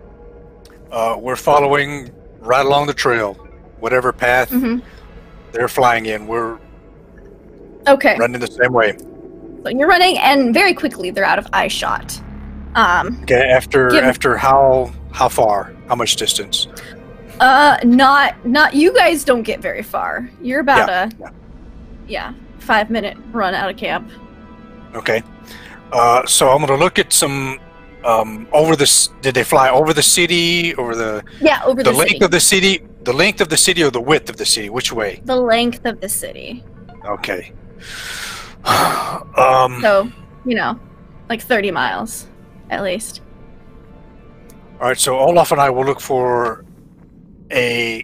We're following right along the trail, whatever path Mm-hmm. they're flying in. We're Okay, running the same way. so you're running, and very quickly they're out of eye shot. Okay, after how far? How much distance? Not you guys don't get very far. You're about Yeah. 5-minute run out of camp. Okay. So I'm gonna look at some over this. Did they fly over the city? Over the Yeah, over the length city. of the city? The length of the city or the width of the city? Which way? The length of the city. Okay. So, 30 miles, at least. All right. So Olaf and I will look for a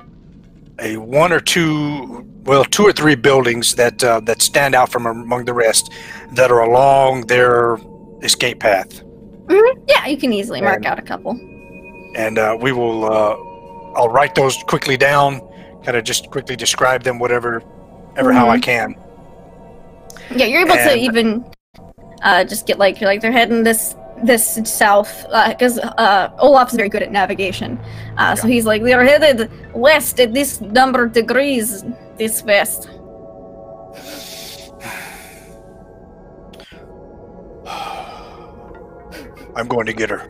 one or two, well, 2 or 3 buildings that stand out from among the rest that are along their escape path. Mm-hmm. Yeah, you can easily mark And- out a couple. And we will. I'll write those quickly down. Kind of just quickly describe them, whatever, how I can. Yeah, you're able to And- even just get you're they're heading this south because Olaf's very good at navigation. So he's like, they're headed west at this number of degrees this west. I'm going to get her.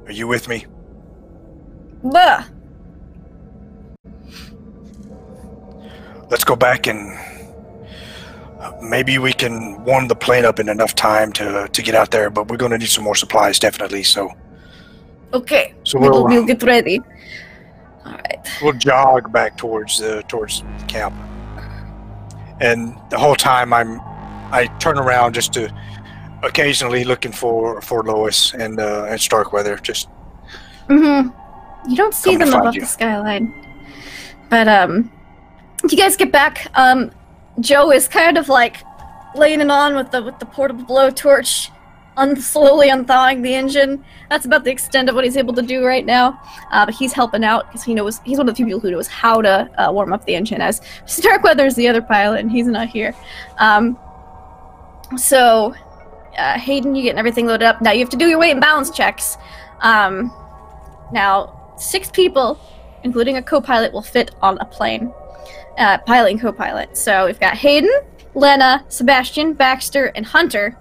Are you with me? Bah! Let's go back and maybe we can warm the plane up in enough time to get out there. But we're going to need some more supplies, definitely. So Okay, So we'll we'll get ready. All right. jog back towards camp. And the whole time I turn around just to occasionally looking for Lois and Starkweather. Just You don't see Come to them find above you. the skyline. But you guys get back. Joe is kind of like laying it on with the portable blowtorch, slowly unthawing the engine. That's about the extent of what he's able to do right now. But he's helping out because he's one of the few people who knows how to warm up the engine. As Starkweather's the other pilot, and he's not here. So Hayden, you getting everything loaded up. Now you have to do your weight and balance checks. Now 6 people, including a co-pilot, will fit on a plane. Piloting co-pilot. So we've got Hayden, Lena, Sebastian, Baxter, and Hunter.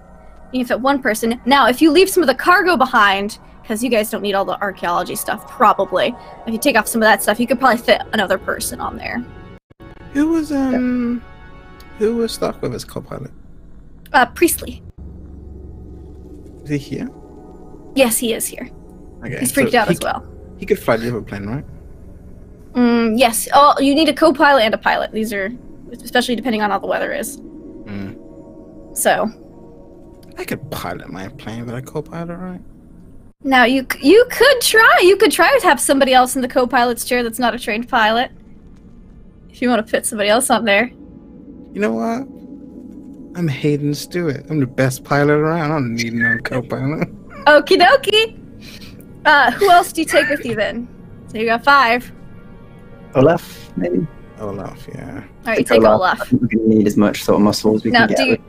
You can fit one person. Now, if you leave some of the cargo behind, because you guys don't need all the archaeology stuff, probably. If you take off some of that stuff, you could probably fit another person on there. Who was Starkweather's co-pilot? Priestley. Is he here? Yes, he is here. Okay, He's freaked out as well. He could fly the other plane, right? Yes. Oh, you need a co-pilot and a pilot. These are, especially depending on how the weather is. So. I could pilot my plane with a co-pilot, right? Now you could try. You could try to have somebody else in the co-pilot's chair that's not a trained pilot. If you want to fit somebody else on there. You know what? I'm Hayden Stewart. I'm the best pilot around. I don't need no co-pilot. Okie dokie. Who else do you take with you then? So you got 5. Olaf, maybe? Olaf, yeah. Alright, you take Olaf. I think we're going to need as much sort of muscle as we Now, can get.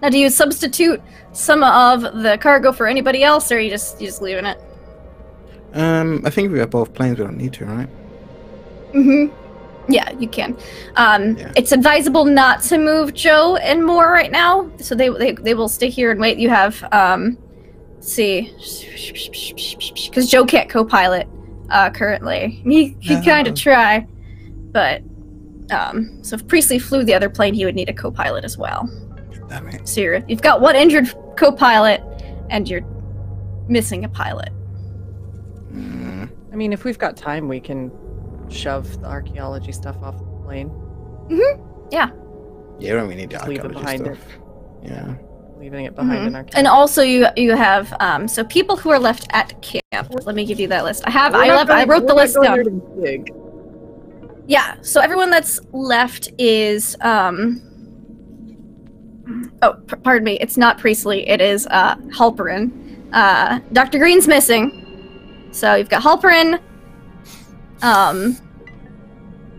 now, do you substitute some of the cargo for anybody else, or are you just leaving it? I think we got both planes. We don't need to, right? Yeah, you can. It's advisable not to move Joe and Moore right now, so they will stay here and wait. You have let's see, because Joe can't co-pilot currently. He kind of try, but so if Priestley flew the other plane, he would need a co-pilot as well. Damn it. So you've got one injured co-pilot, and you're missing a pilot. I mean, if we've got time, we can shove the archaeology stuff off the plane. Yeah. Yeah, we need the Just leave it archaeology behind stuff. Yeah. Leaving it behind in our camp. And also you have so people who are left at camp. Let me give you that list. I wrote the list down. Yeah, so everyone that's left is pardon me, it's not Priestley, it is Halperin. Dr. Green's missing. So you've got Halperin,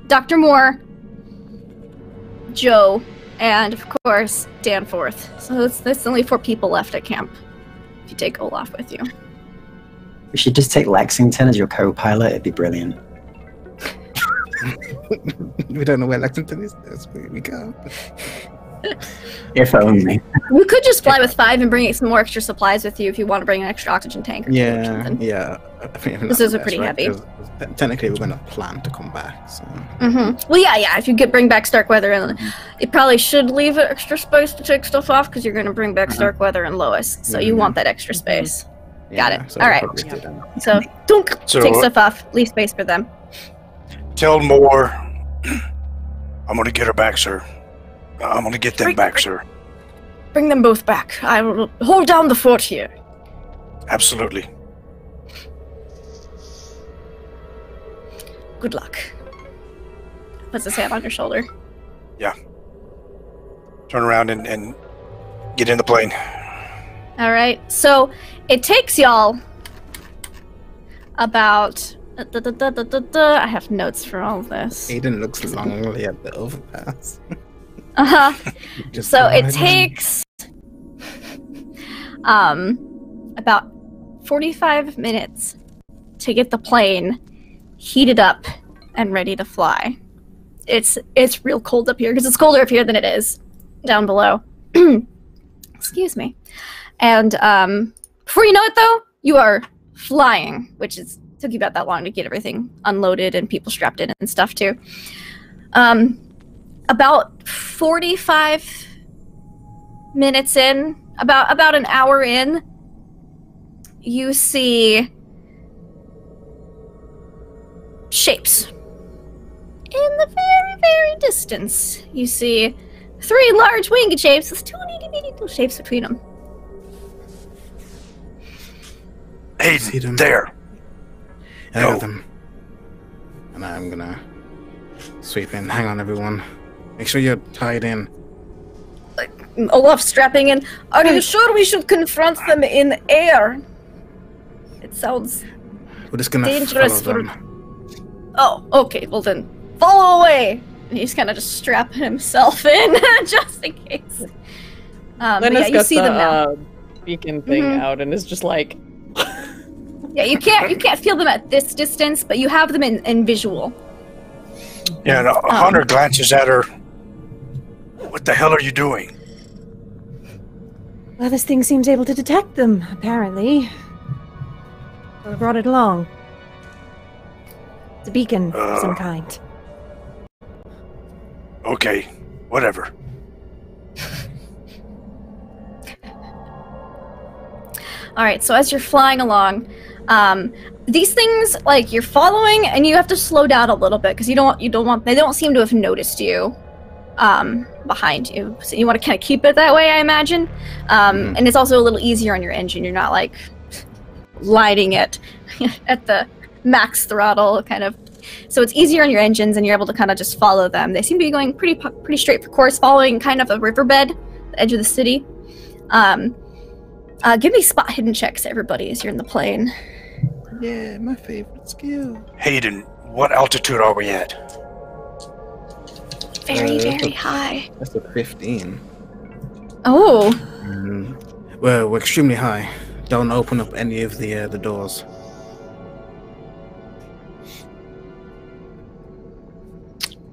Dr. Moore, Joe, and of course Danforth. So that's only 4 people left at camp. If you take Olaf with you. We should just take Lexington as your co-pilot. It'd be brilliant. We don't know where Lexington is. That's where we go. If only. You could just fly with 5 and bring some more extra supplies with you if you want to bring an extra oxygen tank. Or something. Yeah. I think This is pretty heavy. Technically, we're going to plan to come back. So. Well, yeah. If you could bring back Starkweather, and you probably should leave extra space to take stuff off because you're going to bring back Starkweather and Lois. So you want that extra space. Got it. So all right. So don't take stuff off. Leave space for them. Tell Moore I'm going to get her back, sir. I'm going to get them back, sir. Bring them both back. I will hold down the fort here. Absolutely. Good luck. Puts his hand on your shoulder. Yeah. Turn around and get in the plane. All right. So it takes y'all about. I have notes for all of this. Aiden looks lonely at the overpass. So it takes about 45 minutes to get the plane heated up and ready to fly. It's real cold up here because it's colder up here than it is down below. Excuse me. And before you know it, though, you are flying, which took you about that long to get everything unloaded and people strapped in and stuff too. About 45 minutes in, about an hour in, you see shapes in the very, very distance, you see 3 large winged shapes with 2 itty-bitty little shapes between them. Hey, See them? there. I got them. And I'm gonna sweep in. Hang on, everyone. Make sure you're tied in. Olaf strapping in. Are you sure we should confront them in air? It sounds We're just gonna dangerous follow for... them. Oh, okay, well then, follow away! And he's kind of just strapping himself in, just in case. But Lena's yeah, you got see them now. the beacon thing out and is just like... Yeah, you can't feel them at this distance, but you have them in visual. Yeah, and Hunter glances at her. What the hell are you doing? Well, this thing seems able to detect them, apparently. So I brought it along. It's a beacon of some kind. Okay, whatever. Alright, so as you're flying along, these things, like, you're following, and you have to slow down a little bit, because they don't seem to have noticed you behind you. So you want to kind of keep it that way, I imagine. And it's also a little easier on your engine. You're not, like, lighting it at the max throttle, kind of. So it's easier on your engines, and you're able to kind of just follow them. They seem to be going pretty straight for course, following kind of a riverbed, the edge of the city. Give me spot hidden checks, everybody, as you're in the plane. Yeah, my favorite skill. Hayden, what altitude are we at? Very, very high. That's a 15. Oh. Well, we're extremely high. Don't open up any of the doors.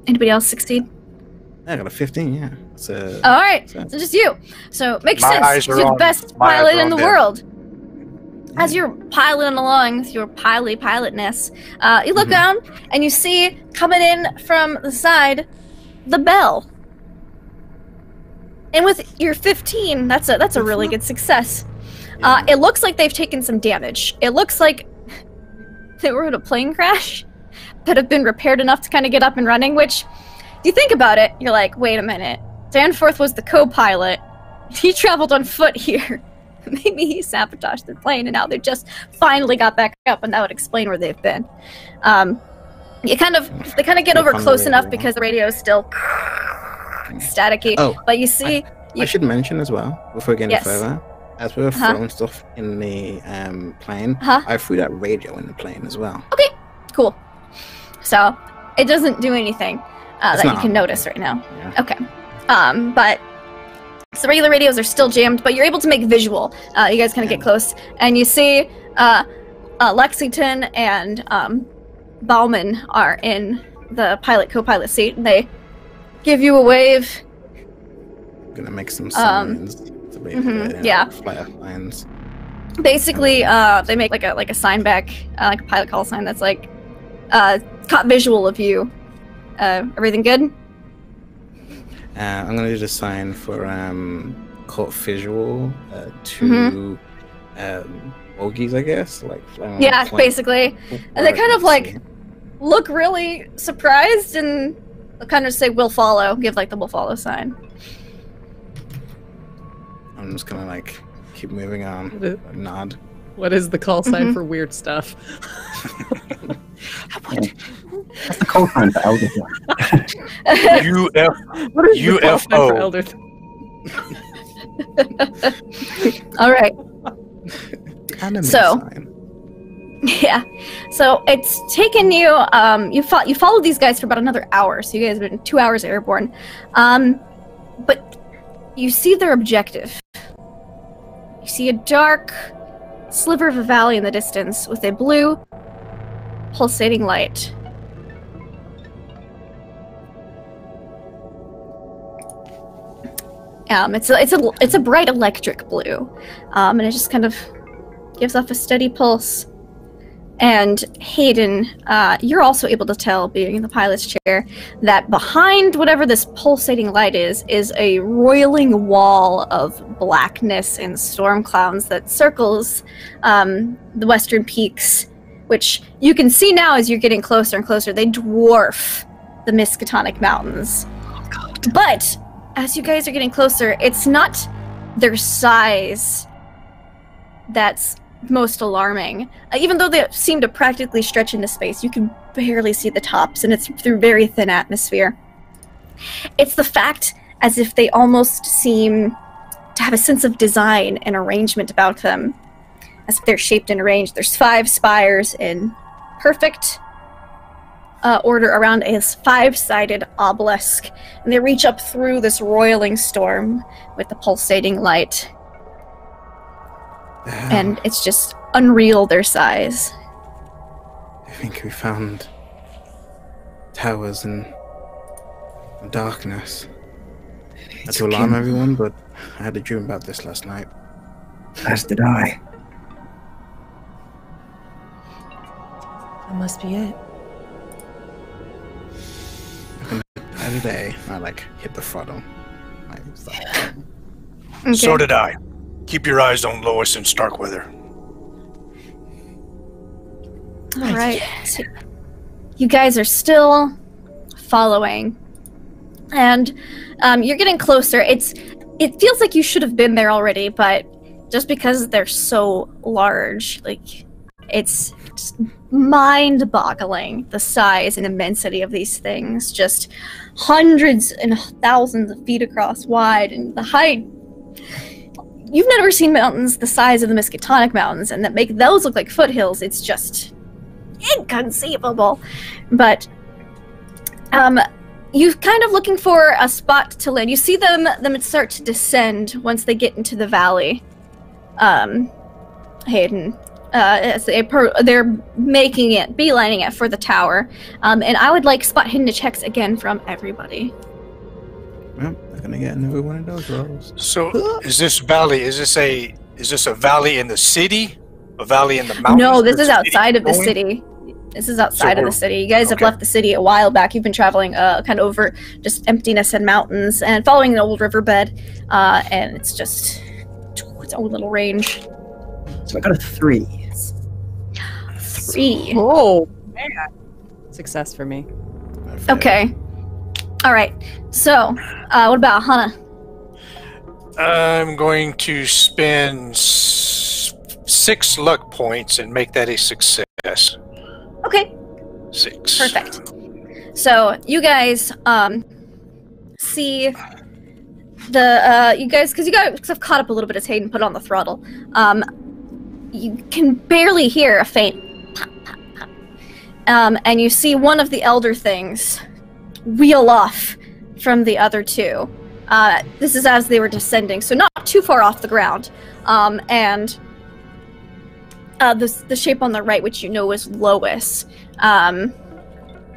Anybody else succeed? I got a 15, yeah. All right, so just you. So makes My sense. eyes are You're the on- best my eyes pilot are in on the them. world. As you're piloting along with your pilotness, you look down and you see coming in from the side the bell. And with your 15, that's a really good success. It looks like they've taken some damage. It looks like they were in a plane crash that have been repaired enough to kind of get up and running, which, if you think about it, you're like, wait a minute. Danforth was the co-pilot. He traveled on foot here. Maybe he sabotaged their plane, and now they just finally got back up, and that would explain where they've been. They kind of get over close enough because the radio is still staticky. Oh, but you see, I should mention as well, before we get any Yes. further, as we were throwing stuff in the plane, I threw that radio in the plane as well. okay, cool. So it doesn't do anything that you can notice right now. Yeah. Okay. But so regular radios are still jammed, but you're able to make visual. You guys kind of get close, and you see Lexington and Bauman are in the co-pilot seat, and they give you a wave. I'm gonna make some signs to be flight lines. Basically, they make like a sign back, like a pilot call sign that's like caught visual of you. Everything good? I'm gonna do the sign for caught visual to bogies, I guess. Like Yeah, basically. And they kind of like look really surprised and they'll kind of say, "We'll follow." Give like the "We'll follow" sign. I'm just gonna like keep moving on. Nod. What is the call sign for weird stuff? That's the call sign for Elder. What is the call sign for UFO. Elder? All right. Anime So- sign. Yeah. So it's taken you. You followed these guys for about another hour. So you guys have been 2 hours airborne. But you see their objective. You see a dark sliver of a valley in the distance with a blue, pulsating light. It's a bright electric blue, and it just kind of gives off a steady pulse. And Hayden, you're also able to tell, being in the pilot's chair, that behind whatever this pulsating light is a roiling wall of blackness and storm clouds that circles the western peaks, which you can see now as you're getting closer and closer. They dwarf the Miskatonic Mountains. But as you guys are getting closer, it's not their size that's most alarming. Even though they seem to practically stretch into space, you can barely see the tops, and it's through very thin atmosphere. It's the fact as if they almost seem to have a sense of design and arrangement about them, as if they're shaped and arranged. There's 5 spires in perfect order around a 5-sided obelisk, and they reach up through this roiling storm with the pulsating light. And it's just unreal, their size. I think we found towers in darkness. Not to alarm everyone, but I had a dream about this last night. As did I. That must be it. Every day, I hit the throttle. Okay. So did I. Keep your eyes on Lois and Starkweather. All right. So you guys are still following, and you're getting closer. It feels like you should have been there already, but just because they're so large, it's just mind-boggling, the size and immensity of these things. Just hundreds and thousands of feet across wide, and the height. You've never seen mountains the size of the Miskatonic Mountains, and that make those look like foothills. It's just inconceivable. But you're kind of looking for a spot to land. You see them start to descend once they get into the valley. Hayden, as they're making it, beelining it for the tower. And I would like spot hidden checks again from everybody. Well, they're gonna get another one of those rolls. So, is this valley? Is this a valley in the city? A valley in the mountains? No, this is Where's outside of the going? city. This is outside of we're- the city. You guys have okay. left the city a while back. You've been traveling kind of over just emptiness and mountains and following an old riverbed. And it's just its own little range. So I got a 3. 3. Oh, man. Success for me. Okay. All right. So, what about Hannah? I'm going to spend 6 luck points and make that a success. Okay. 6. Perfect. So you guys see the you guys, because you guys have caught up a little bit as Hayden put on the throttle. You can barely hear a faint pop, pop, pop. And you see one of the elder things wheel off from the other 2. This is as they were descending, so not too far off the ground. And the shape on the right, which you know is Lois,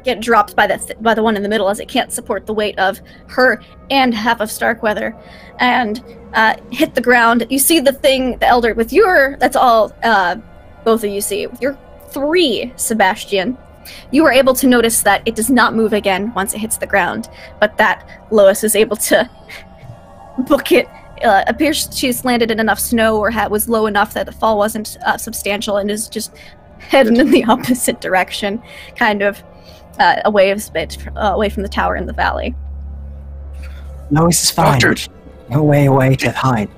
get dropped by the one in the middle as it can't support the weight of her and half of Starkweather, and hit the ground. You see the elder with your. That's all. Both of you see with your 3, Sebastian. You are able to notice that it does not move again once it hits the ground, but that Lois is able to book it. Appears she's landed in enough snow or was low enough that the fall wasn't substantial and is just heading in the opposite direction, kind of away from the tower in the valley. Lois is fine. Doctor. No way away to hide.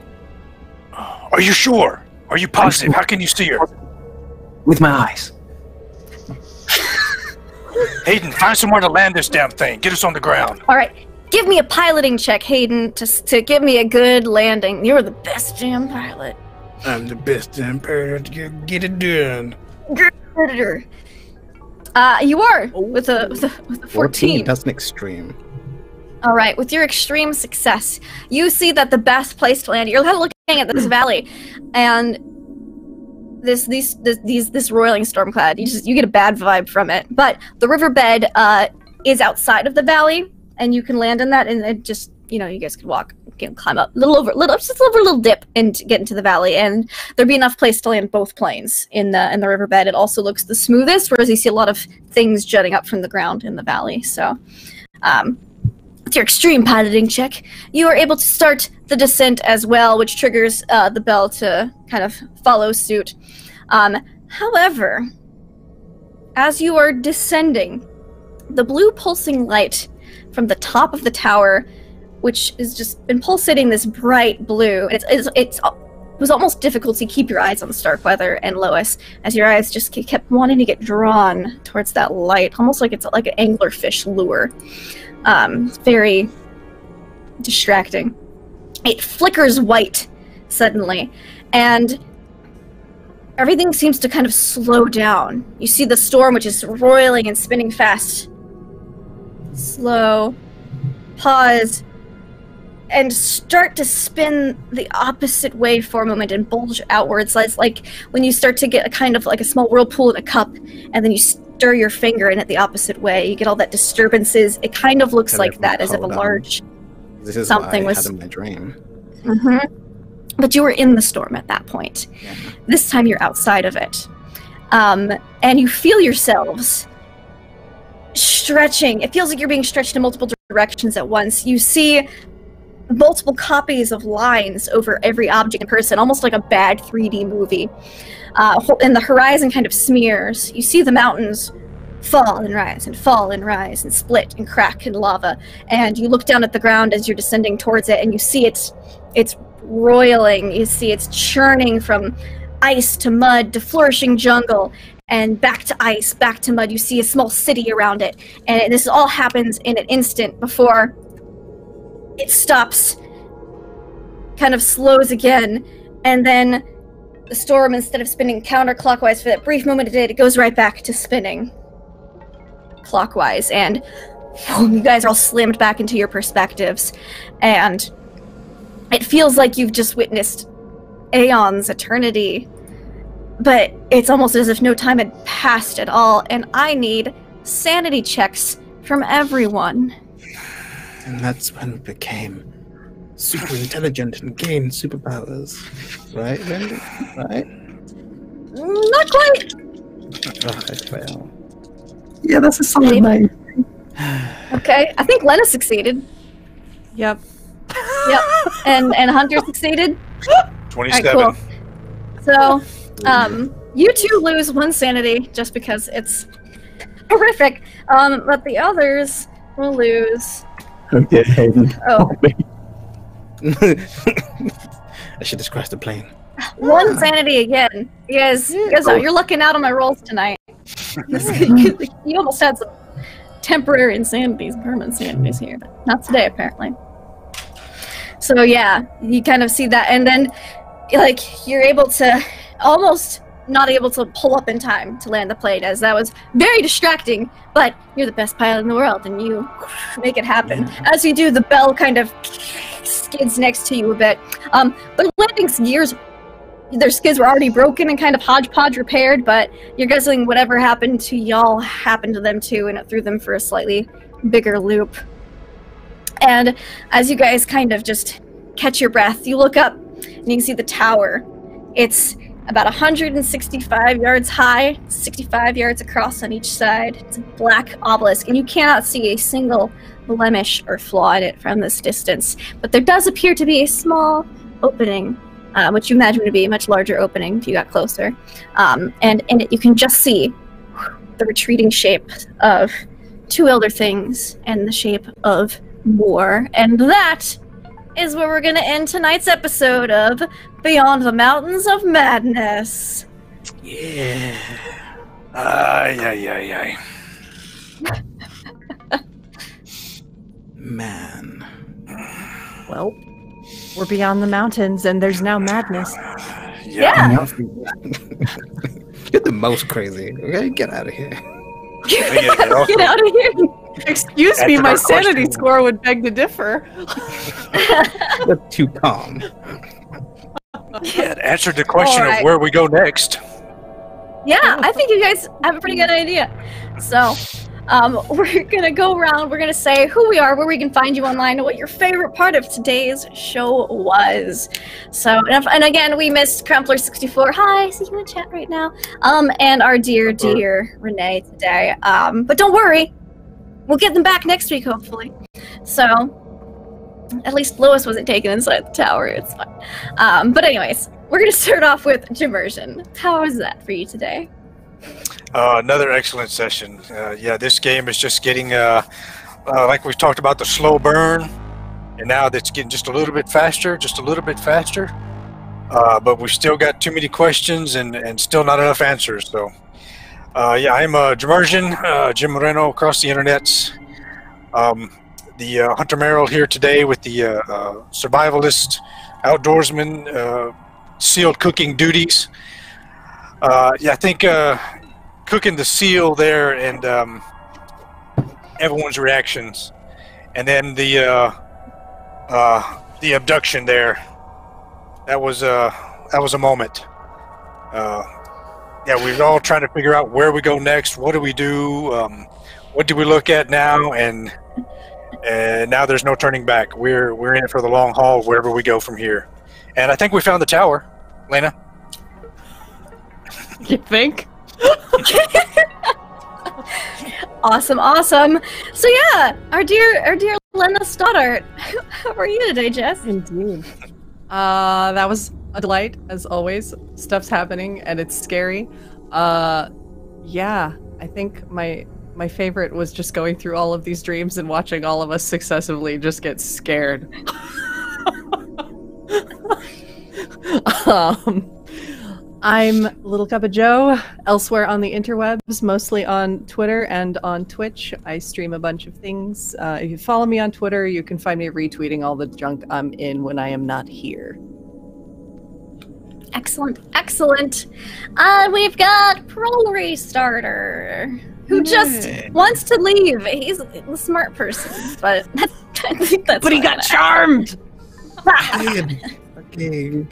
Are you sure? Are you positive? How can you see her? With my eyes. Hayden, find somewhere to land this damn thing. Get us on the ground. All right, give me a piloting check, Hayden, to give me a good landing. You're the best damn pilot. I'm the best damn pilot to get it done. You are with a 14. That's an extreme. All right, with your extreme success, you see that the best place to land. You're kind of looking at this valley, and this roiling stormcloud. You get a bad vibe from it. But the riverbed is outside of the valley, and you can land in that, and it just you guys could walk, climb up, just over a little dip, and get into the valley, and there'd be enough place to land both planes in the riverbed. It also looks the smoothest, whereas you see a lot of things jutting up from the ground in the valley. So, with your extreme piloting check, you are able to start the descent as well, which triggers the bell to kind of follow suit. However, as you are descending, the blue pulsing light from the top of the tower, which has just been pulsating this bright blue. It was almost difficult to keep your eyes on Starkweather and Lois, as your eyes just kept wanting to get drawn towards that light, almost like it's like an anglerfish lure. It's very distracting. It flickers white suddenly, and everything seems to kind of slow down. You see the storm, which is roiling and spinning fast. Slow. Pause. And start to spin the opposite way for a moment and bulge outwards. It's like when you start to get a kind of like a small whirlpool in a cup, and then you stir your finger in it the opposite way. You get all that disturbances. It kind of looks like that, as if a large something was had in my dream. But you were in the storm at that point. Yeah. This time you're outside of it. And you feel yourselves stretching. It feels like you're being stretched in multiple directions at once. You see multiple copies of lines over every object and person, almost like a bad 3D movie. And the horizon kind of smears. You see the mountains fall and rise and fall and rise and split and crack in lava. And you look down at the ground as you're descending towards it, and you see it's roiling. You see it's churning from ice to mud to flourishing jungle, and back to ice, back to mud. You see a small city around it. And this all happens in an instant before it stops, kind of slows again, and then the storm, instead of spinning counterclockwise for that brief moment it did, it goes right back to spinning clockwise, and you guys are all slammed back into your perspectives, and it feels like you've just witnessed aeons, eternity, but it's almost as if no time had passed at all, and I need sanity checks from everyone. And that's when we became super intelligent and gained superpowers. Right, Randy? Right? Not quite! Oh, I fail. Yeah, that's a solid name. Okay, I think Lena succeeded. Yep. Yep, and Hunter succeeded. 27. All right, cool. So, you two lose 1 sanity just because it's horrific. But the others will lose. Okay, Hayden. Oh. I should just crash the plane. 1 sanity again. You guys, you're looking out on my rolls tonight. You almost had some temporary insanities, permanent insanities here, but not today apparently. So yeah, you kind of see that, and then like you're able to almost not able to pull up in time to land the plane, as that was very distracting, but you're the best pilot in the world and you make it happen. As you do, the bell kind of skids next to you a bit. But landing's gears, their skids were already broken and kind of hodgepodge repaired, but you're guessing whatever happened to y'all happened to them too, and it threw them for a slightly bigger loop. And as you guys kind of just catch your breath, you look up and you can see the tower. It's about 165 yards high, 65 yards across on each side. It's a black obelisk, and you cannot see a single blemish or flaw in it from this distance. But there does appear to be a small opening, which you imagine to be a much larger opening if you got closer. And in it you can just see the retreating shape of 2 elder things and the shape of more. And that is where we're going to end tonight's episode of Beyond the Mountains of Madness. Yeah. Ay. Man. Well, we're beyond the mountains, and there's now madness. Yeah. You're the most crazy. Okay, get out of here. Get out of here. Excuse me, my sanity score would beg to differ. You're too calm. Yeah, it answered the question All right. of where we go next. Yeah, I think you guys have a pretty good idea. So, we're gonna go around, we're gonna say who we are, where we can find you online, and what your favorite part of today's show was. So, and again, we missed Crumpler64. Hi, see you in chat right now. And our dear Renee today. But don't worry, we'll get them back next week, hopefully. So, at least Lois wasn't taken inside the tower, it's fine. But anyways, we're gonna start off with Immersion. How was that for you today? Another excellent session. Yeah, this game is just getting, like we've talked about, the slow burn, and now that's getting just a little bit faster, but we've still got too many questions and still not enough answers. So, yeah, I'm Jimmersion, Jim Moreno across the internets. The Hunter Merrill here today with the survivalist, outdoorsman, sealed cooking duties. Yeah, I think cooking the seal there and everyone's reactions, and then the abduction there. That was a moment. Yeah, we were all trying to figure out where we go next. What do we do? What do we look at now? And now there's no turning back. We're in it for the long haul wherever we go from here. And I think we found the tower, Lena. You think? Awesome. So yeah, our dear Lena Stoddart. How are you today, Jess? Indeed. That was a delight, as always. Stuff's happening and it's scary. Yeah, I think my favorite was just going through all of these dreams and watching all of us successively just get scared. I'm Little Cup of Joe, elsewhere on the interwebs, mostly on Twitter and on Twitch. I stream a bunch of things. If you follow me on Twitter, you can find me retweeting all the junk I'm in when I am not here. Excellent. We've got Pro Restarter, who just wants to leave. He's a smart person, but I think that's. But he got charmed. Fucking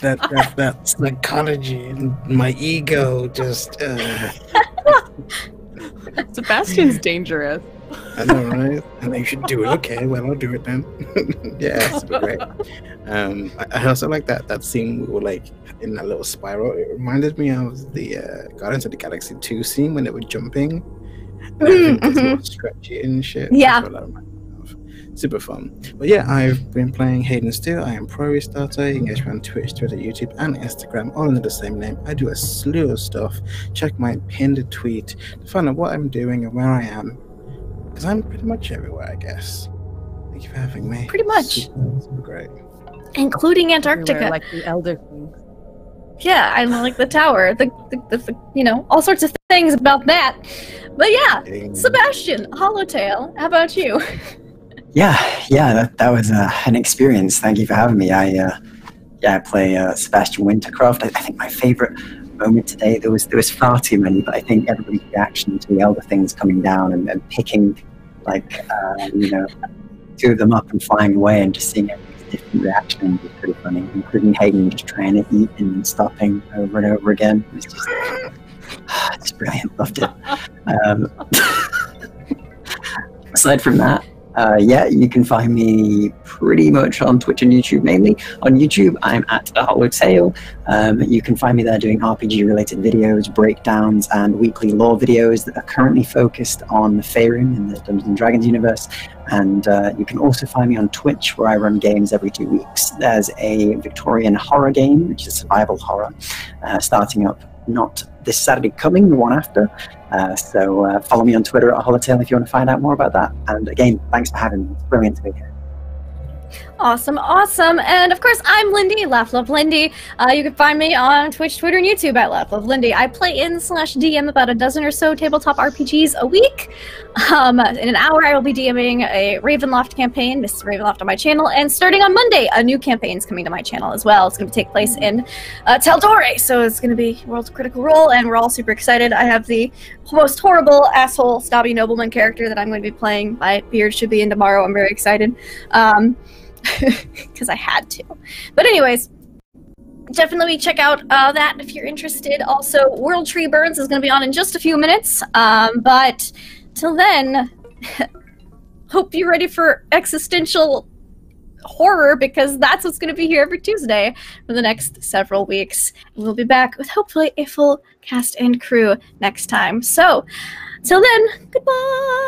that psychology and my ego just. Sebastian's dangerous. I know, right? And you should do it. Okay, well, I'll do it then. Yeah, it's great. I also like that scene. We were like in that little spiral. It reminded me of the Guardians of the Galaxy 2 scene when they were jumping. It's more stretchy and shit. Yeah. That's what that reminded me of. Super fun. But yeah, I've been playing Hayden still. I am Pro Restarter. You can catch me on Twitch, Twitter, YouTube, and Instagram, all under the same name. I do a slew of stuff. Check my pinned tweet to find out what I'm doing and where I am. Because I'm pretty much everywhere, I guess. Thank you for having me. Pretty much. Super great. Including Antarctica. Everywhere, like the Elder Things. Yeah, I like the tower. The all sorts of things about that. But yeah, Sebastian, Hollowtail, how about you? Yeah, that was an experience. Thank you for having me. I play Sebastian Wintercroft. I think my favorite moment today, there was far too many, but I think everybody's reaction to the Elder Things coming down and picking, like, two of them up and flying away and just seeing everybody's different reaction was pretty funny, including Hayden just trying to eat and then stopping over and over again. It was just brilliant. Loved it. Aside from that, you can find me pretty much on Twitch and YouTube mainly. On YouTube, I'm at Hollowtail. You can find me there doing RPG-related videos, breakdowns, and weekly lore videos that are currently focused on Faerun in the Dungeons & Dragons universe. And you can also find me on Twitch, where I run games every 2 weeks. There's a Victorian horror game, which is survival horror, starting up not this Saturday coming, the one after. So follow me on Twitter at Hollowtail if you want to find out more about that. And again, thanks for having me. It's brilliant to be here. Awesome. And of course, I'm Lindy, Laugh Love Lindy. You can find me on Twitch, Twitter, and YouTube at Laugh Love Lindy. I play in/DM about a dozen or so tabletop RPGs a week. In an hour, I will be DMing a Ravenloft campaign, Mrs. Ravenloft, on my channel. And starting on Monday, a new campaign is coming to my channel as well. It's going to take place in Taldore, so it's going to be World's Critical Role, and we're all super excited. I have the most horrible, asshole, stabby nobleman character that I'm going to be playing. My beard should be in tomorrow. I'm very excited. Because I had to. But anyways, definitely check out that if you're interested. Also, World Tree Burns is going to be on in just a few minutes. But till then, hope you're ready for existential horror, because that's what's going to be here every Tuesday for the next several weeks. We'll be back with hopefully a full cast and crew next time. So, till then, goodbye!